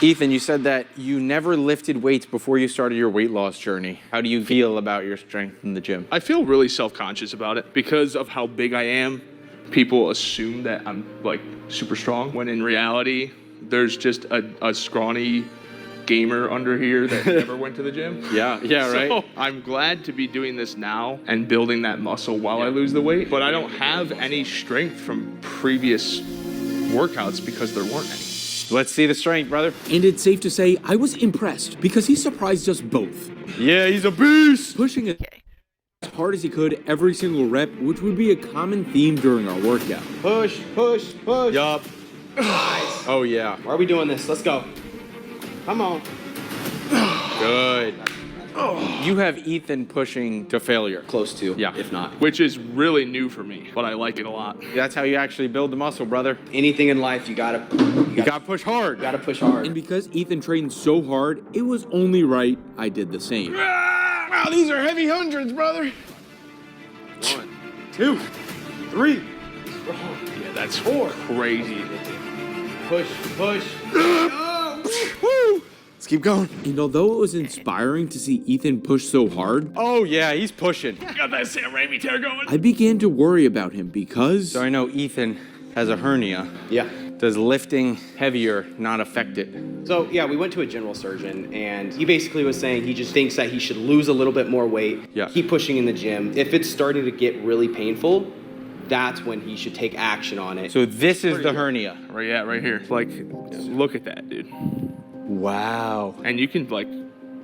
Ethan, you said that you never lifted weights before you started your weight loss journey. How do you feel about your strength in the gym? I feel really self-conscious about it because of how big I am. People assume that I'm like super strong when in reality there's just a scrawny gamer under here that never went to the gym. Yeah, right. So I'm glad to be doing this now and building that muscle while I lose the weight, but I don't have any strength from previous workouts because there weren't any. Let's see the strength, brother. And it's safe to say I was impressed because he surprised us both. Yeah, he's a beast. Pushing it as hard as he could every single rep, which would be a common theme during our workout. Push, push, push. Yup. Nice. Oh, yeah. Why are we doing this? Let's go. Come on. Good. You have Ethan pushing to failure. Close to, yeah, if not. Which is really new for me, but I like it a lot. That's how you actually build the muscle, brother. Anything in life, you gotta push hard. You gotta push hard. And because Ethan trained so hard, it was only right I did the same. Wow, these are heavy hundreds, brother. 1, 2, 3. Yeah, that's 4. Crazy. Push, push. Woo! Let's keep going. And although it was inspiring to see Ethan push so hard, Oh, yeah, he's pushing. Got that Sam Raimi tear going. I began to worry about him because So I know Ethan has a hernia. Yeah. Does lifting heavier not affect it? So, yeah, we went to a general surgeon, and he basically was saying he just thinks that he should lose a little bit more weight, keep pushing in the gym. If it's starting to get really painful, that's when he should take action on it. So this is the hernia. Right here. Like, look at that, dude. Wow. And you can, like,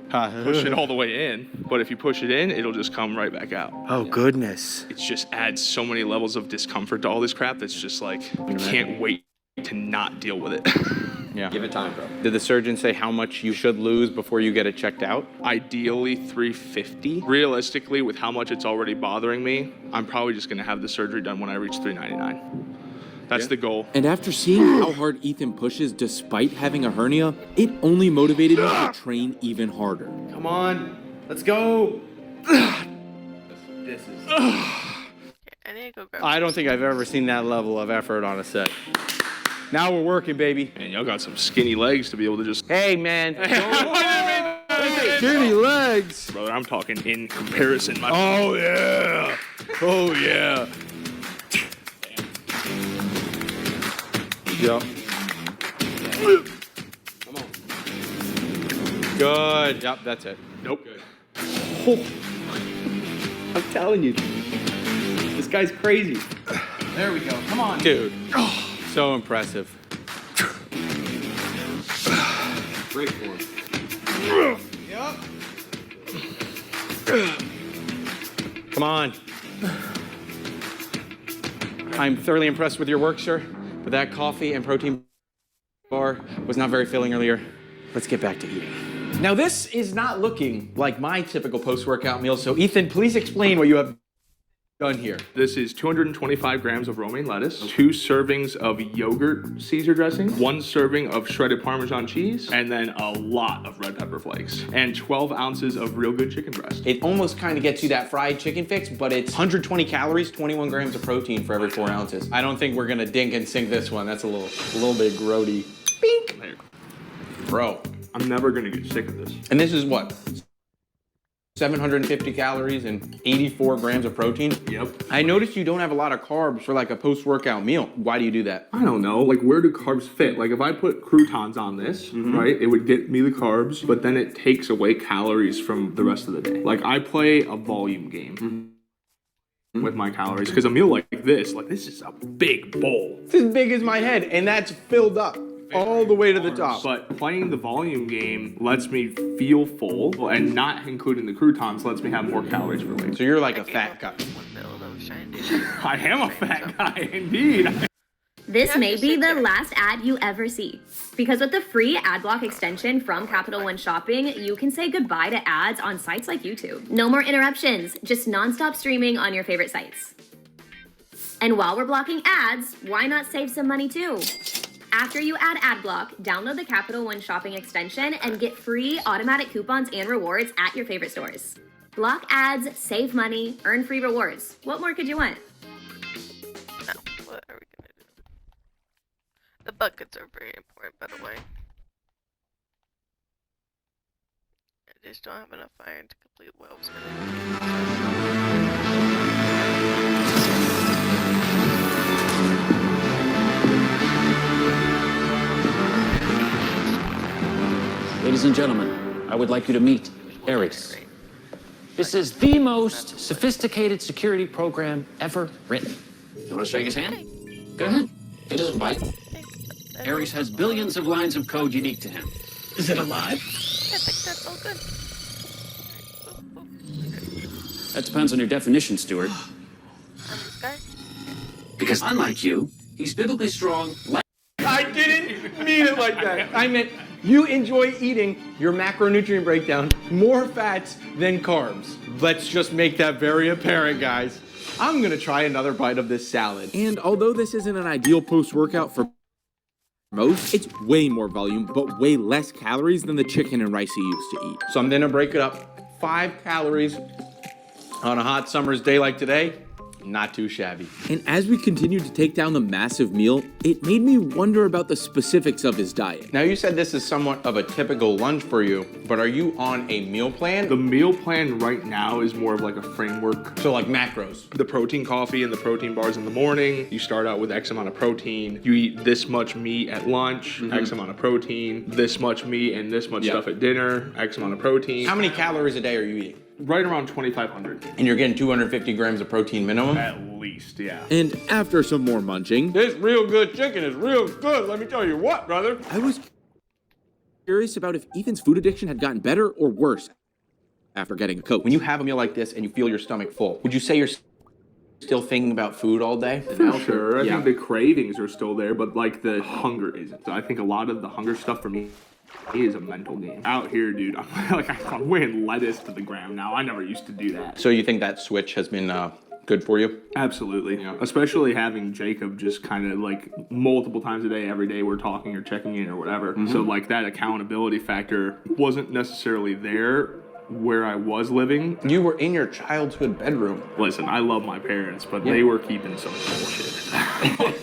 push it all the way in, but if you push it in, it'll just come right back out. Oh, goodness. It just adds so many levels of discomfort to all this crap that's just like, I can't wait to not deal with it. Yeah. Give it time, bro. Did the surgeon say how much you should lose before you get it checked out? Ideally 350. Realistically, with how much it's already bothering me, I'm probably just gonna have the surgery done when I reach 399. That's the goal. And after seeing how hard Ethan pushes despite having a hernia, it only motivated me to train even harder. Come on. Let's go. This is... I need to go grab I don't think I've ever seen that level of effort on a set. Now we're working, baby. And y'all got some skinny legs to be able to just... Hey, man. Skinny legs. Brother, I'm talking in comparison. Oh, yeah. Oh, yeah. Yep. Come on. Good. Yep, that's it. Nope. Oh. I'm telling you. This guy's crazy. There we go. Come on. Dude. So impressive. Great form. Yep. Come on. I'm thoroughly impressed with your work, sir. But that coffee and protein bar was not very filling earlier. Let's get back to eating. Now, this is not looking like my typical post-workout meal, so Ethan, please explain what you have done here. This is 225 grams of romaine lettuce, 2 servings of yogurt Caesar dressing, 1 serving of shredded Parmesan cheese, and then a lot of red pepper flakes, and 12 ounces of real good chicken breast. It almost kind of gets you that fried chicken fix, but it's 120 calories, 21 grams of protein for every 4 ounces. I don't think we're gonna dink and sink this one. That's a little bit grody. Bink! There. Bro. I'm never gonna get sick of this. And this is what? 750 calories and 84 grams of protein? Yep. I noticed you don't have a lot of carbs for like a post-workout meal. Why do you do that? I don't know, like where do carbs fit? Like if I put croutons on this, right, it would get me the carbs, but then it takes away calories from the rest of the day. Like I play a volume game with my calories, because a meal like this is a big bowl. It's as big as my head, and that's filled up all the way to the top. But playing the volume game lets me feel full, and not including the croutons lets me have more calories for later. So you're like a fat guy. I am a fat guy, indeed. This may be the last ad you ever see. Because with the free ad block extension from Capital One Shopping, you can say goodbye to ads on sites like YouTube. No more interruptions, just nonstop streaming on your favorite sites. And while we're blocking ads, why not save some money too? After you add AdBlock, download the Capital One Shopping extension and get free automatic coupons and rewards at your favorite stores. Block ads, save money, earn free rewards. What more could you want? No, what are we gonna do? The buckets are very important, by the way. I just don't have enough iron to complete what I was gonna do. Ladies and gentlemen, I would like you to meet Ares. This is the most sophisticated security program ever written. You want to shake his hand? Go ahead. It doesn't bite. Ares has billions of lines of code unique to him. Is it alive? I think that's all good. That depends on your definition, Stuart. This guy? Because unlike you, he's biblically strong. I didn't mean it like that. I meant you enjoy eating your macronutrient breakdown more fats than carbs. Let's just make that very apparent, guys. I'm gonna try another bite of this salad. And although this isn't an ideal post-workout for most, it's way more volume, but way less calories than the chicken and rice you used to eat. So I'm gonna break it up. 5 calories on a hot summer's day like today, Not too shabby. And as we continued to take down the massive meal, it made me wonder about the specifics of his diet. Now, you said this is somewhat of a typical lunch for you, but are you on a meal plan? The meal plan right now is more of like a framework. So like macros. The protein coffee and the protein bars in the morning. You start out with X amount of protein. You eat this much meat at lunch, X amount of protein, this much meat and this much stuff at dinner, X amount of protein. How many calories a day are you eating? Right around 2,500. And you're getting 250 grams of protein minimum? At least, yeah. And after some more munching, this real good chicken is real good, let me tell you what, brother. I was curious about if Ethan's food addiction had gotten better or worse after getting a coach. When you have a meal like this and you feel your stomach full, would you say you're still thinking about food all day? For sure. I think the cravings are still there, but like the hunger isn't. So I think a lot of the hunger stuff for me is a mental game. Out here, dude, I'm weighing lettuce to the gram now. I never used to do that. So you think that switch has been good for you? Absolutely. Yeah. Especially having Jacob just kind of like multiple times a day, every day we're talking or checking in or whatever. So like that accountability factor wasn't necessarily there where I was living. You were in your childhood bedroom. Listen, I love my parents, but they were keeping some bullshit.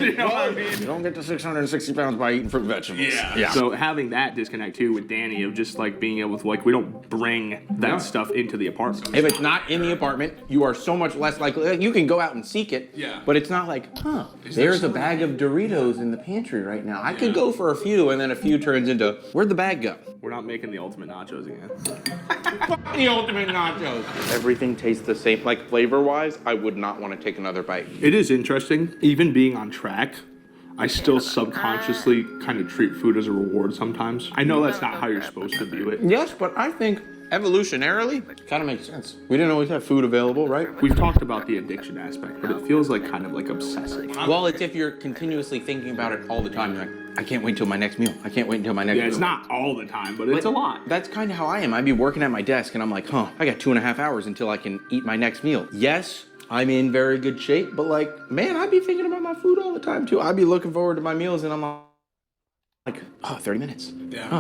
You know what I mean? You don't get to 660 pounds by eating fruit and vegetables. Yeah. So having that disconnect too with Danny of just like being able to like, we don't bring that stuff into the apartment. If it's not in the apartment, you are so much less likely. You can go out and seek it, but it's not like, there's a bag of Doritos in the pantry right now. I could go for a few, and then a few turns into, where'd the bag go? We're not making the ultimate nachos again. The ultimate nachos. Everything tastes the same. Like flavor-wise, I would not want to take another bite. It is interesting. Even being on track, I still subconsciously kind of treat food as a reward sometimes. I know that's not how you're supposed to view it. Yes, but I think evolutionarily, kind of makes sense. We didn't always have food available, right? We've talked about the addiction aspect, but it feels like kind of like obsessive. Well, it's if you're continuously thinking about it all the time. You're like, I can't wait till my next meal. I can't wait until my next meal. Yeah, it's not all the time, but it's a lot. That's kind of how I am. I'd be working at my desk and I'm like, I got 2.5 hours until I can eat my next meal. Yes, I'm in very good shape, but like, man, I'd be thinking about my food all the time too. I'd be looking forward to my meals and I'm like, 30 minutes.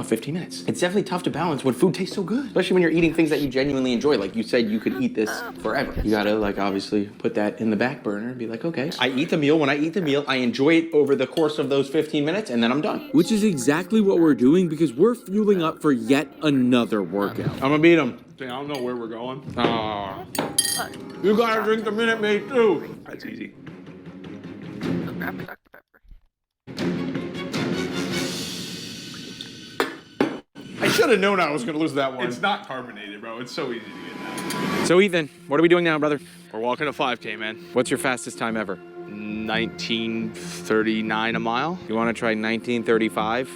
15 minutes. It's definitely tough to balance when food tastes so good, especially when you're eating things that you genuinely enjoy. Like you said, you could eat this forever. You gotta like obviously put that in the back burner and be like, okay, I eat the meal. When I eat the meal, I enjoy it over the course of those 15 minutes and then I'm done. Which is exactly what we're doing because we're fueling up for yet another workout. I'm gonna beat him. I don't know where we're going. You gotta drink the Minute Maid too. That's easy. Grab a Dr. Pepper. I should have known I was gonna lose that one. It's not carbonated, bro. It's so easy to get now. So Ethan, what are we doing now, brother? We're walking a 5K, man. What's your fastest time ever? 1939 a mile. You want to try 1935?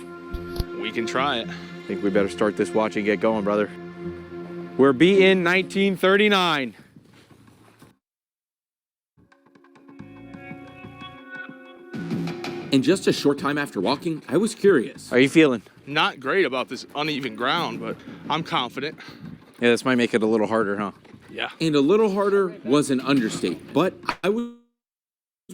We can try it. I think we better start this watch and get going, brother. We're beating 1939. And just a short time after walking, I was curious. How are you feeling? Not great about this uneven ground, but I'm confident. Yeah, this might make it a little harder, huh? Yeah. And a little harder was an understatement, but I was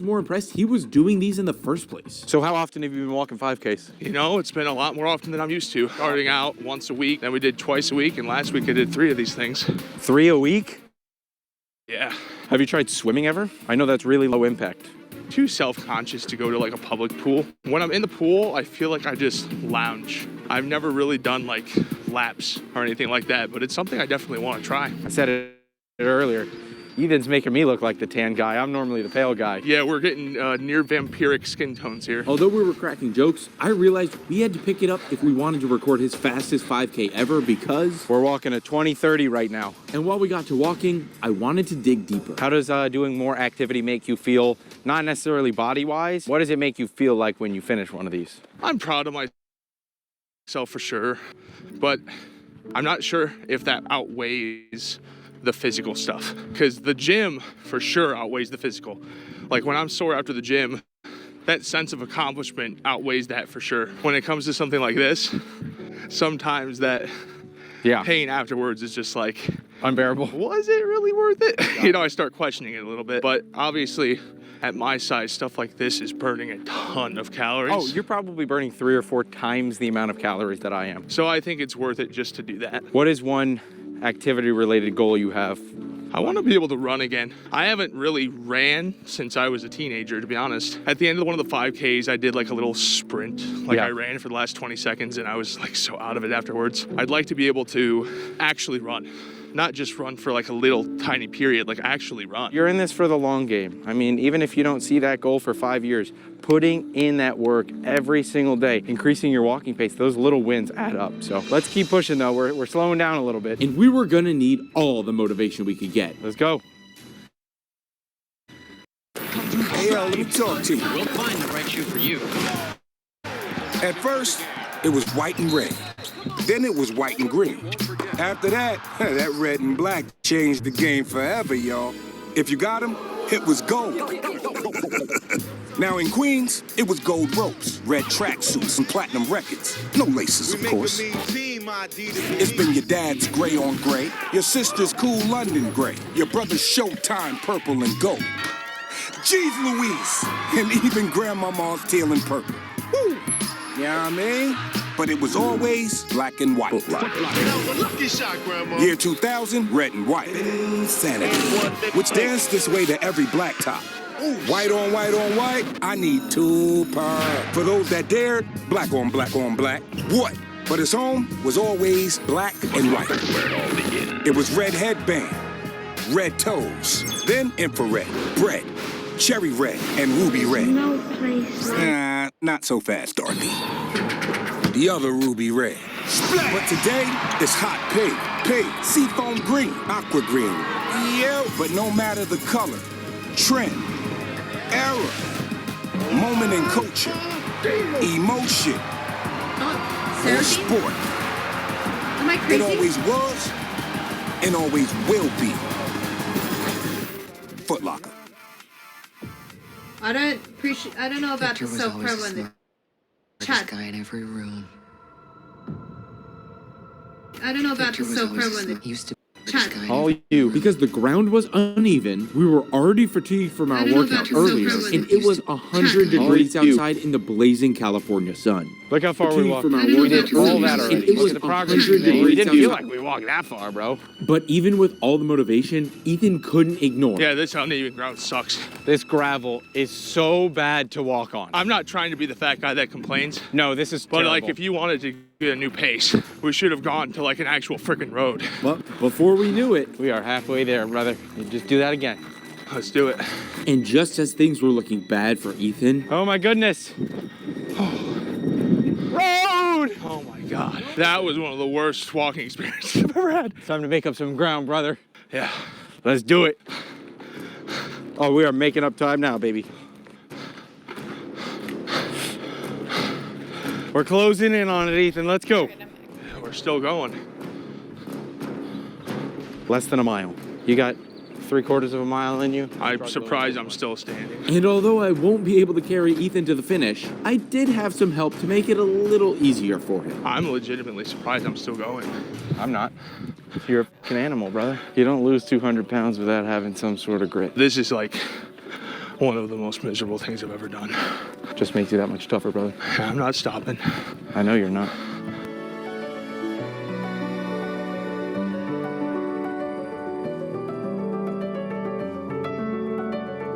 more impressed he was doing these in the first place. So how often have you been walking 5Ks? You know, it's been a lot more often than I'm used to. Starting out once a week, then we did twice a week, and last week I did 3 of these things. 3 a week? Yeah. Have you tried swimming ever? I know that's really low impact. Too self-conscious to go to like a public pool. When I'm in the pool, I feel like I just lounge. I've never really done like laps or anything like that, but it's something I definitely want to try. I said it earlier. Ethan's making me look like the tan guy. I'm normally the pale guy. Yeah, we're getting near vampiric skin tones here. Although we were cracking jokes, I realized we had to pick it up if we wanted to record his fastest 5K ever because we're walking a 20:30 right now. And while we got to walking, I wanted to dig deeper. How does doing more activity make you feel, not necessarily body-wise? What does it make you feel like when you finish one of these? I'm proud of myself for sure, but I'm not sure if that outweighs the physical stuff, because the gym for sure outweighs the physical. Like when I'm sore after the gym, that sense of accomplishment outweighs that for sure. When it comes to something like this, sometimes that pain afterwards is just like unbearable. Was it really worth it? You know, I start questioning it a little bit, but obviously at my size, stuff like this is burning a ton of calories. Oh, you're probably burning 3 or 4 times the amount of calories that I am. So I think it's worth it just to do that. What is one activity-related goal you have I want to be able to run again. I haven't really ran since I was a teenager, to be honest. At the end of one of the 5Ks, I did like a little sprint. I ran for the last 20 seconds and I was like so out of it afterwards. I'd like to be able to actually run. Not just run for like a little tiny period, like actually run. You're in this for the long game. I mean, even if you don't see that goal for 5 years, putting in that work every single day, increasing your walking pace, those little wins add up. So let's keep pushing though. We're slowing down a little bit. And we were gonna need all the motivation we could get. Let's go. Hey, yo, let me talk to you. We'll find the right shoe for you. At first, it was white and red. Then it was white and green. After that, that red and black changed the game forever, y'all. If you got them, it was gold. Now in Queens, it was gold ropes, red tracksuits, and platinum records. No laces, of course. It's been your dad's gray on gray, your sister's cool London gray, your brother's Showtime purple and gold. Jeez Louise, and even Grandmama's teal and purple. Woo! You know what I mean? But it was always black and white. Year 2000, red and white. Insanity. Which danced this way to every black top. White on white on white, I need Tupac. For those that dared, black on black on black. What? But his home was always black and white. It was red headband, red toes, then infrared, bread, cherry red, and ruby red. No place like Not so fast, Dorothy. The other ruby red. But today, it's hot pink, seafoam green, aqua green. Yeah, but no matter the color, trend, era, moment in culture, emotion, or sport. Am I crazy? It always was and always will be. Foot Locker. I don't know about the self-promo in the chat. Guy in every room. I don't know about the self-promo in the Used to chat. All you. Because the ground was uneven, we were already fatigued from our workout earlier, and it was 100 degrees outside in the blazing California sun. Look how far we walked. From our We did all that and already. it Look was at the progress 100 we made. We degrees didn't feel outside. like we walked that far, bro. But even with all the motivation, Ethan couldn't ignore. Yeah, this uneven ground sucks. This gravel is so bad to walk on. I'm not trying to be the fat guy that complains. No, this is But terrible. like, if you wanted to get a new pace, we should have gone to like an actual freaking road. Well, before we knew it, we are halfway there, brother. You just do that again. Let's do it. And just as things were looking bad for Ethan, oh my goodness. Road! Oh my God. That was one of the worst walking experiences I've ever had. Time to make up some ground, brother. Yeah. Let's do it. Oh, we are making up time now, baby. We're closing in on it, Ethan. Let's go. We're still going. Less than a mile. You got 3/4 of a mile in you? I'm surprised I'm still standing. and although I won't be able to carry Ethan to the finish, I did have some help to make it a little easier for him. I'm legitimately surprised I'm still going. I'm not. You're a fucking animal, brother. You don't lose 200 pounds without having some sort of grit. This is like one of the most miserable things I've ever done. Just makes you that much tougher, brother. I'm not stopping. I know you're not.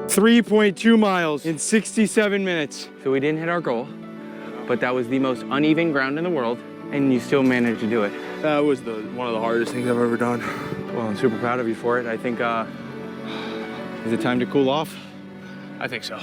3.2 miles in 67 minutes. So we didn't hit our goal, but that was the most uneven ground in the world, and you still managed to do it. That was one of the hardest things I've ever done. Well, I'm super proud of you for it. I think, is it time to cool off? I think so.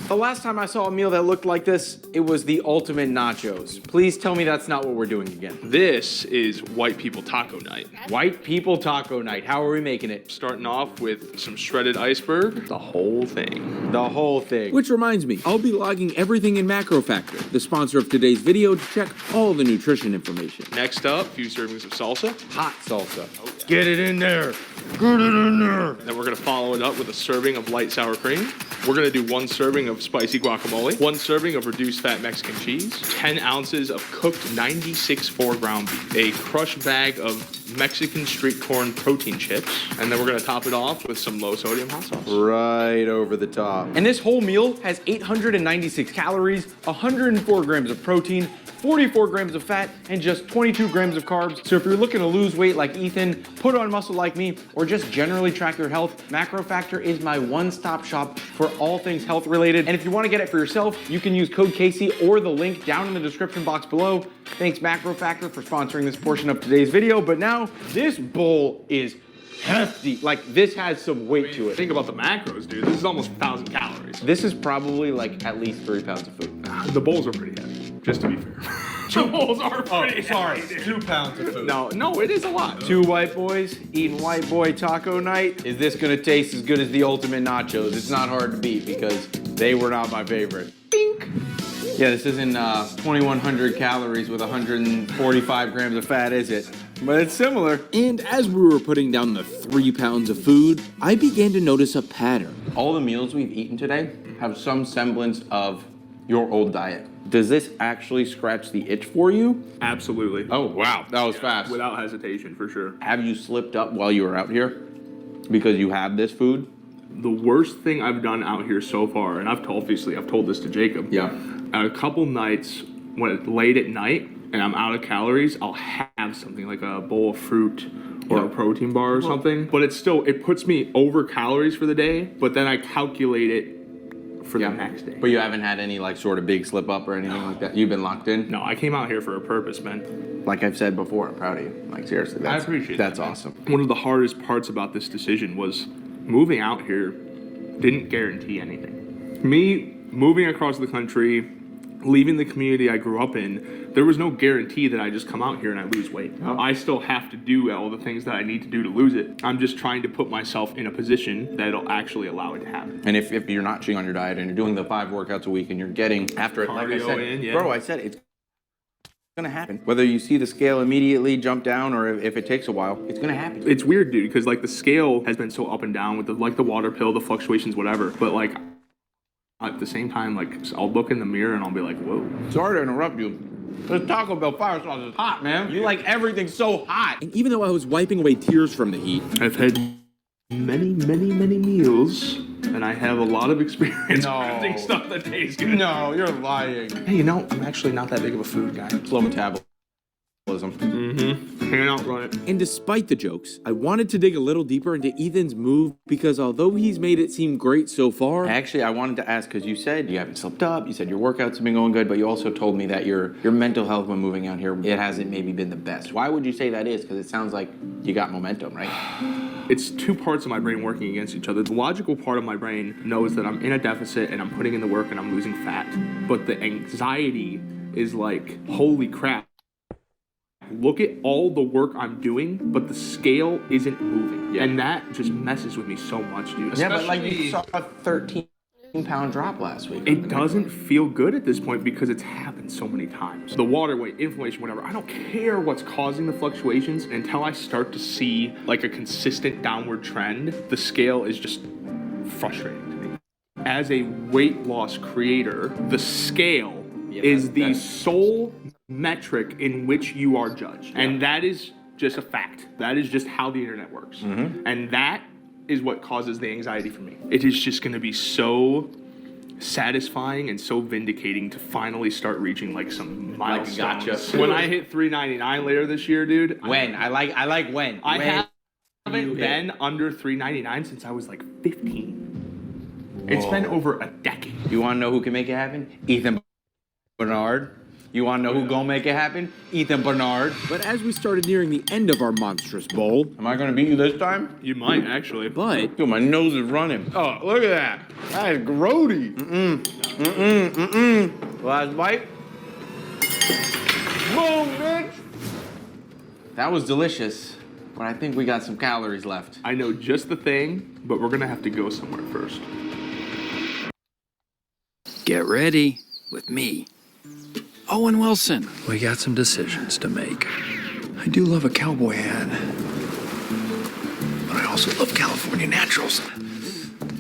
The last time I saw a meal that looked like this, it was the ultimate nachos. Please tell me that's not what we're doing again. This is white people taco night. White people taco night. How are we making it? Starting off with some shredded iceberg, the whole thing. The whole thing. Which reminds me, I'll be logging everything in Macro Factor, the sponsor of today's video, to check all the nutrition information. Next up, a few servings of salsa. Hot salsa. Get it in there. Get it in there. Then we're gonna follow it up with a serving of light sour cream. We're gonna do 1 serving of spicy guacamole, 1 serving of reduced fat Mexican cheese, 10 ounces of cooked 96.4 ground beef, a crushed bag of Mexican street corn protein chips, and then we're gonna top it off with some low sodium hot sauce. Right over the top. And this whole meal has 896 calories, 104 grams of protein, 44 grams of fat, and just 22 grams of carbs. So if you're looking to lose weight like Ethan, put on muscle like me, or just generally track your health, Macro Factor is my one-stop shop for all things health related. And if you want to get it for yourself, you can use code Casey or the link down in the description box below. Thanks Macro Factor for sponsoring this portion of today's video. But now, this bowl is hefty. Like, this has some weight to it. Think about the macros, dude. This is almost 1,000 calories. This is probably like at least 3 pounds of food. The bowls are pretty heavy, just to be fair. The bowls are pretty heavy. 2 pounds of food. No, it is a lot. 2 white boys eating white boy taco night. Is this gonna taste as good as the ultimate nachos? It's not hard to beat because they were not my favorite. Bink. Yeah, this isn't 2,100 calories with 145 grams of fat, is it? But it's similar. And as we were putting down the 3 pounds of food, I began to notice a pattern. All the meals we've eaten today have some semblance of your old diet. Does this actually scratch the itch for you? Absolutely. Oh, wow. That was fast. Without hesitation, for sure. Have you slipped up while you were out here because you have this food? The worst thing I've done out here so far, and I've told this to Jacob. Yeah. A couple nights, when it's late at night and I'm out of calories, I'll have something like a bowl of fruit or a protein bar or something. But it puts me over calories for the day, but then I calculate it for the next day. But you haven't had any like sort of big slip up or anything like that? You've been locked in? No, I came out here for a purpose, man. Like I've said before, I'm proud of you. Like seriously, I appreciate that's that, awesome. One of the hardest parts about this decision was moving out here didn't guarantee anything. Me moving across the country, leaving the community I grew up in, there was no guarantee that I just come out here and I lose weight. Oh. I still have to do all the things that I need to do to lose it. I'm just trying to put myself in a position that'll actually allow it to happen. And if you're not cheating on your diet and you're doing the 5 workouts a week and you're getting after it, like I said, bro, I said it's gonna happen. Whether you see the scale immediately jump down or if it takes a while, it's gonna happen. It's weird, dude, because like the scale has been so up and down with the water pill, the fluctuations, whatever. But like at the same time, like I'll look in the mirror and I'll be like, whoa. Sorry to interrupt you. This Taco Bell fire sauce is hot, man. You like everything so hot. And even though I was wiping away tears from the heat, I've had many meals, and I have a lot of experience crafting stuff that tastes good. No, you're lying. Hey, you know, I'm actually not that big of a food guy. Slow metabolism. Can't outrun it. And despite the jokes, I wanted to dig a little deeper into Ethan's move because although he's made it seem great so far... Actually, I wanted to ask because you said you haven't slipped up, you said your workouts have been going good, but you also told me that your mental health when moving out here, it hasn't maybe been the best. Why would you say that is? Because it sounds like you got momentum, right? It's 2 parts of my brain working against each other. The logical part of my brain knows that I'm in a deficit and I'm putting in the work and I'm losing fat. But the anxiety is like, holy crap. Look at all the work I'm doing, but the scale isn't moving. Yeah. And that just messes with me so much, dude. Yeah, but like you saw a 13-pound drop last week. It doesn't feel good at this point because it's happened so many times. The water weight, inflammation, whatever. I don't care what's causing the fluctuations until I start to see like a consistent downward trend. The scale is just frustrating to me. As a weight loss creator, the scale is the sole metric in which you are judged. And that is just a fact. That is just how the internet works. And that is what causes the anxiety for me. It is just going to be so satisfying and so vindicating to finally start reaching like some milestones. Gotcha. When I hit 399 later this year, dude. When? I like when. I haven't been under 399 since I was like 15. It's been over a decade. You want to know who can make it happen? Ethan Bernard. You want to know who gonna make it happen? Ethan Bernard. But as we started nearing the end of our monstrous bowl... Am I gonna beat you this time? You might, actually. But... Dude, my nose is running. Oh, look at that. That is grody. Last bite. Boom, bitch. That was delicious, but I think we got some calories left. I know just the thing, but we're gonna have to go somewhere first. Get ready with me. Owen Wilson. We got some decisions to make. I do love a cowboy hat, but I also also love California naturals.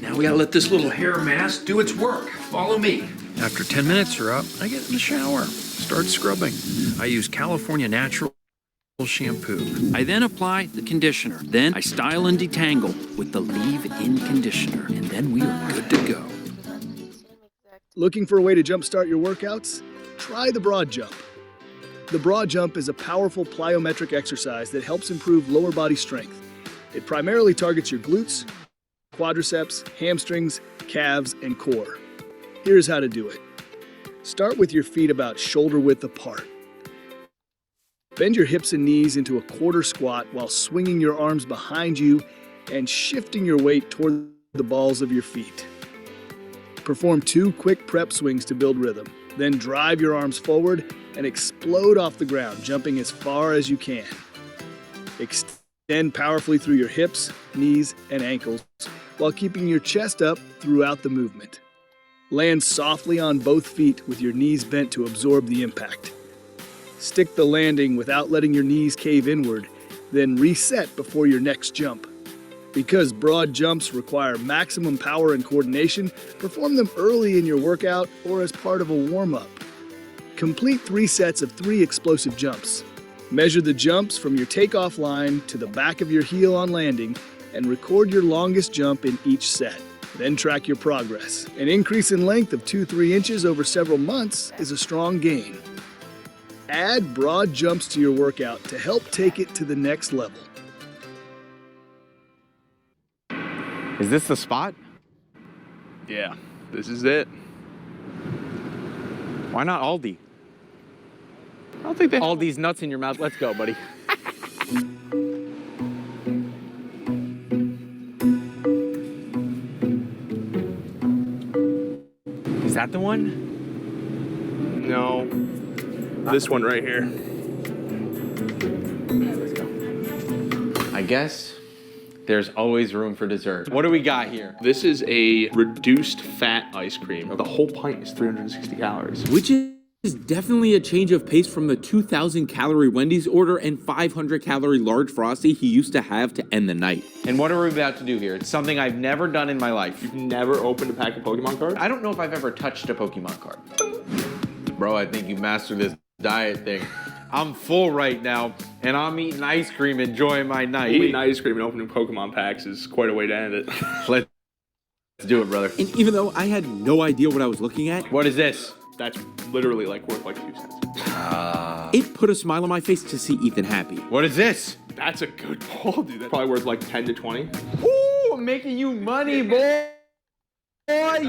Now we gotta let this little hair mass do its work. Follow me. After 10 minutes are up, I get in the shower, start scrubbing. I use California natural shampoo. I then apply the conditioner. Then I style and detangle with the leave-in conditioner. And then we are good to go. Looking for a way to jumpstart your workouts? Try the broad jump. The broad jump is a powerful plyometric exercise that helps improve lower body strength. It primarily targets your glutes, quadriceps, hamstrings, calves, and core. Here's how to do it. Start with your feet about shoulder width apart. Bend your hips and knees into a quarter squat while swinging your arms behind you and shifting your weight toward the balls of your feet. Perform 2 quick prep swings to build rhythm. Then drive your arms forward and explode off the ground, jumping as far as you can. Extend powerfully through your hips, knees, and ankles while keeping your chest up throughout the movement. Land softly on both feet with your knees bent to absorb the impact. Stick the landing without letting your knees cave inward, then reset before your next jump. Because broad jumps require maximum power and coordination, perform them early in your workout or as part of a warm-up. Complete 3 sets of 3 explosive jumps. Measure the jumps from your takeoff line to the back of your heel on landing and record your longest jump in each set. Then track your progress. An increase in length of 2-3 inches over several months is a strong gain. Add broad jumps to your workout to help take it to the next level. Is this the spot? Yeah, this is it. Why not Aldi? I don't think they all these nuts in your mouth. Let's go, buddy. Is that the one? No. This one right here. Let's go. I guess there's always room for dessert. What do we got here? This is a reduced fat ice cream. The whole pint is 360 calories. Which is definitely a change of pace from the 2,000 calorie Wendy's order and 500 calorie large Frosty he used to have to end the night. And what are we about to do here? It's something I've never done in my life. You've never opened a pack of Pokemon cards? I don't know if I've ever touched a Pokemon card. Bro, I think you mastered this diet thing. I'm full right now, and I'm eating ice cream, enjoying my night. Eating ice cream and opening Pokemon packs is quite a way to end it. Let's do it, brother. And even though I had no idea what I was looking at, what is this? That's literally like worth like 2 cents. It put a smile on my face to see Ethan happy. What is this? That's a good pull, dude. That's probably worth like 10 to 20. Ooh, I'm making you money, boy.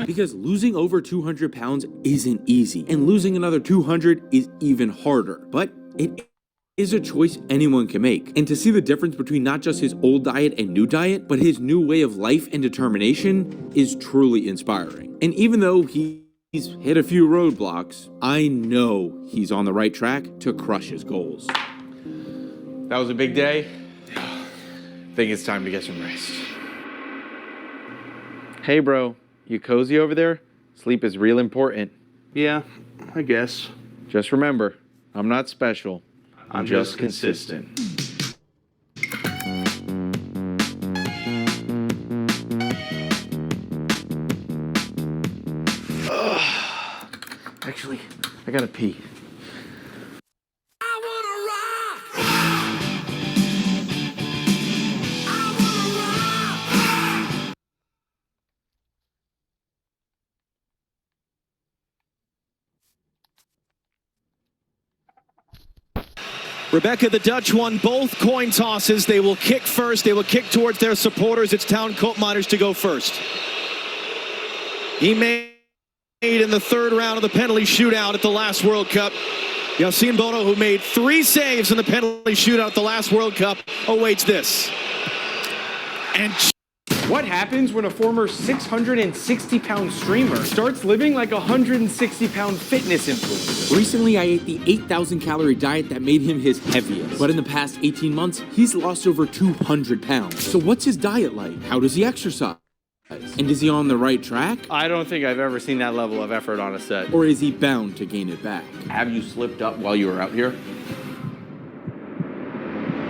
Because losing over 200 pounds isn't easy, and losing another 200 is even harder. But it is a choice anyone can make. And to see the difference between not just his old diet and new diet, but his new way of life and determination is truly inspiring. And even though he's hit a few roadblocks, I know he's on the right track to crush his goals. That was a big day. I think it's time to get some rest. Hey, bro. You cozy over there? Sleep is real important. Yeah, I guess. Just remember, I'm not special. I'm just consistent. Actually, I gotta pee. Rebecca, the Dutch won both coin tosses. They will kick first. They will kick towards their supporters. It's Town Koopmeiners to go first. He made in the 3rd round of the penalty shootout at the last World Cup. Yassine Bono, who made 3 saves in the penalty shootout at the last World Cup, awaits this. And what happens when a former 660-pound streamer starts living like a 160-pound fitness influencer? Recently, I ate the 8,000 calorie diet that made him his heaviest. But in the past 18 months, he's lost over 200 pounds. So what's his diet like? How does he exercise? And is he on the right track? I don't think I've ever seen that level of effort on a set. Or is he bound to gain it back? Have you slipped up while you were out here?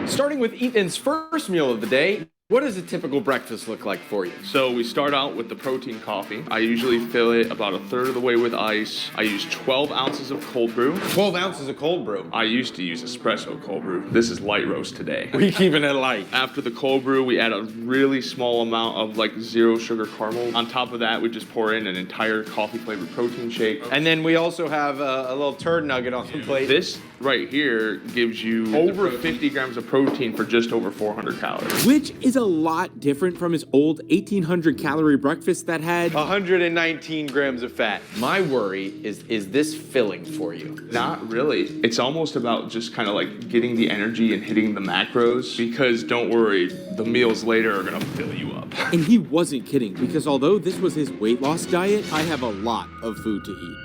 Starting with Ethan's first meal of the day, What does a typical breakfast look like for you? So we start out with the protein coffee. I usually fill it about a third of the way with ice. I use 12 ounces of cold brew. 12 ounces of cold brew? I used to use espresso cold brew. This is light roast today. We keeping it light. After the cold brew, we add a really small amount of like 0 sugar caramel. On top of that, we just pour in an entire coffee flavored protein shake. And then we also have a little turd nugget on the plate. This right here gives you over 50 grams of protein for just over 400 calories. Which is a lot different from his old 1,800 calorie breakfast that had 119 grams of fat. My worry is this filling for you? Not really. It's almost about just kind of like getting the energy and hitting the macros, because don't worry, the meals later are gonna fill you up. And he wasn't kidding, because although this was his weight loss diet, I have a lot of food to eat.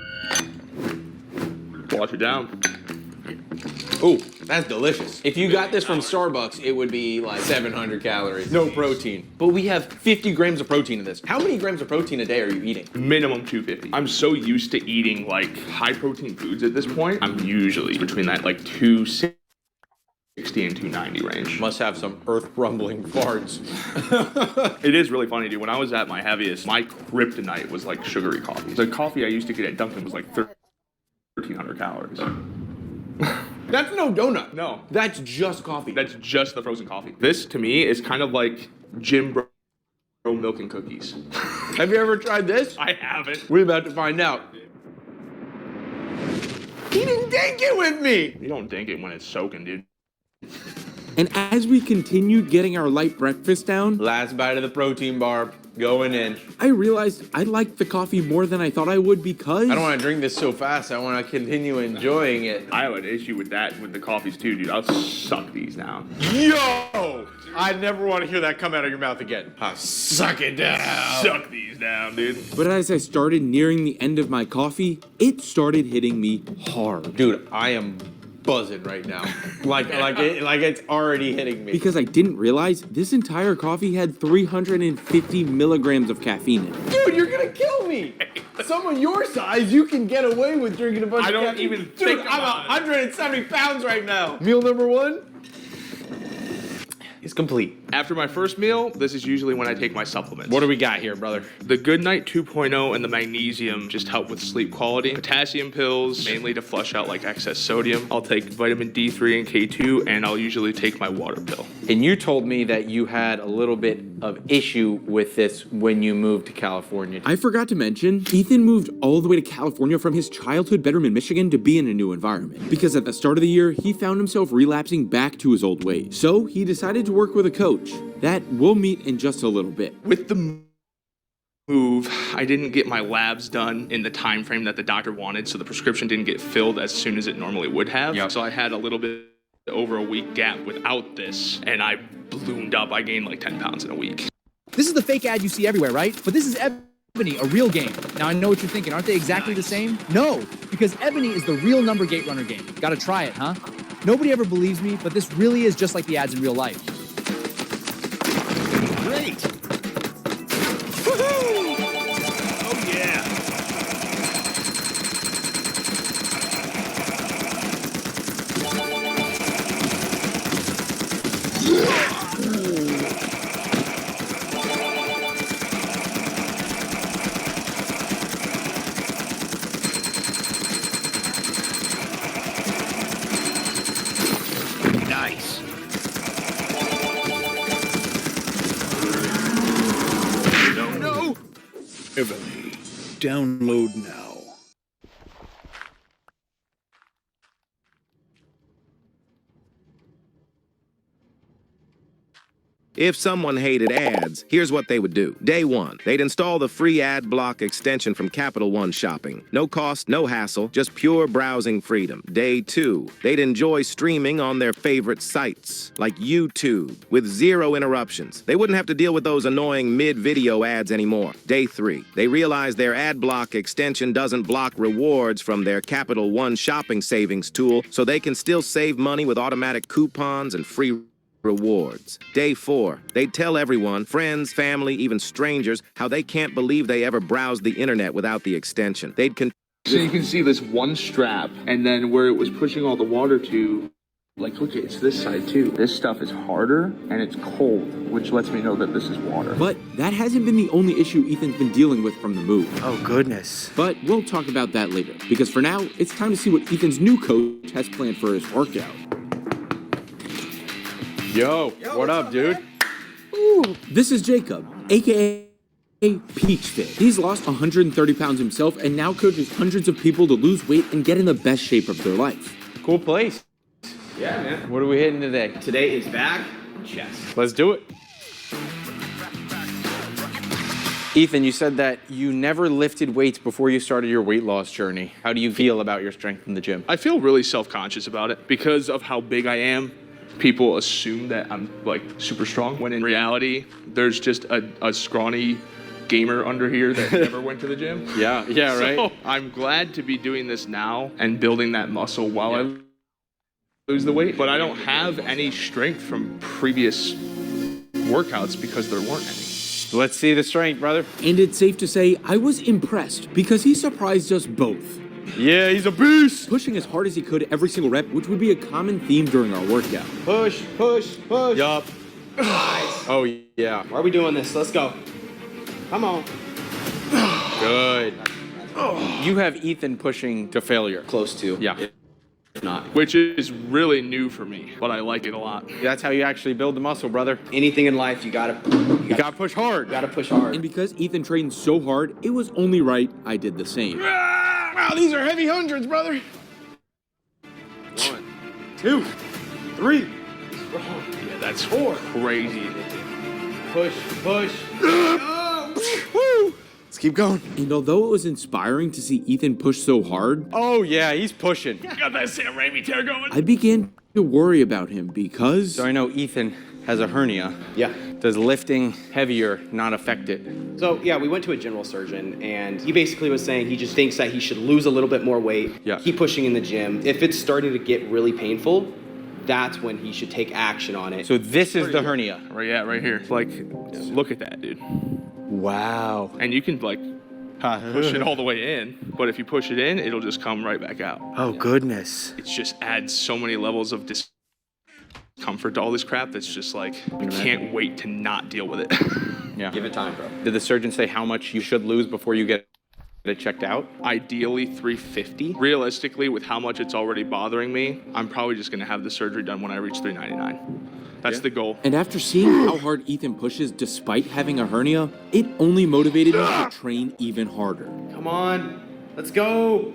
Wash it down. Ooh, that's delicious. If you got this from Starbucks, it would be like 700 calories. No protein. But we have 50 grams of protein in this. How many grams of protein a day are you eating? Minimum 250. I'm so used to eating like high protein foods at this point. I'm usually between that like 260 and 290 range. Must have some earth rumbling farts. It is really funny, dude. When I was at my heaviest, my kryptonite was like sugary coffee. The coffee I used to get at Dunkin' was like 1,300 calories. That's no donut. No. That's just coffee. That's just the frozen coffee. This, to me, is kind of like Jim Bro milk and cookies. Have you ever tried this? I haven't. We're about to find out. He didn't dink it with me! You don't dink it when it's soaking, dude. And as we continued getting our light breakfast down, last bite of the protein bar going in. I realized I liked the coffee more than I thought I would because I don't want to drink this so fast. I want to continue enjoying it. I have an issue with that with the coffees too, dude. I'll suck these down. Yo! I never want to hear that come out of your mouth again. Suck it down. Suck these down, dude. But as I started nearing the end of my coffee, it started hitting me hard. Dude, I am buzzing right now. like it's already hitting me. Because I didn't realize this entire coffee had 350 milligrams of caffeine in it. Dude, you're gonna kill me. Someone your size, you can get away with drinking a bunch of caffeine. I don't even think Dude, about I'm 170 pounds right now. Meal number 1 is complete. After my first meal, this is usually when I take my supplements. What do we got here, brother? The Goodnight 2.0 and the magnesium just help with sleep quality. Potassium pills, mainly to flush out like excess sodium. I'll take vitamin D3 and K2, and I'll usually take my water pill. And you told me that you had a little bit of issue with this when you moved to California. I forgot to mention, Ethan moved all the way to California from his childhood bedroom in Michigan to be in a new environment. Because at the start of the year, he found himself relapsing back to his old ways. So he decided to work with a coach. That we'll meet in just a little bit. With the move, I didn't get my labs done in the time frame that the doctor wanted, so the prescription didn't get filled as soon as it normally would have. Yep. So I had a little bit over a week gap without this, and I ballooned up. I gained like 10 pounds in a week. This is the fake ad you see everywhere, right? But this is Ebony, a real game. Now I know what you're thinking. Aren't they exactly the same? No, because Ebony is the real number gate runner game. Gotta try it, huh? Nobody ever believes me, but this really is just like the ads in real life. Great! Woohoo! Oh yeah! Nice. No! Ebony, download now. If someone hated ads, here's what they would do. Day 1, they'd install the free ad block extension from Capital One Shopping. No cost, no hassle, just pure browsing freedom. Day 2, they'd enjoy streaming on their favorite sites, like YouTube, with 0 interruptions. They wouldn't have to deal with those annoying mid-video ads anymore. Day 3, they realize their ad block extension doesn't block rewards from their Capital One Shopping savings tool, so they can still save money with automatic coupons and free rewards. Day 4, they'd tell everyone, friends, family, even strangers, how they can't believe they ever browsed the internet without the extension. So you can see this one strap, and then where it was pushing all the water to Like, look, it's this side too. This stuff is harder and it's cold, which lets me know that this is water. But that hasn't been the only issue Ethan's been dealing with from the move. Oh, goodness. But we'll talk about that later, because for now, it's time to see what Ethan's new coach has planned for his workout. Yo, what up, dude? Ooh. This is Jacob, aka Peach Fit. He's lost 130 pounds himself and now coaches hundreds of people to lose weight and get in the best shape of their life. Cool place. Yeah, man. What are we hitting today? Today is back, chest. Let's do it. Ethan, you said that you never lifted weights before you started your weight loss journey. How do you feel about your strength in the gym? I feel really self-conscious about it because of how big I am. People assume that I'm like super strong when in reality, there's just a scrawny gamer under here that never went to the gym. Yeah, right. So I'm glad to be doing this now and building that muscle while I lose the weight. But I don't have any strength from previous workouts because there weren't any. Let's see the strength, brother. And it's safe to say I was impressed because he surprised us both. Yeah, he's a beast. Pushing as hard as he could every single rep, which would be a common theme during our workout. Push, push, push. Yup. Nice. Oh, yeah. Why are we doing this? Let's go. Come on. Good. You have Ethan pushing to failure. Close to. Yeah. If not. Which is really new for me, but I like it a lot. That's how you actually build the muscle, brother. Anything in life, you gotta push hard. You gotta push hard. And because Ethan trained so hard, it was only right I did the same. Wow, these are heavy hundreds, brother. 1, 2, 3. Yeah, that's 4. Crazy. Push, push. Woo! Let's keep going. And although it was inspiring to see Ethan push so hard, oh yeah, he's pushing. Got that Sam Raimi tear going. I began to worry about him because... So I know Ethan has a hernia. Yeah. Does lifting heavier not affect it? So yeah, we went to a general surgeon and he basically was saying he just thinks that he should lose a little bit more weight, keep pushing in the gym. If it's starting to get really painful, that's when he should take action on it. So this is the hernia. Right here. Like, look at that, dude. Wow. And you can like push it all the way in, but if you push it in, it'll just come right back out. Oh, goodness. It just adds so many levels of discomfort to all this crap that's just like, I can't wait to not deal with it. Yeah. Give it time, bro. Did the surgeon say how much you should lose before you get it checked out? Ideally 350. Realistically, with how much it's already bothering me, I'm probably just gonna have the surgery done when I reach 399. That's the goal. And after seeing how hard Ethan pushes despite having a hernia, it only motivated me to train even harder. Come on, let's go.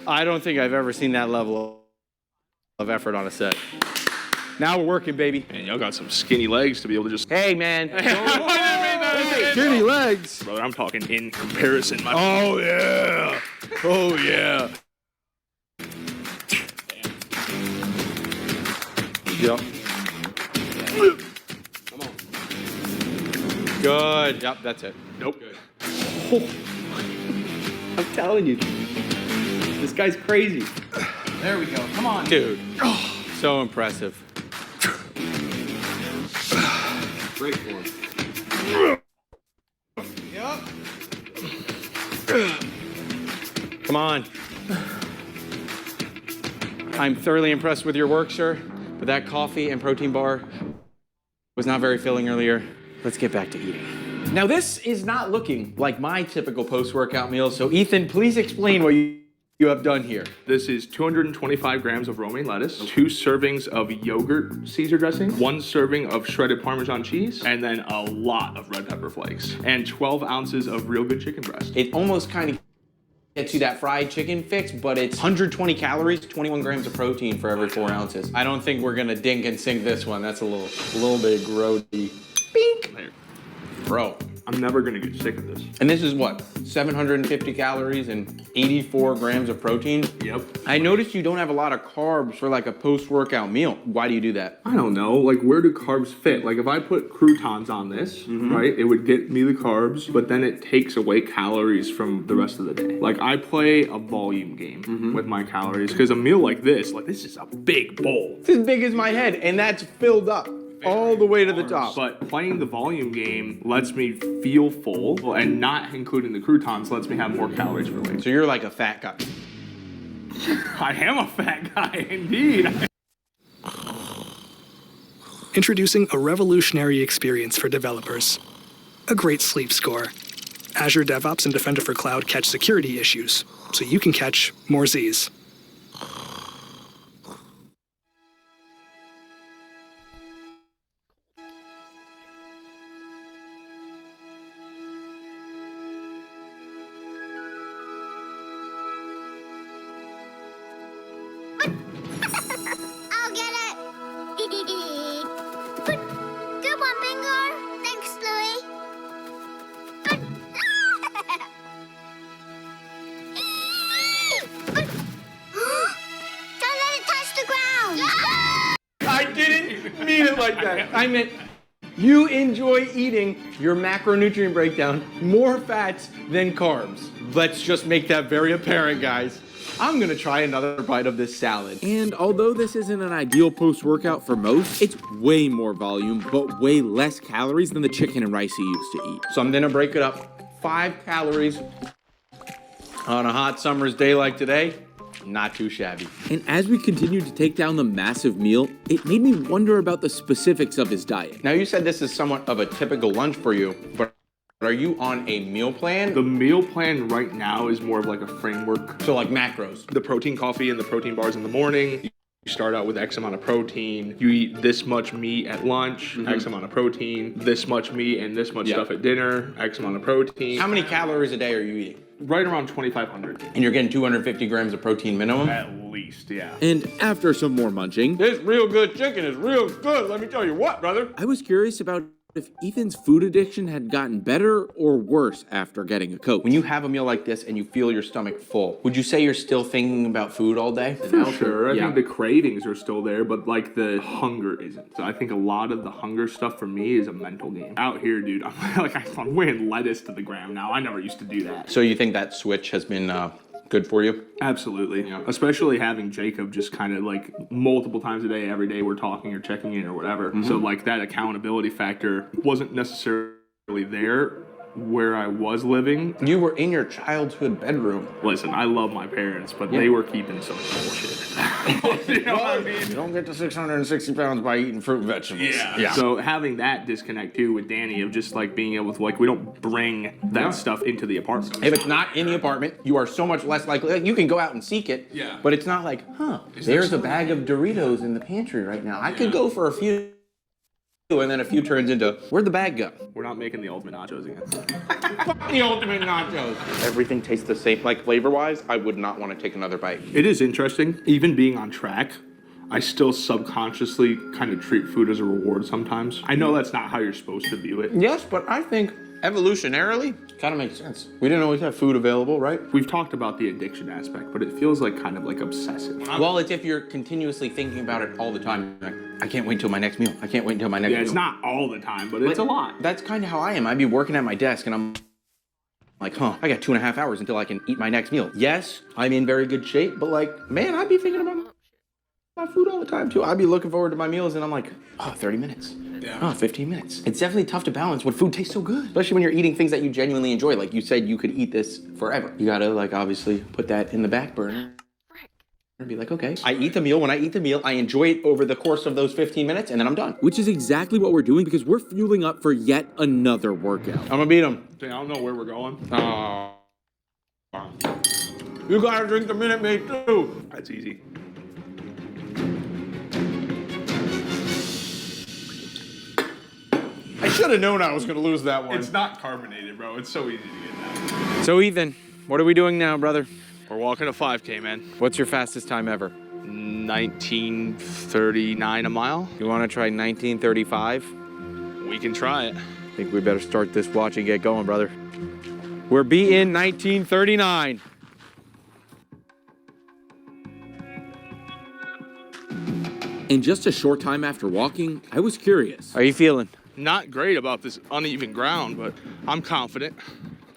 I don't think I've ever seen that level of effort on a set. Now we're working, baby. Man, y'all got some skinny legs to be able to just... Hey, man. Skinny legs. Brother, I'm talking in comparison. Oh, yeah. Oh, yeah. Yep. Come on. Good. Yep, that's it. Nope. Good. Oh. I'm telling you, this guy's crazy. There we go. Come on. Dude. So impressive. Great form. Yep. Come on. I'm thoroughly impressed with your work, sir, but that coffee and protein bar was not very filling earlier. Let's get back to eating. Now, this is not looking like my typical post-workout meal, so Ethan, please explain what you have done here. This is 225 grams of romaine lettuce, 2 servings of yogurt Caesar dressing, 1 serving of shredded Parmesan cheese, and then a lot of red pepper flakes, and 12 ounces of real good chicken breast. It almost kind of gets you that fried chicken fix, but it's 120 calories, 21 grams of protein for every 4 ounces. I don't think we're gonna dink and sink this one. That's a little bit grody. Bink! Bro. I'm never gonna get sick of this. And this is what, 750 calories and 84 grams of protein? Yep. I noticed you don't have a lot of carbs for like a post-workout meal. Why do you do that? I don't know, like where do carbs fit? Like if I put croutons on this, right, it would get me the carbs, but then it takes away calories from the rest of the day. Like I play a volume game with my calories, because a meal like this is a big bowl. It's as big as my head, and that's filled up. All the way to the top. But playing the volume game lets me feel full, and not including the croutons lets me have more calories for later. So you're like a fat guy. I am a fat guy, indeed. Introducing a revolutionary experience for developers. A great sleep score. Azure DevOps and Defender for Cloud catch security issues, so you can catch more Z's. I'll get it. Good one, Bingo. Thanks, Louie. Don't let it touch the ground. I didn't mean it like that. I meant you enjoy eating your macronutrient breakdown more fats than carbs. Let's just make that very apparent, guys. I'm gonna try another bite of this salad. And although this isn't an ideal post-workout for most, it's way more volume, but way less calories than the chicken and rice you used to eat. So I'm gonna break it up. 5 calories on a hot summer's day like today. Not too shabby. And as we continued to take down the massive meal, it made me wonder about the specifics of his diet. Now you said this is somewhat of a typical lunch for you, but are you on a meal plan? The meal plan right now is more of like a framework. So like macros. The protein coffee and the protein bars in the morning. You start out with X amount of protein. You eat this much meat at lunch, X amount of protein. This much meat and this much stuff at dinner, X amount of protein. How many calories a day are you eating? Right around 2,500. And you're getting 250 grams of protein minimum? At least, yeah. And after some more munching, this real good chicken is real good, let me tell you what, brother. I was curious about if Ethan's food addiction had gotten better or worse after getting a coach. When you have a meal like this and you feel your stomach full, would you say you're still thinking about food all day? For sure. I think the cravings are still there, but like the hunger isn't. So I think a lot of the hunger stuff for me is a mental game. Out here, dude, I'm weighing lettuce to the gram now. I never used to do that. So you think that switch has been good for you? Absolutely. Especially having Jacob just kind of like multiple times a day, every day we're talking or checking in or whatever. So like that accountability factor wasn't necessarily there where I was living. You were in your childhood bedroom. Listen, I love my parents, but they were keeping some bullshit. You know what I mean? You don't get to 660 pounds by eating fruit and vegetables. Yeah. So having that disconnect too with Danny of just like being able to like, we don't bring that stuff into the apartment. If it's not in the apartment, you are so much less likely. Like, you can go out and seek it, but it's not like, there's a bag of Doritos in the pantry right now. I could go for a few. And then a few turns into, where'd the bag go? We're not making the ultimate nachos again. Fuck the ultimate nachos. Everything tastes the same. Like flavor-wise, I would not want to take another bite. It is interesting. Even being on track, I still subconsciously kind of treat food as a reward sometimes. I know that's not how you're supposed to view it. Yes, but I think evolutionarily, kind of makes sense. We didn't always have food available, right? We've talked about the addiction aspect, but it feels like kind of like obsessive. Well, it's if you're continuously thinking about it all the time. Like, I can't wait till my next meal. I can't wait until my next meal. Yeah, it's not all the time, but it's a lot. That's kind of how I am. I'd be working at my desk and I'm like, I got 2.5 hours until I can eat my next meal. Yes, I'm in very good shape, but like, man, I'd be thinking about my food all the time too. I'd be looking forward to my meals and I'm like, 30 minutes. Yeah. 15 minutes. It's definitely tough to balance when food tastes so good. Especially when you're eating things that you genuinely enjoy. Like you said, you could eat this forever. You gotta like obviously put that in the back burner. And be like, okay, I eat the meal. When I eat the meal, I enjoy it over the course of those 15 minutes and then I'm done. Which is exactly what we're doing because we're fueling up for yet another workout. I'm gonna beat them. I don't know where we're going. You gotta drink the Minute Maid too. That's easy. I should have known I was going to lose that one. It's not carbonated, bro. It's so easy to get that. So, Ethan, what are we doing now, brother? We're walking a 5K, man. What's your fastest time ever? 19:39 a mile. You want to try 19:35? We can try it. I think we better start this watch and get going, brother. We're beating 19:39. And just a short time after walking, I was curious. How are you feeling? Not great about this uneven ground, but I'm confident.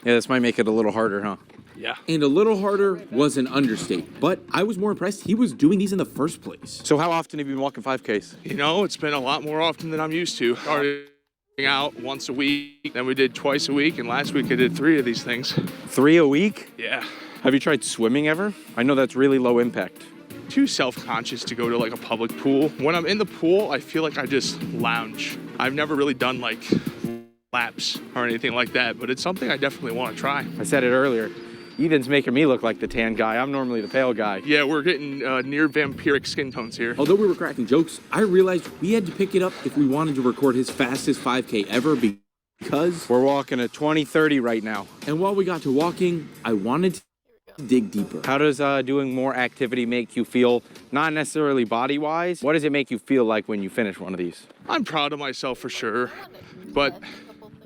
Yeah, this might make it a little harder, huh? Yeah. And a little harder was an understatement, but I was more impressed he was doing these in the first place. So how often have you been walking 5Ks? You know, it's been a lot more often than I'm used to. Started out once a week, then we did twice a week, and last week I did 3 of these things. 3 a week? Yeah. Have you tried swimming ever? I know that's really low impact. Too self-conscious to go to like a public pool. When I'm in the pool, I feel like I just lounge. I've never really done like laps or anything like that, but it's something I definitely want to try. I said it earlier. Ethan's making me look like the tan guy. I'm normally the pale guy. Yeah, we're getting near vampiric skin tones here. Although we were cracking jokes, I realized we had to pick it up if we wanted to record his fastest 5K ever because we're walking a 20:30 right now. And while we got to walking, I wanted to dig deeper. How does doing more activity make you feel, not necessarily body-wise? What does it make you feel like when you finish one of these? I'm proud of myself for sure, but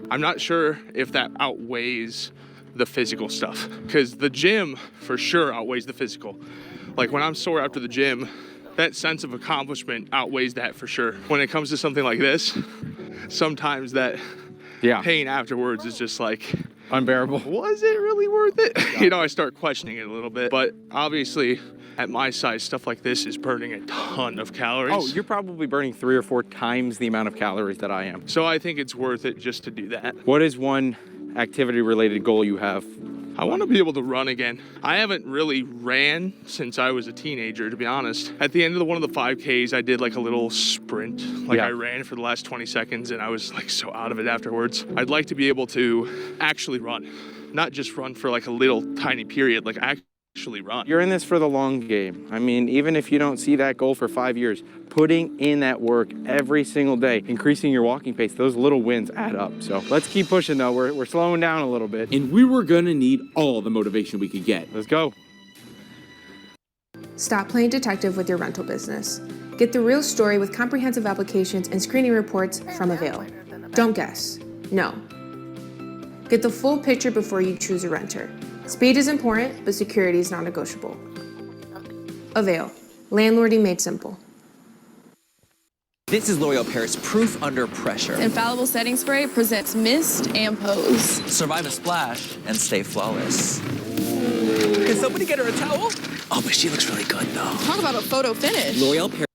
I'm not sure if that outweighs the physical stuff, because the gym for sure outweighs the physical. Like when I'm sore after the gym, that sense of accomplishment outweighs that for sure. When it comes to something like this, sometimes that pain afterwards is just like unbearable. Was it really worth it? You know, I start questioning it a little bit, but obviously at my size, stuff like this is burning a ton of calories. Oh, you're probably burning 3 or 4 times the amount of calories that I am. So I think it's worth it just to do that. What is one activity-related goal you have? I want to be able to run again. I haven't really ran since I was a teenager, to be honest. At the end of one of the 5Ks, I did like a little sprint. Like I ran for the last 20 seconds and I was like so out of it afterwards. I'd like to be able to actually run, not just run for like a little tiny period, like actually run. You're in this for the long game. I mean, even if you don't see that goal for 5 years, putting in that work every single day, increasing your walking pace, those little wins add up. So let's keep pushing though. We're slowing down a little bit. And we were gonna need all the motivation we could get. Let's go. Stop playing detective with your rental business. Get the real story with comprehensive applications and screening reports from Avail. Don't guess. No. Get the full picture before you choose a renter. Speed is important, but security is non-negotiable. Avail. Landlording made simple. This is L'Oreal Paris Proof Under Pressure. Infallible setting spray presents mist and pose. Survive a splash and stay flawless. Can somebody get her a towel? Oh, but she looks really good though. Talk about a photo finish. L'Oreal Paris.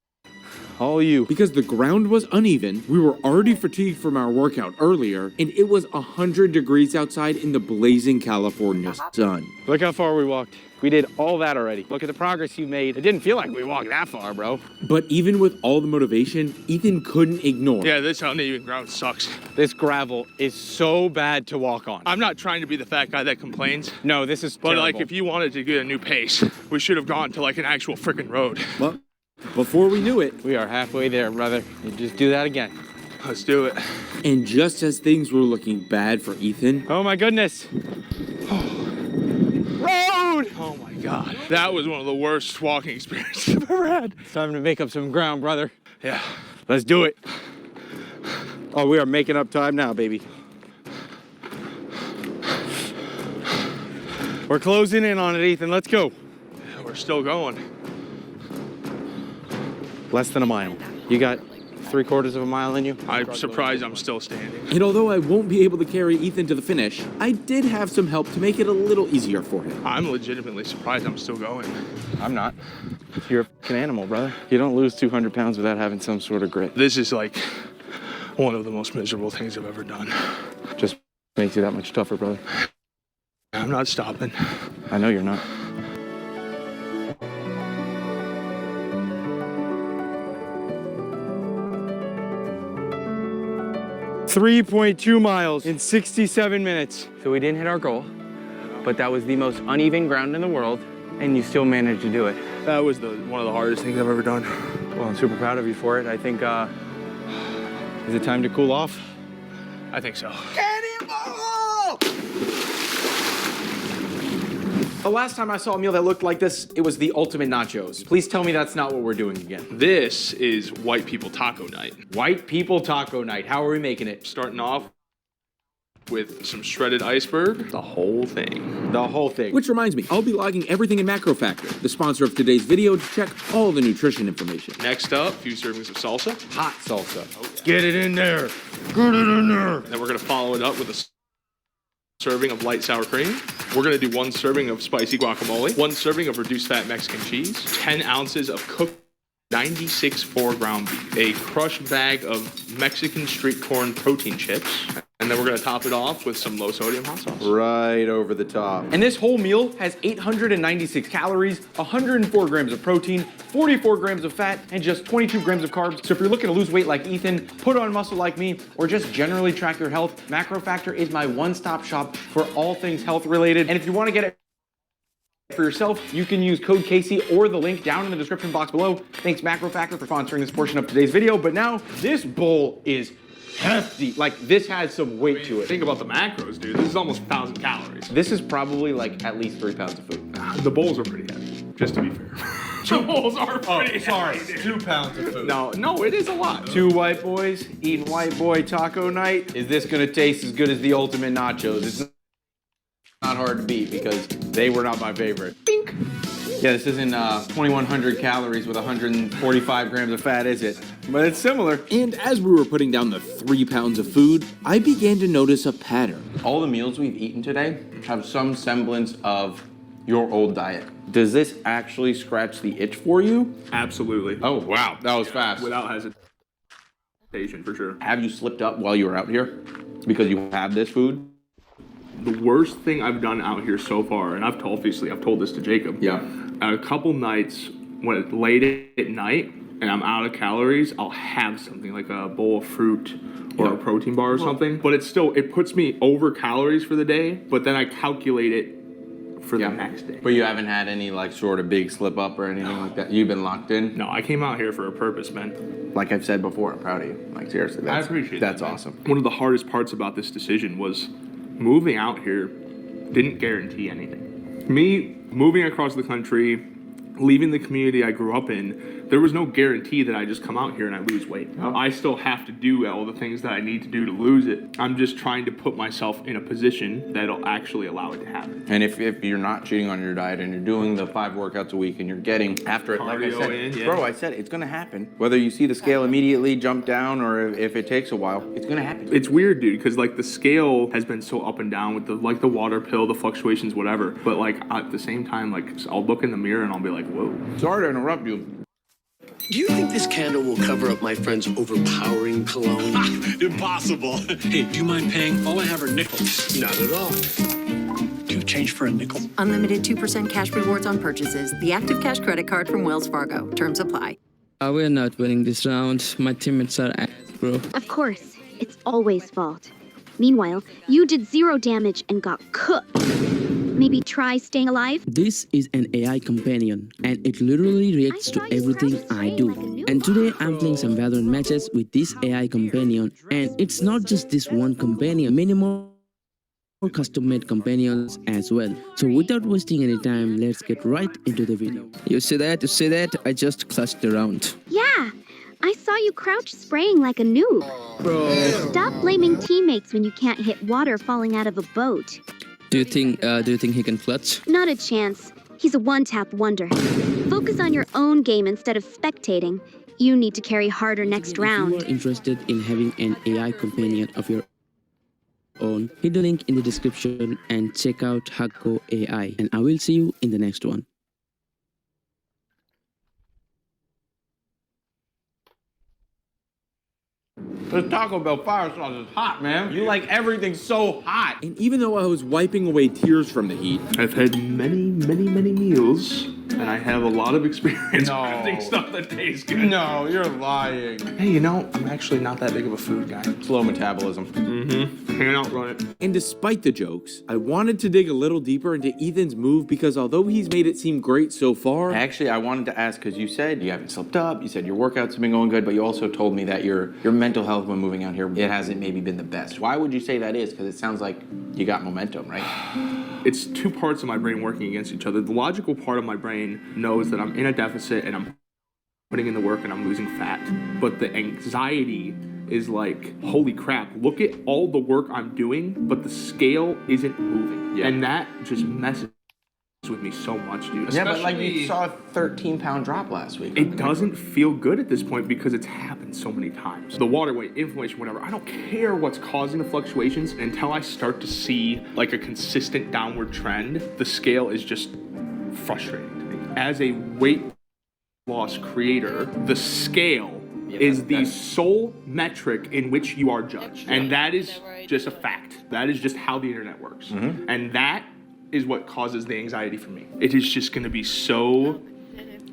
All you. Because the ground was uneven, we were already fatigued from our workout earlier, and it was 100 degrees outside in the blazing California sun. Look how far we walked. We did all that already. Look at the progress you made. It didn't feel like we walked that far, bro. But even with all the motivation, Ethan couldn't ignore. Yeah, this uneven ground sucks. This gravel is so bad to walk on. I'm not trying to be the fat guy that complains. No, this is But terrible. like, if you wanted to get a new pace, we should have gone to like an actual freaking road. Well, before we knew it, we are halfway there, brother. You just do that again. Let's do it. And just as things were looking bad for Ethan. Oh my goodness. Road! Oh my God. That was one of the worst walking experiences I've ever had. It's time to make up some ground, brother. Yeah. Let's do it. Oh, we are making up time now, baby. We're closing in on it, Ethan. Let's go. Yeah, we're still going. Less than a mile. You got 3/4 of a mile in you? I'm surprised I'm still standing. And although I won't be able to carry Ethan to the finish, I did have some help to make it a little easier for him. I'm legitimately surprised I'm still going. I'm not. You're a fucking animal, brother. You don't lose 200 pounds without having some sort of grit. This is like one of the most miserable things I've ever done. Just makes you that much tougher, brother. I'm not stopping. I know you're not. .2 miles in 67 minutes. So we didn't hit our goal, but that was the most uneven ground in the world, and you still managed to do it. That was one of the hardest things I've ever done. Well, I'm super proud of you for it. I think, is it time to cool off? I think so. The last time I saw a meal that looked like this, it was the ultimate nachos. Please tell me that's not what we're doing again. This is white people taco night. White people taco night. How are we making it? Starting off with some shredded iceberg, the whole thing. The whole thing. Which reminds me, I'll be logging everything in Macro Factor, the sponsor of today's video, to check all the nutrition information. Next up, a few servings of salsa. Hot salsa. Oh, yeah. Get it in there. Get it in there. Then we're gonna follow it up with a serving of light sour cream. We're gonna do 1 serving of spicy guacamole, 1 serving of reduced fat Mexican cheese, 10 ounces of cooked 96 4-ground beef, a crushed bag of Mexican street corn protein chips, and And then we're gonna top it off with some low sodium hot sauce. Right over the top. And this whole meal has 896 calories, 104 grams of protein, 44 grams of fat, and just 22 grams of carbs. So if you're looking to lose weight like Ethan, put on muscle like me, or just generally track your health, Macro Factor is my one-stop shop for all things health related. And if you want to get it for yourself, you can use code Casey or the link down in the description box below. Thanks Macro Factor for sponsoring this portion of today's video. But now, this bowl is hefty. Like, this has some weight to it. Think about the macros, dude. This is almost 1,000 calories. This is probably like at least 3 pounds of food. The bowls are pretty heavy, just to be fair. The bowls are pretty sorry, heavy, dude. 2 pounds of food. No, it is a lot. 2 white boys eating white boy taco night. Is this gonna taste as good as the ultimate nachos? It's not hard to beat because they were not my favorite. Bink. Yeah, this isn't 2,100 calories with 145 grams of fat, is it? But it's similar. And as we were putting down the 3 pounds of food, I began to notice a pattern. All the meals we've eaten today have some semblance of your old diet. Does this actually scratch the itch for you? Absolutely. Oh, wow, that was fast. Without hesitation, for sure. Have you slipped up while you were out here because you have this food? The worst thing I've done out here so far, and I've told this to Jacob. Yeah. A couple nights when it's late at night and I'm out of calories, I'll have something like a bowl of fruit or a protein bar or something. But it puts me over calories for the day, but then I calculate it for the next day. But you haven't had any like sort of big slip up or anything like that? You've been locked in? No, I came out here for a purpose, man. Like I've said before, I'm proud of you. Like seriously, I appreciate that's that. awesome. One of the hardest parts about this decision was moving out here didn't guarantee anything. Me moving across the country, leaving the community I grew up in, there was no guarantee that I just come out here and I lose weight. I still have to do all the things that I need to do to lose it. I'm just trying to put myself in a position that'll actually allow it to happen. And if you're not cheating on your diet and you're doing the 5 workouts a week and you're getting after it, like I Cardio said, in, yeah. bro, I said it's gonna happen. Whether you see the scale immediately jump down or if it takes a while, it's gonna happen. It's weird, dude, because like the scale has been so up and down with the water pill, the fluctuations, whatever. But like at the same time, like I'll look in the mirror and I'll be like, whoa. Sorry to interrupt you. Do you think this candle will cover up my friend's overpowering cologne? Impossible. Hey, do you mind paying? All I have are nickels. Not at all. Do you change for a nickel? Unlimited 2% cash rewards on purchases. The Active Cash credit card from Wells Fargo. Terms apply. We're not winning this round. My teammates are ass, bro. Of course. It's always fault. Meanwhile, you did 0 damage and got cooked. Maybe try staying alive? This is an AI companion, and it literally reacts to everything I do. And today I'm playing some Valorant matches with this AI companion, and it's not just this one companion, many more custom-made companions as well. So without wasting any time, let's get right into the video. You see that? I just clutched the round. Yeah, I saw you crouch spraying like a noob. Bro. Stop blaming teammates when you can't hit water falling out of a boat. Do you think he can clutch? Not a chance. He's a one-tap wonder. Focus on your own game instead of spectating. You need to carry harder next round. If you are interested in having an AI companion of your own, hit the link in the description and check out Hakko AI. And I will see you in the next one. This Taco Bell fire sauce is hot, man. You like everything so hot. And even though I was wiping away tears from the heat, I've had many meals, and I have a lot of experience crafting stuff that tastes good. No, you're lying. Hey, you know, I'm actually not that big of a food guy. Slow metabolism. Can't outrun it. and despite the jokes, I wanted to dig a little deeper into Ethan's move because although he's made it seem great so far... Actually, I wanted to ask because you said you haven't slipped up, you said your workouts have been going good, but you also told me that your mental health when moving out here, it hasn't maybe been the best. Why would you say that is? Because it sounds like you got momentum, right? It's two parts of my brain working against each other. The logical part of my brain knows that I'm in a deficit and I'm putting in the work and I'm losing fat. But the anxiety is like, holy crap, look at all the work I'm doing, but the scale isn't moving. Yeah. And that just messes with me so much, dude. Yeah, but like you saw a 13-pound drop last week. It doesn't feel good at this point because it's happened so many times. The water weight, inflammation, whatever, I don't care what's causing the fluctuations until I start to see like a consistent downward trend. The scale is just frustrating to me. As a weight loss creator, the scale is the sole metric in which you are judged. And that is just a fact. That is just how the internet works. And that is what causes the anxiety for me. It is just gonna be so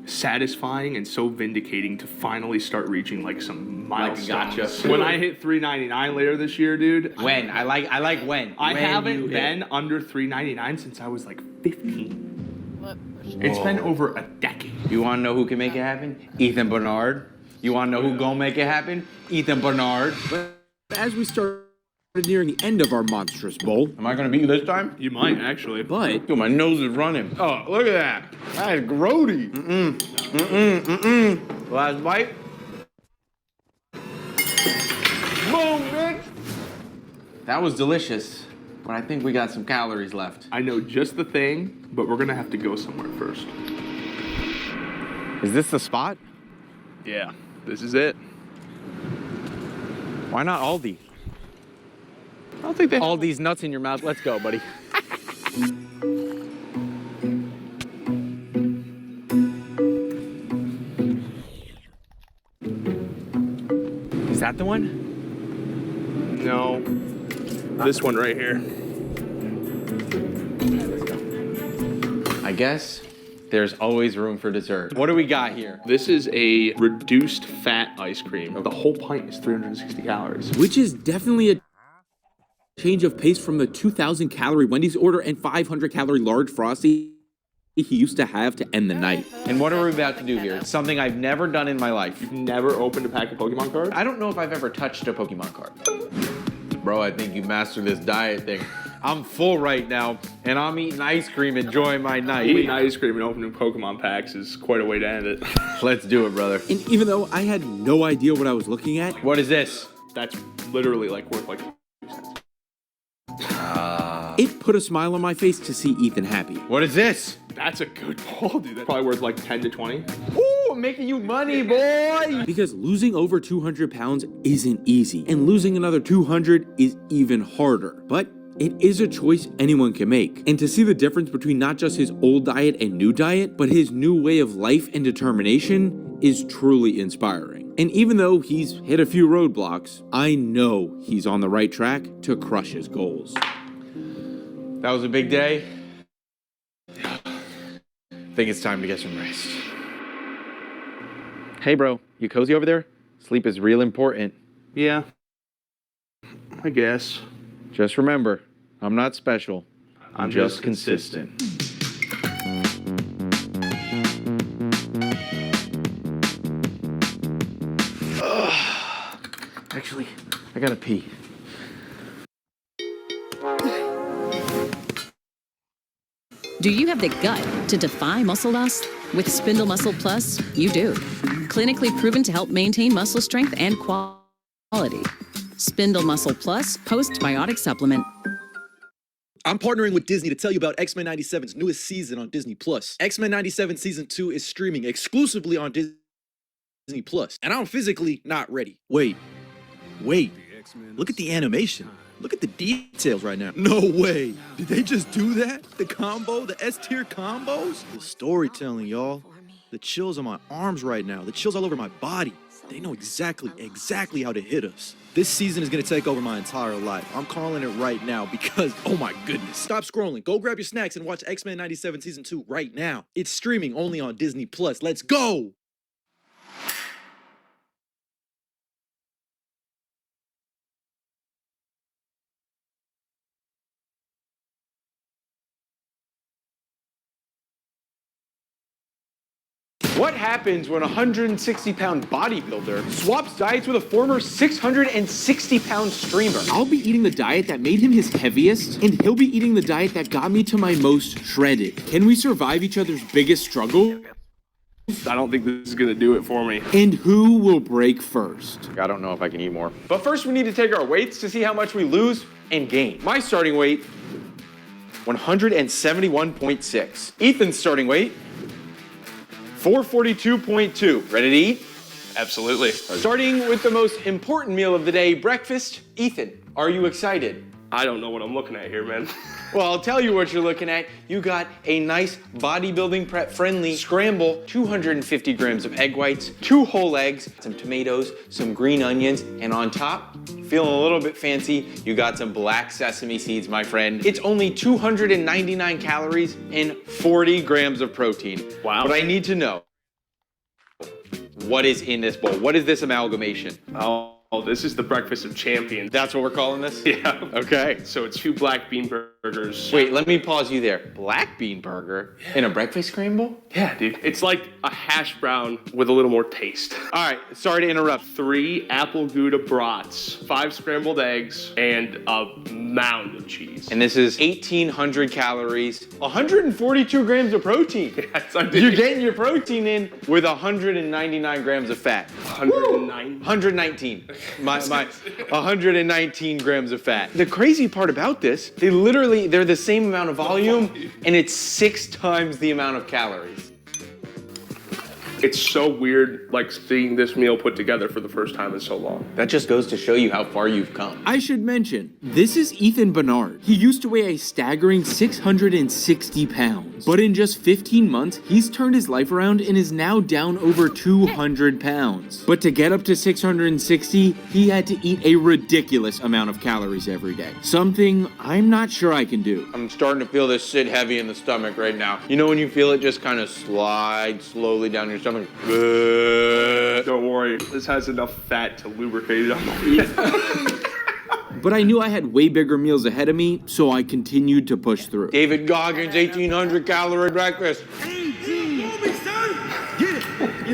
satisfying and so vindicating to finally start reaching like some milestones. Gotcha. When I hit 399 later this year, dude. When? I like when. I When haven't you been hit. under 399 since I was like 15. It's been over a decade. You wanna know who can make it happen? Ethan Bernard. You wanna know who gonna make it happen? Ethan Bernard. But as we start nearing the end of our monstrous bowl. Am I gonna beat you this time? You might, actually. But Dude, my nose is running. Oh, look at that. That is grody. Last bite. Boom, bitch. That was delicious, but I think we got some calories left. I know just the thing, but we're gonna have to go somewhere first. Is this the spot? Yeah, this is it. Why not Aldi? I don't think they all these nuts in your mouth. Let's go, buddy. Is that the one? No. This one right here. I guess there's always room for dessert. What do we got here? This is a reduced fat ice cream. The whole pint is 360 calories. which is definitely a change of pace from the 2,000 calorie Wendy's order and 500 calorie large Frosty he used to have to end the night. And what are we about to do here? It's something I've never done in my life. You've never opened a pack of Pokemon cards? I don't know if I've ever touched a Pokemon card. Bro, I think you mastered this diet thing. I'm full right now, and I'm eating ice cream, enjoying my night. Eating ice cream and opening Pokemon packs is quite a way to end it. Let's do it, brother. And even though I had no idea what I was looking at, What is this? That's literally like worth like 2 cents. it put a smile on my face to see Ethan happy. What is this? That's a good ball, dude. That's probably worth like 10 to 20. Ooh, I'm making you money, boy! Because losing over 200 pounds isn't easy, and losing another 200 is even harder. But it is a choice anyone can make. And to see the difference between not just his old diet and new diet, but his new way of life and determination is truly inspiring. And even though he's hit a few roadblocks, I know he's on the right track to crush his goals. That was a big day. I think it's time to get some rest. Hey, bro, you cozy over there? Sleep is real important. Yeah. I guess. Just remember, I'm not special. I'm just consistent. Actually, I gotta pee. Do you have the gut to defy muscle loss? With Spindle Muscle Plus, you do. Clinically proven to help maintain muscle strength and quality. Spindle Muscle Plus Postbiotic Supplement. I'm partnering with Disney to tell you about X-Men 97's newest season on Disney Plus. X-Men 97 Season 2 is streaming exclusively on Disney Plus, and I'm physically not ready. Wait. Look at the animation. Look at the details right now. No way. Did they just do that? The combo? The S-tier combos? The storytelling, y'all. The chills on my arms right now. The chills all over my body. They know exactly how to hit us. This season is gonna take over my entire life. I'm calling it right now because, oh my goodness. Stop scrolling. Go grab your snacks and watch X-Men 97 Season 2 right now. It's streaming only on Disney Plus. Let's go! What happens when a 160-pound bodybuilder swaps diets with a former 660-pound streamer? I'll be eating the diet that made him his heaviest, and he'll be eating the diet that got me to my most shredded. Can we survive each other's biggest struggle? I don't think this is gonna do it for me. And who will break first? I don't know if I can eat more. But first we need to take our weights to see how much we lose and gain. My starting weight, 171.6. Ethan's starting weight, 442.2. Ready to eat? Absolutely. Starting with the most important meal of the day, breakfast. Ethan, are you excited? I don't know what I'm looking at here, man. Well, I'll tell you what you're looking at. You got a nice bodybuilding prep friendly scramble, 250 grams of egg whites, 2 whole eggs, some tomatoes, some green onions, and on top, feeling a little bit fancy, you got some black sesame seeds, my friend. It's only 299 calories and 40 grams of protein. Wow. But I need to know, what is in this bowl? What is this amalgamation? Oh, this is the breakfast of champions. That's what we're calling this? Yeah. Okay. So it's 2 black bean burgers. Wait, let me pause you there. Black bean burger in a breakfast scramble? Yeah, dude. It's like a hash brown with a little more taste. All right, sorry to interrupt. 3 apple Gouda brats, 5 scrambled eggs, and a mound of cheese. And this is 1,800 calories, 142 grams of protein. Yes, You're getting your protein in with 199 grams of fat. 109? 119. My 119 grams of fat. The crazy part about this, they're the same amount of volume, and it's 6 times the amount of calories. It's so weird, like, seeing this meal put together for the first time in so long. That just goes to show you how far you've come. I should mention, this is Ethan Bernard. He used to weigh a staggering 660 pounds. But in just 15 months, he's turned his life around and is now down over 200 pounds. But to get up to 660, he had to eat a ridiculous amount of calories every day. Something I'm not sure I can do. I'm starting to feel this sit heavy in the stomach right now. You know when you feel it just kind of slide slowly down your stomach? Don't worry, this has enough fat to lubricate it up. But I knew I had way bigger meals ahead of me, so I continued to push through. David Goggins, 1,800 calorie breakfast. 18. Move me, son. Get it.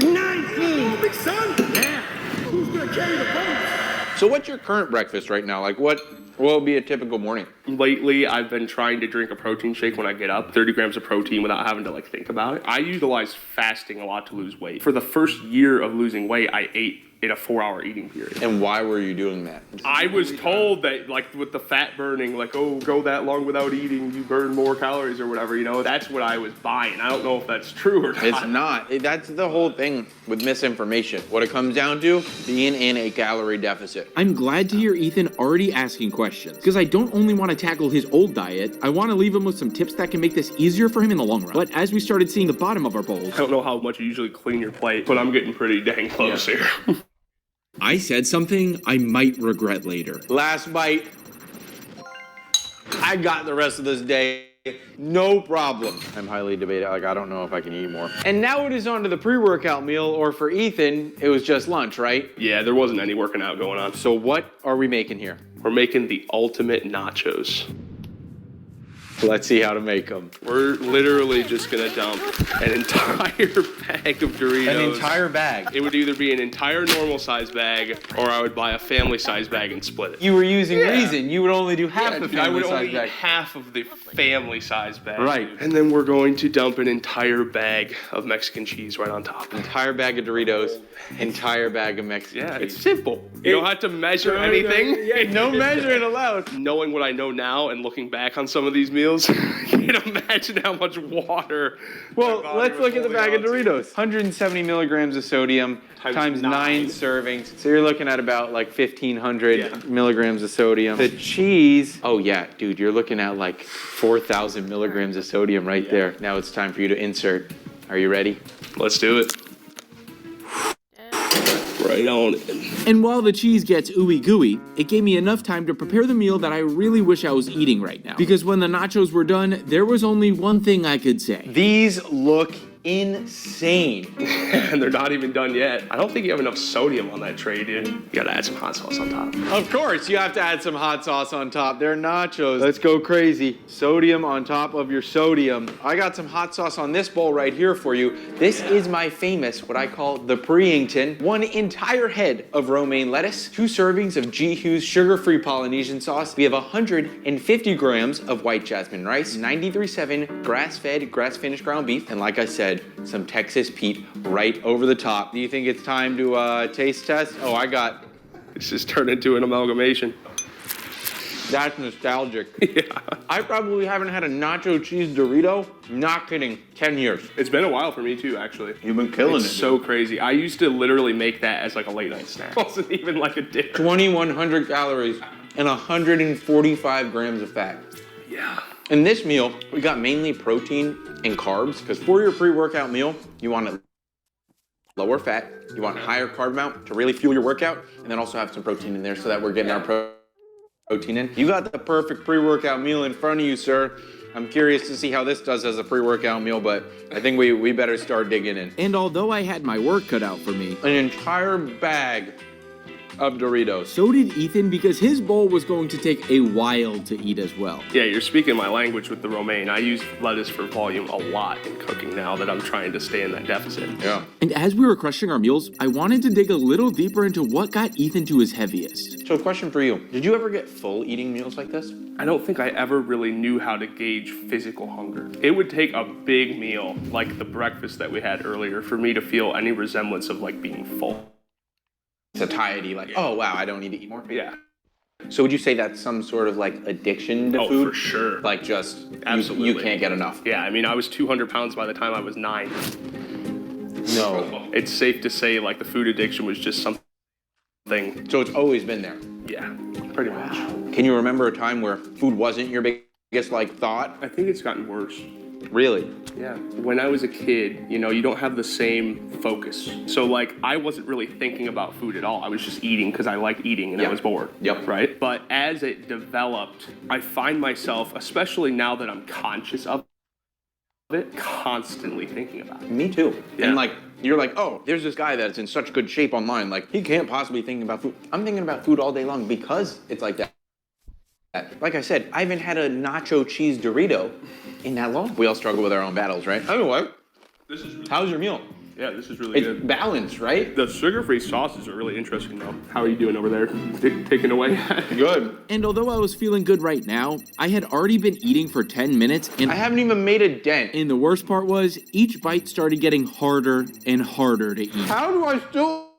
You're 19. Move me, son. Yeah. Who's gonna carry the boat? So what's your current breakfast right now? Like what will be a typical morning? Lately, I've been trying to drink a protein shake when I get up, 30 grams of protein without having to think about it. I utilize fasting a lot to lose weight. For the first year of losing weight, I ate in a 4-hour eating period. And why were you doing that? I was told that, with the fat burning, go that long without eating, you burn more calories or whatever, that's what I was buying. I don't know if that's true or not. It's not. That's the whole thing with misinformation. What it comes down to, being in a calorie deficit. I'm glad to hear Ethan already asking questions, because I don't only want to tackle his old diet, I want to leave him with some tips that can make this easier for him in the long run. But as we started seeing the bottom of our bowls, I don't know how much you usually clean your plate, but I'm getting pretty dang close here. I said something I might regret later. Last bite. I got the rest of this day. No problem. I'm highly debated. I don't know if I can eat more. And now it is on to the pre-workout meal, or for Ethan, it was just lunch, right? Yeah, there wasn't any working out going on. So what are we making here? We're making the ultimate nachos. Let's see how to make them. We're literally just gonna dump an entire bag of Doritos. An entire bag? It would either be an entire normal size bag, or I would buy a family size bag and split it. You were using reason. You would only do half the family size bag. I would only eat half of the family size bag. Right. And then we're going to dump an entire bag of Mexican cheese right on top. Entire bag of Doritos, entire bag of Mexican cheese. Yeah, it's simple. You don't have to measure anything. Yeah, no measuring allowed. Knowing what I know now and looking back on some of these meals, I can't imagine how much water. Well, let's look at the bag of Doritos. 170 milligrams of sodium times 9 servings. So you're looking at about 1,500 milligrams of sodium. The cheese, oh yeah, dude, you're looking at 4,000 milligrams of sodium right there. Now it's time for you to insert. Are you ready? Let's do it. Right on it. And while the cheese gets ooey gooey, it gave me enough time to prepare the meal that I really wish I was eating right now. Because when the nachos were done, there was only one thing I could say. These look insane. And they're not even done yet. I don't think you have enough sodium on that tray, dude. You gotta add some hot sauce on top. Of course, you have to add some hot sauce on top. They're nachos. Let's go crazy. Sodium on top of your sodium. I got some hot sauce on this bowl right here for you. This is my famous, what I call the Preington. 1 entire head of romaine lettuce, 2 servings of G. Hughes sugar-free Polynesian sauce. We have 150 grams of white jasmine rice, 93.7 grass-fed, grass-finished ground beef, and like I said, some Texas Pete right over the top. Do you think it's time to taste test? Oh, This has turned into an amalgamation. That's nostalgic. Yeah. I probably haven't had a nacho cheese Dorito, not kidding, 10 years. It's been a while for me too, actually. You've been killing it. It's so crazy. I used to literally make that as a late night snack. It wasn't even a dinner. 2,100 calories. and 145 grams of fat. Yeah. In this meal, we got mainly protein and carbs, because for your pre-workout meal, you want it lower fat, you want higher carb amount to really fuel your workout, and then also have some protein in there so that we're getting our protein in. You got the perfect pre-workout meal in front of you, sir. I'm curious to see how this does as a pre-workout meal, but I think we better start digging in. And although I had my work cut out for me, an entire bag of Doritos. So did Ethan, because his bowl was going to take a while to eat as well. Yeah, you're speaking my language with the romaine. I use lettuce for volume a lot in cooking now that I'm trying to stay in that deficit. Yeah. And as we were crushing our meals, I wanted to dig a little deeper into what got Ethan to his heaviest. So question for you, did you ever get full eating meals like this? I don't think I ever really knew how to gauge physical hunger. It would take a big meal, like the breakfast that we had earlier, for me to feel any resemblance of like being full. Satiety, like, oh wow, I don't need to eat more? Yeah. So would you say that's some sort of like addiction to food? Oh, for sure. Like just, Absolutely. You can't get enough? Yeah, I mean, I was 200 pounds by the time I was 9. No. It's safe to say like the food addiction was just something. So it's always been there? Yeah, pretty much. Can you remember a time where food wasn't your biggest like thought? I think it's gotten worse. Really? Yeah. When I was a kid, you don't have the same focus. So like, I wasn't really thinking about food at all. I was just eating because I liked eating and I was bored. Yep. Right? But as it developed, I find myself, especially now that I'm conscious of it, constantly thinking about it. Me too. Yeah. And like, you're like, oh, there's this guy that's in such good shape online. Like, he can't possibly think about food. I'm thinking about food all day long because it's like that. Like I said, I haven't had a nacho cheese Dorito in that long. We all struggle with our own battles, right? Anyway, This is really how's your meal? Yeah, this is really It's good. balanced, right? The sugar-free sauces are really interesting though. How are you doing over there? Taking away? Good. And although I was feeling good right now, I had already been eating for 10 minutes and I haven't even made a dent. And the worst part was, each bite started getting harder and harder to eat. How do I still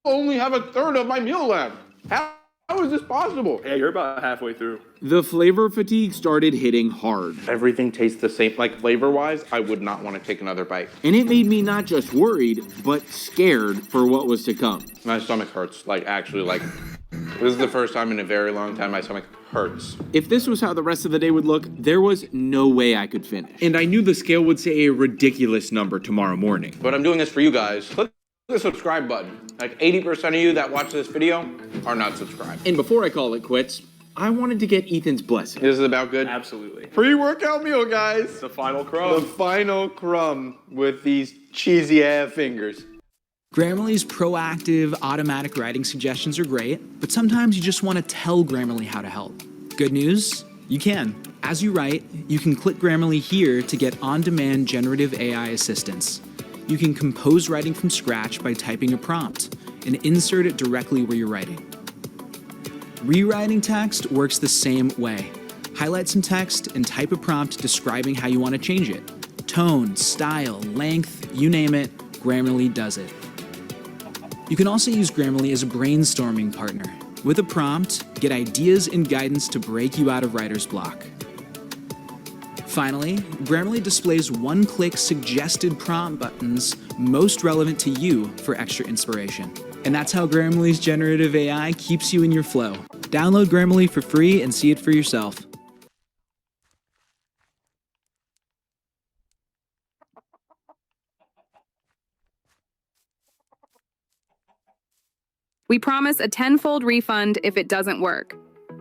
only have a third of my meal left? How is this possible? Yeah, you're about halfway through. The flavor fatigue started hitting hard. Everything tastes the same. Like flavor-wise, I would not want to take another bite. And it made me not just worried, but scared for what was to come. My stomach hurts. Like, actually, like, this is the first time in a very long time my stomach hurts. If this was how the rest of the day would look, there was no way I could finish. And I knew the scale would say a ridiculous number tomorrow morning. But I'm doing this for you guys. Click the subscribe button. Like 80% of you that watch this video are not subscribed. And before I call it quits, I wanted to get Ethan's blessing. This is about good? Absolutely. Pre-workout meal, guys. The final crumb. The final crumb with these cheesy ass fingers. Grammarly's proactive, automatic writing suggestions are great, but sometimes you just want to tell Grammarly how to help. Good news? You can. As you write, you can click Grammarly here to get on-demand generative AI assistance. You can compose writing from scratch by typing a prompt and insert it directly where you're writing. Rewriting text works the same way. Highlight some text and type a prompt describing how you want to change it. Tone, style, length, you name it, Grammarly does it. You can also use Grammarly as a brainstorming partner. With a prompt, get ideas and guidance to break you out of writer's block. Finally, Grammarly displays one-click suggested prompt buttons most relevant to you for extra inspiration. And that's how Grammarly's generative AI keeps you in your flow. Download Grammarly for free and see it for yourself. We promise a 10-fold refund if it doesn't work.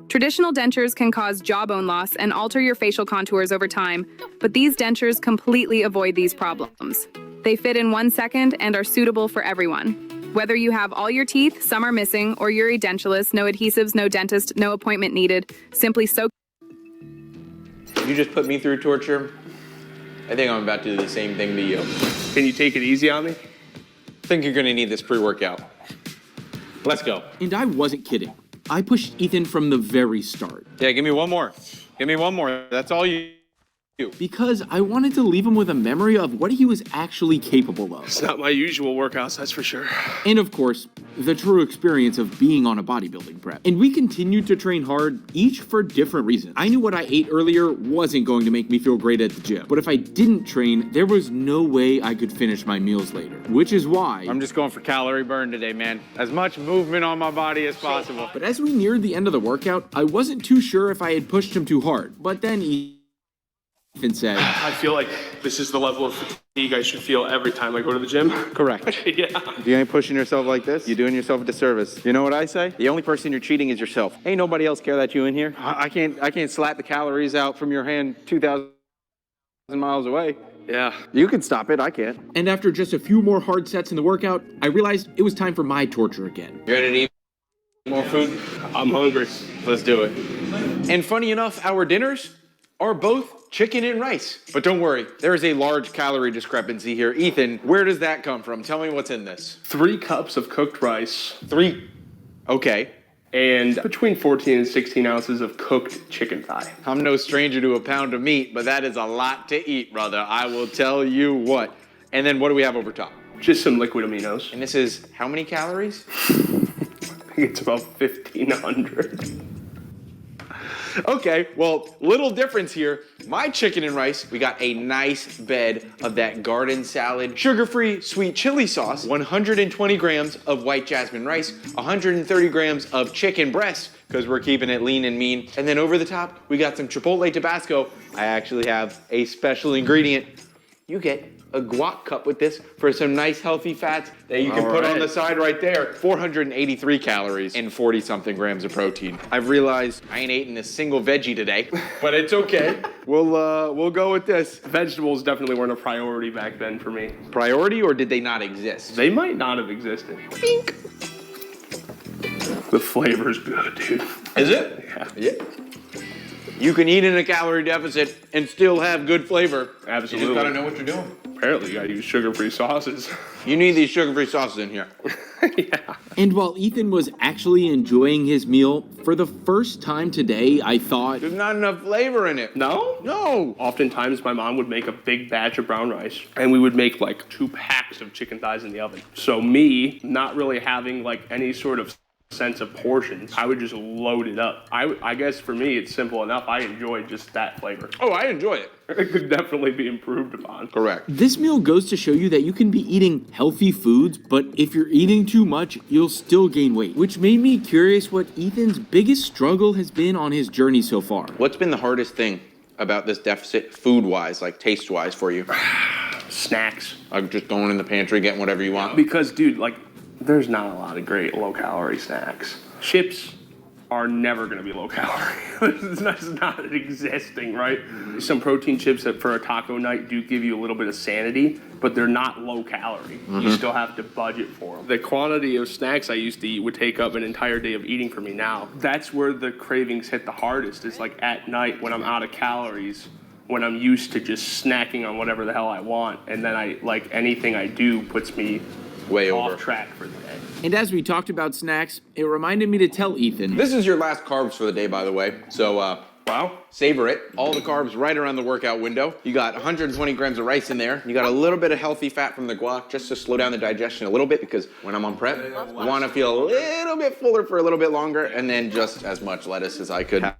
Traditional dentures can cause jawbone loss and alter your facial contours over time, but these dentures completely avoid these problems. They fit in 1 second and are suitable for everyone. Whether you have all your teeth, some are missing, or you're edentulous, no adhesives, no dentist, no appointment needed, simply soak. You just put me through torture. I think I'm about to do the same thing to you. Can you take it easy on me? I think you're gonna need this pre-workout. Let's go. And I wasn't kidding. I pushed Ethan from the very start. Yeah, give me one more. Give me one more. That's all you because I wanted to leave him with a memory of what he was actually capable of. It's not my usual workouts, that's for sure. And of course, the true experience of being on a bodybuilding prep. And we continued to train hard, each for different reasons. I knew what I ate earlier wasn't going to make me feel great at the gym, but if I didn't train, there was no way I could finish my meals later, which is why I'm just going for calorie burn today, man. As much movement on my body as possible. But as we neared the end of the workout, I wasn't too sure if I had pushed him too hard, but then Ethan said, I feel like this is the level of fatigue I should feel every time I go to the gym. Correct. Yeah. If you ain't pushing yourself like this, you're doing yourself a disservice. You know what I say? The only person you're cheating is yourself. Ain't nobody else care that you in here. I can't slap the calories out from your hand 2,000 miles away. Yeah. You can stop it, I can't. And after just a few more hard sets in the workout, I realized it was time for my torture again. You ready to eat more food? I'm hungry. Let's do it. And funny enough, our dinners are both chicken and rice. But don't worry, there is a large calorie discrepancy here. Ethan, where does that come from? Tell me what's in this. 3 cups of cooked rice. 3. Okay. And between 14 and 16 ounces of cooked chicken thigh. I'm no stranger to a pound of meat, but that is a lot to eat, brother. I will tell you what. And then what do we have over top? Just some liquid aminos. And this is how many calories? I think it's about 1,500. Okay, well, little difference here. My chicken and rice, we got a nice bed of that garden salad, sugar-free sweet chili sauce, 120 grams of white jasmine rice, 130 grams of chicken breast, because we're keeping it lean and mean. And then over the top, we got some Chipotle Tabasco. I actually have a special ingredient. You get a guac cup with this for some nice healthy fats that you can put on the side right there. 483 calories and 40-something grams of protein. I've realized I ain't eaten a single veggie today, but it's okay. We'll go with this. Vegetables definitely weren't a priority back then for me. Priority, or did they not exist? They might not have existed. Bink. The flavor's good, dude. Is it? Yeah. You can eat in a calorie deficit and still have good flavor. Absolutely. You just gotta know what you're doing. Apparently you gotta use sugar-free sauces. You need these sugar-free sauces in here. Yeah. And while Ethan was actually enjoying his meal, for the first time today, I thought, there's not enough flavor in it. No? No. Oftentimes my mom would make a big batch of brown rice and we would make like 2 packs of chicken thighs in the oven. So me not really having like any sort of sense of portions, I would just load it up. I guess for me it's simple enough. I enjoy just that flavor. Oh, I enjoy it. It could definitely be improved upon. Correct. This meal goes to show you that you can be eating healthy foods, but if you're eating too much, you'll still gain weight. Which made me curious what Ethan's biggest struggle has been on his journey so far. What's been the hardest thing about this deficit, food-wise, like taste-wise for you? Snacks. Like just going in the pantry, getting whatever you want? Because, dude, like, there's not a lot of great low-calorie snacks. Chips are never going to be low-calorie. That's not existing, right? Some protein chips that for a taco night do give you a little bit of sanity, but they're not low-calorie. You still have to budget for them. The quantity of snacks I used to eat would take up an entire day of eating for me now. That's where the cravings hit the hardest. It's like at night when I'm out of calories, when I'm used to just snacking on whatever the hell I want, and then anything I do puts me way off over track for the day. And as we talked about snacks, it reminded me to tell Ethan, this is your last carbs for the day, by the way. So, wow, savor it. All the carbs right around the workout window. You got 120 grams of rice in there. You got a little bit of healthy fat from the guac just to slow down the digestion a little bit, because when I'm on prep, I want to feel a little bit fuller for a little bit longer, and then just as much lettuce as I could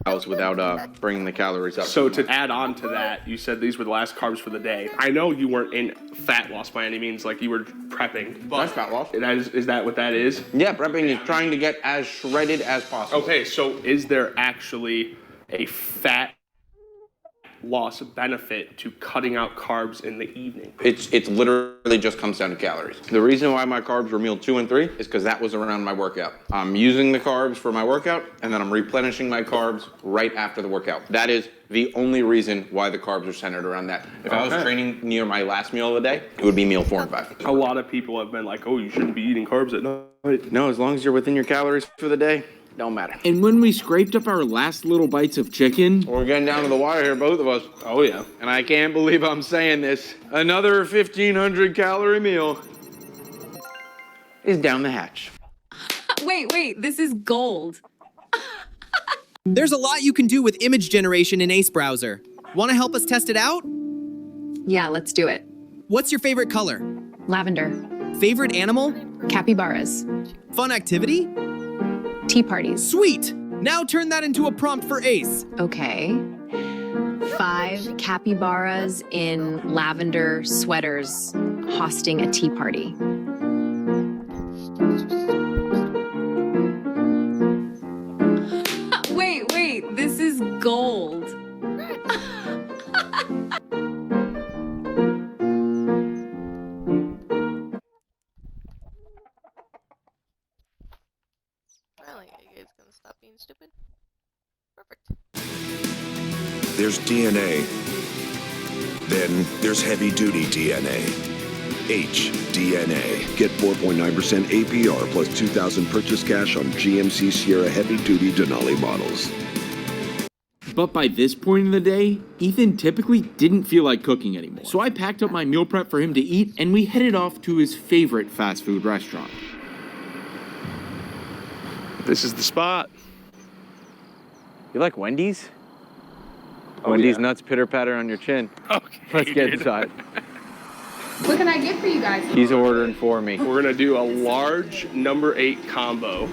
house without bringing the calories up. So to add on to that, you said these were the last carbs for the day. I know you weren't in fat loss by any means, like you were prepping. That's fat loss. Is that what that is? Yeah, prepping is trying to get as shredded as possible. Okay, so is there actually a fat loss benefit to cutting out carbs in the evening? It's literally just comes down to calories. The reason why my carbs were meal 2 and 3 is because that was around my workout. I'm using the carbs for my workout, and then I'm replenishing my carbs right after the workout. That is the only reason why the carbs are centered around that. If I was training near my last meal of the day, it would be meal 4 and 5. A lot of people have been like, oh, you shouldn't be eating carbs at night. No, as long as you're within your calories for the day, don't matter. And when we scraped up our last little bites of chicken, we're getting down to the wire here, both of us. Oh yeah. And I can't believe I'm saying this. Another 1,500 calorie meal is down the hatch. Wait, this is gold. There's a lot you can do with image generation in Ace Browser. Want to help us test it out? Yeah, let's do it. What's your favorite color? Lavender. Favorite animal? Capybaras. Fun activity? Tea parties. Sweet! Now turn that into a prompt for Ace. Okay. 5 capybaras in lavender sweaters hosting a tea party. Wait, this is gold. Finally, you guys gonna stop being stupid? Perfect. There's DNA. Then there's heavy-duty DNA. HDNA. Get 4.9% APR plus $2,000 purchase cash on GMC Sierra heavy-duty Denali models. But by this point in the day, Ethan typically didn't feel like cooking anymore. So I packed up my meal prep for him to eat, and we headed off to his favorite fast food restaurant. This is the spot. You like Wendy's? Wendy's nuts pitter-patter on your chin. Okay. Let's get inside. What can I get for you guys? He's ordering for me. We're gonna do a large number 8 combo.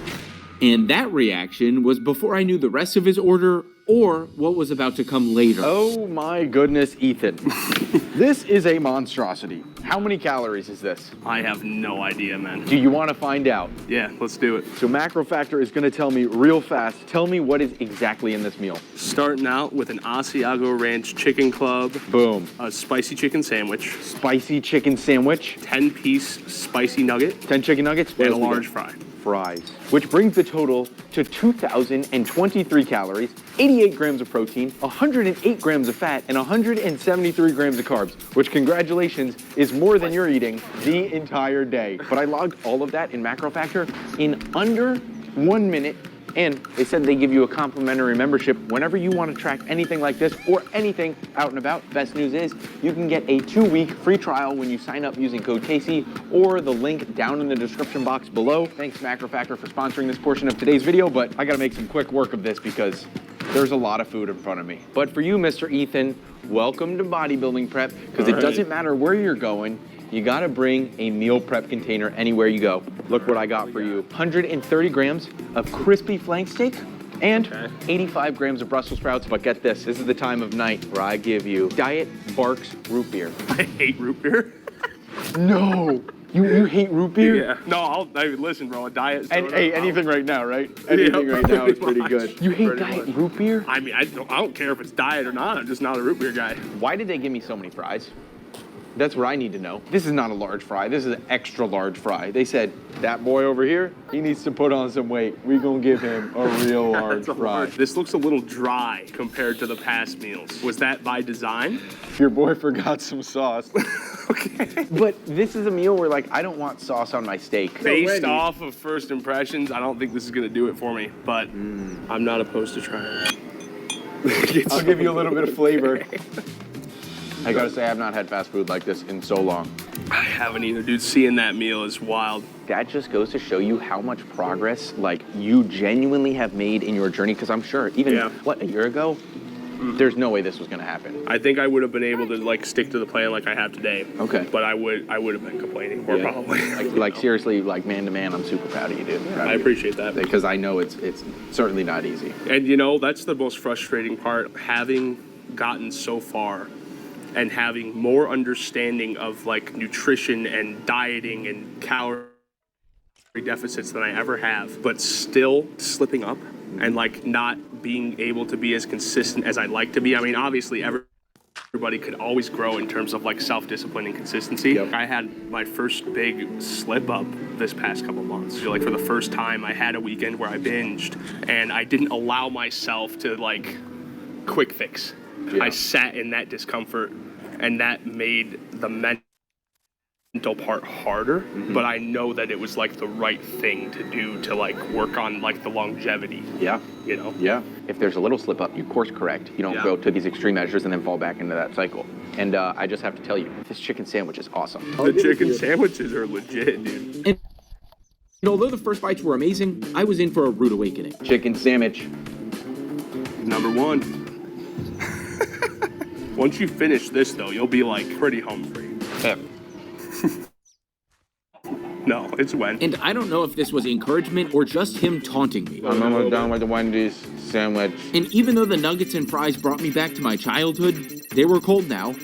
And that reaction was before I knew the rest of his order or what was about to come later. Oh my goodness, Ethan. This is a monstrosity. How many calories is this? I have no idea, man. Do you want to find out? Yeah, let's do it. So Macro Factor is going to tell me real fast. Tell me what is exactly in this meal. Starting out with an Asiago Ranch chicken club. Boom. A spicy chicken sandwich. Spicy chicken sandwich. 10-piece spicy nugget. 10 chicken nuggets. And a large fry. Fries, which brings the total to 2,023 calories, 88 grams of protein, 108 grams of fat, and 173 grams of carbs, which, congratulations, is more than you're eating the entire day. But I logged all of that in Macro Factor in under 1 minute, and they said they give you a complimentary membership whenever you want to track anything like this or anything out and about. Best news is you can get a 2-week free trial when you sign up using code Casey or the link down in the description box below. Thanks Macro Factor for sponsoring this portion of today's video, but I gotta make some quick work of this because there's a lot of food in front of me. But for you, Mr. Ethan, welcome to Bodybuilding Prep, because it doesn't matter where you're going, you gotta bring a meal prep container anywhere you go. Look what I got for you. 130 grams of crispy flank steak and 85 grams of Brussels sprouts. But get this is the time of night where I give you Diet Barks root beer. I hate root beer. No, you hate root beer? Yeah. No, listen, bro. A diet soda. And, hey, anything right now, right? Anything right now is pretty good. You hate diet root beer? I mean, I don't care if it's diet or not. I'm just not a root beer guy. Why did they give me so many fries? That's what I need to know. This is not a large fry. This is an extra large fry. They said, that boy over here, he needs to put on some weight. We gonna give him a real large fry. This looks a little dry compared to the past meals. Was that by design? Your boy forgot some sauce. Okay. But this is a meal where, like, I don't want sauce on my steak. Based off of first impressions, I don't think this is gonna do it for me, but I'm not opposed to trying it. I'll give you a little bit of flavor. I gotta say, I've not had fast food like this in so long. I haven't either, dude. Seeing that meal is wild. That just goes to show you how much progress, like, you genuinely have made in your journey, because I'm sure, even, a year ago? There's no way this was gonna happen. I think I would have been able to, like, stick to the plan like I have today. Okay. But I would have been complaining more probably. Like, seriously, like, man to man, I'm super proud of you, dude. I appreciate that. Because I know it's certainly not easy. And, you know, that's the most frustrating part, having gotten so far and having more understanding of, like, nutrition and dieting and calorie deficits than I ever have, but still slipping up and, like, not being able to be as consistent as I'd like to be. I mean, obviously, everybody could always grow in terms of, like, self-discipline and consistency. I had my first big slip up this past couple months. So, like, for the first time, I had a weekend where I binged, and I didn't allow myself to, like, quick fix. I sat in that discomfort, and that made the mental part harder, but I know that it was, like, the right thing to do to, like, work on, like, the longevity. Yeah. You know? Yeah. If there's a little slip up, you course correct. You don't go to these extreme measures and then fall back into that cycle. And I just have to tell you, this chicken sandwich is awesome. The chicken sandwiches are legit, dude. And although the first bites were amazing, I was in for a rude awakening. Chicken sandwich. Number 1. Once you finish this, though, you'll be like pretty hungry. No, it's when. And I don't know if this was encouragement or just him taunting me. I'm almost done with the Wendy's sandwich. And even though the nuggets and fries brought me back to my childhood, they were cold now.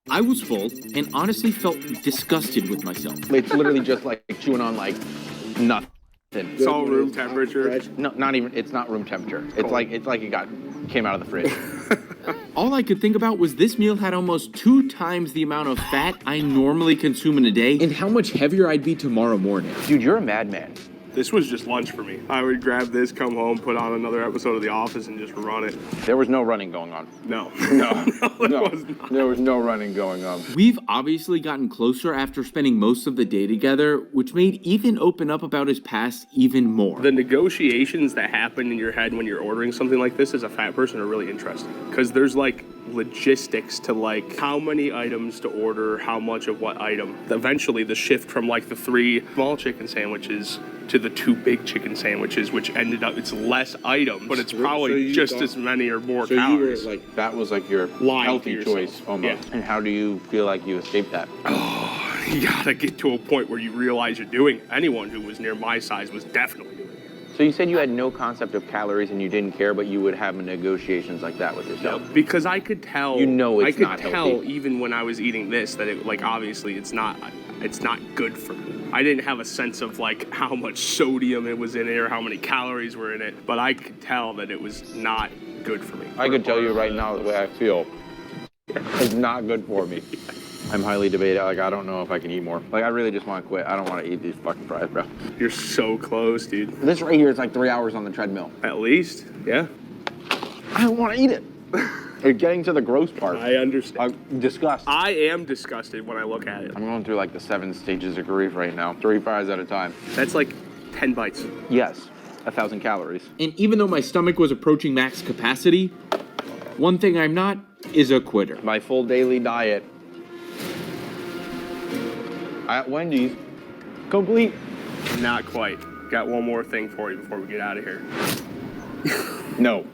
I was full and honestly felt disgusted with myself. It's literally just like chewing on like nothing. It's all room temperature. No, not even. It's not room temperature. It's like it came out of the fridge. All I could think about was this meal had almost 2 times the amount of fat I normally consume in a day, and how much heavier I'd be tomorrow morning. Dude, you're a madman. This was just lunch for me. I would grab this, come home, put on another episode of The Office, and just run it. There was no running going on. No. No, there was no running going on. We've obviously gotten closer after spending most of the day together, which made Ethan open up about his past even more. The negotiations that happen in your head when you're ordering something like this as a fat person are really interesting. Because there's like logistics to like how many items to order, how much of what item. Eventually the shift from like the 3 small chicken sandwiches to the 2 big chicken sandwiches, which ended up, it's less items, but it's probably just as many or more calories. You were like, that was like your healthy choice almost. And how do you feel like you escaped that? Oh, you gotta get to a point where you realize you're doing it. Anyone who was near my size was definitely doing it. So you said you had no concept of calories and you didn't care, but you would have negotiations like that with yourself. No, because I could tell. You know it's I could not tell healthy. even when I was eating this that it, like, obviously it's not good for me. I didn't have a sense of like how much sodium it was in it or how many calories were in it, but I could tell that it was not good for me. I could tell you right now the way I feel. It's not good for me. I'm highly debated. Like, I don't know if I can eat more. Like, I really just want to quit. I don't want to eat these fucking fries, bro. You're so close, dude. This right here is like 3 hours on the treadmill. At least, yeah. I don't want to eat it. It's getting to the gross part. I understand. I'm disgusted. I am disgusted when I look at it. I'm going through like the 7 stages of grief right now. 3 fries at a time. That's like 10 bites. Yes, 1,000 calories. And even though my stomach was approaching max capacity, one thing I'm not is a quitter. My full daily diet at Wendy's, complete. Not quite. Got one more thing for you before we get out of here. No.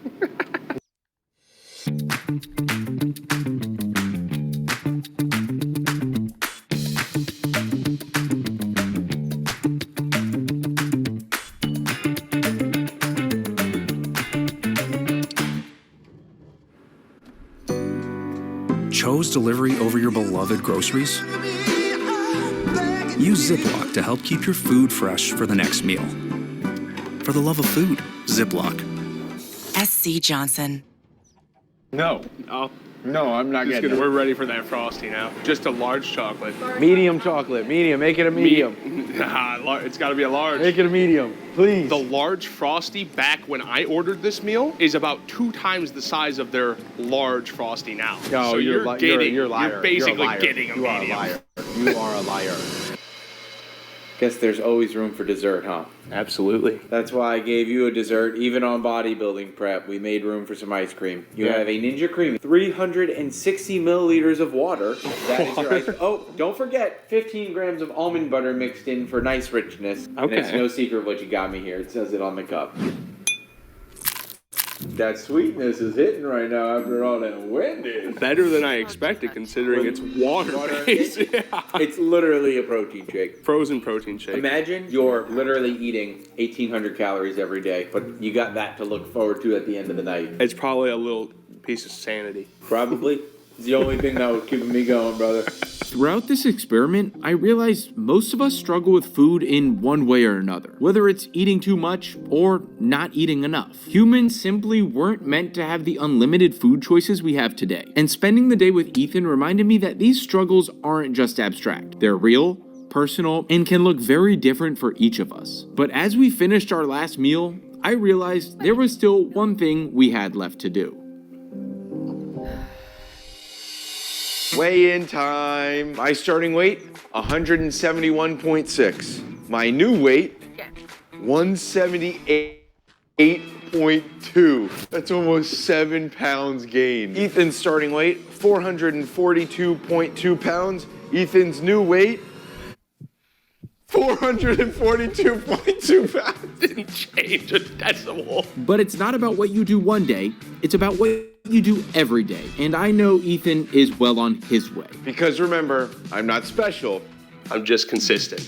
Chose delivery over your beloved groceries? Use Ziploc to help keep your food fresh for the next meal. For the love of food, Ziploc. SC Johnson. No. Oh. No, I'm not getting it. We're ready for that Frosty now. Just a large chocolate. Medium chocolate. Medium. Make it a medium. It's got to be a large. Make it a medium, please. The large Frosty back when I ordered this meal is about 2 times the size of their large Frosty now. No, so you're a liar. You're basically You're a liar. getting a You are medium. a liar. You are a liar. Guess there's always room for dessert, huh? Absolutely. That's why I gave you a dessert, even on bodybuilding prep. We made room for some ice cream. You have a Ninja Cream, 360 milliliters of water. That is your ice cream. Oh, don't forget, 15 grams of almond butter mixed in for nice richness. And it's no secret what you got me here. It says it on the cup. That sweetness is hitting right now after all that Wendy's. Better than I expected, considering it's water-based. It's literally a protein shake. Frozen protein shake. Imagine you're literally eating 1,800 calories every day, but you got that to look forward to at the end of the night. It's probably a little piece of sanity. Probably. It's the only thing that was keeping me going, brother. Throughout this experiment, I realized most of us struggle with food in one way or another, whether it's eating too much or not eating enough. Humans simply weren't meant to have the unlimited food choices we have today. And spending the day with Ethan reminded me that these struggles aren't just abstract. They're real, personal, and can look very different for each of us. But as we finished our last meal, I realized there was still one thing we had left to do. Weigh-in time. My starting weight, 171.6. My new weight, 178.2. That's almost 7 pounds gained. Ethan's starting weight, 442.2 pounds. Ethan's new weight, 442.2 pounds. Didn't change a decimal. But it's not about what you do one day, it's about what you do every day. And I know Ethan is well on his way. Because remember, I'm not special. I'm just consistent.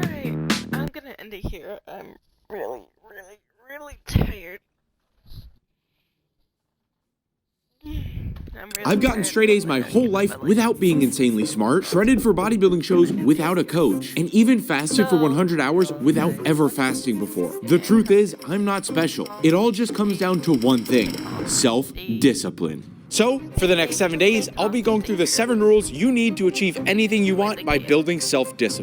Alright, I'm gonna end it here. I'm really tired. I've gotten straight A's my whole life without being insanely smart, shredded for bodybuilding shows without a coach, and even fasted for 100 hours without ever fasting before. The truth is, I'm not special. It all just comes down to one thing: self-discipline. So, for the next 7 days, I'll be going through the 7 rules you need to achieve anything you want by building self-discipline.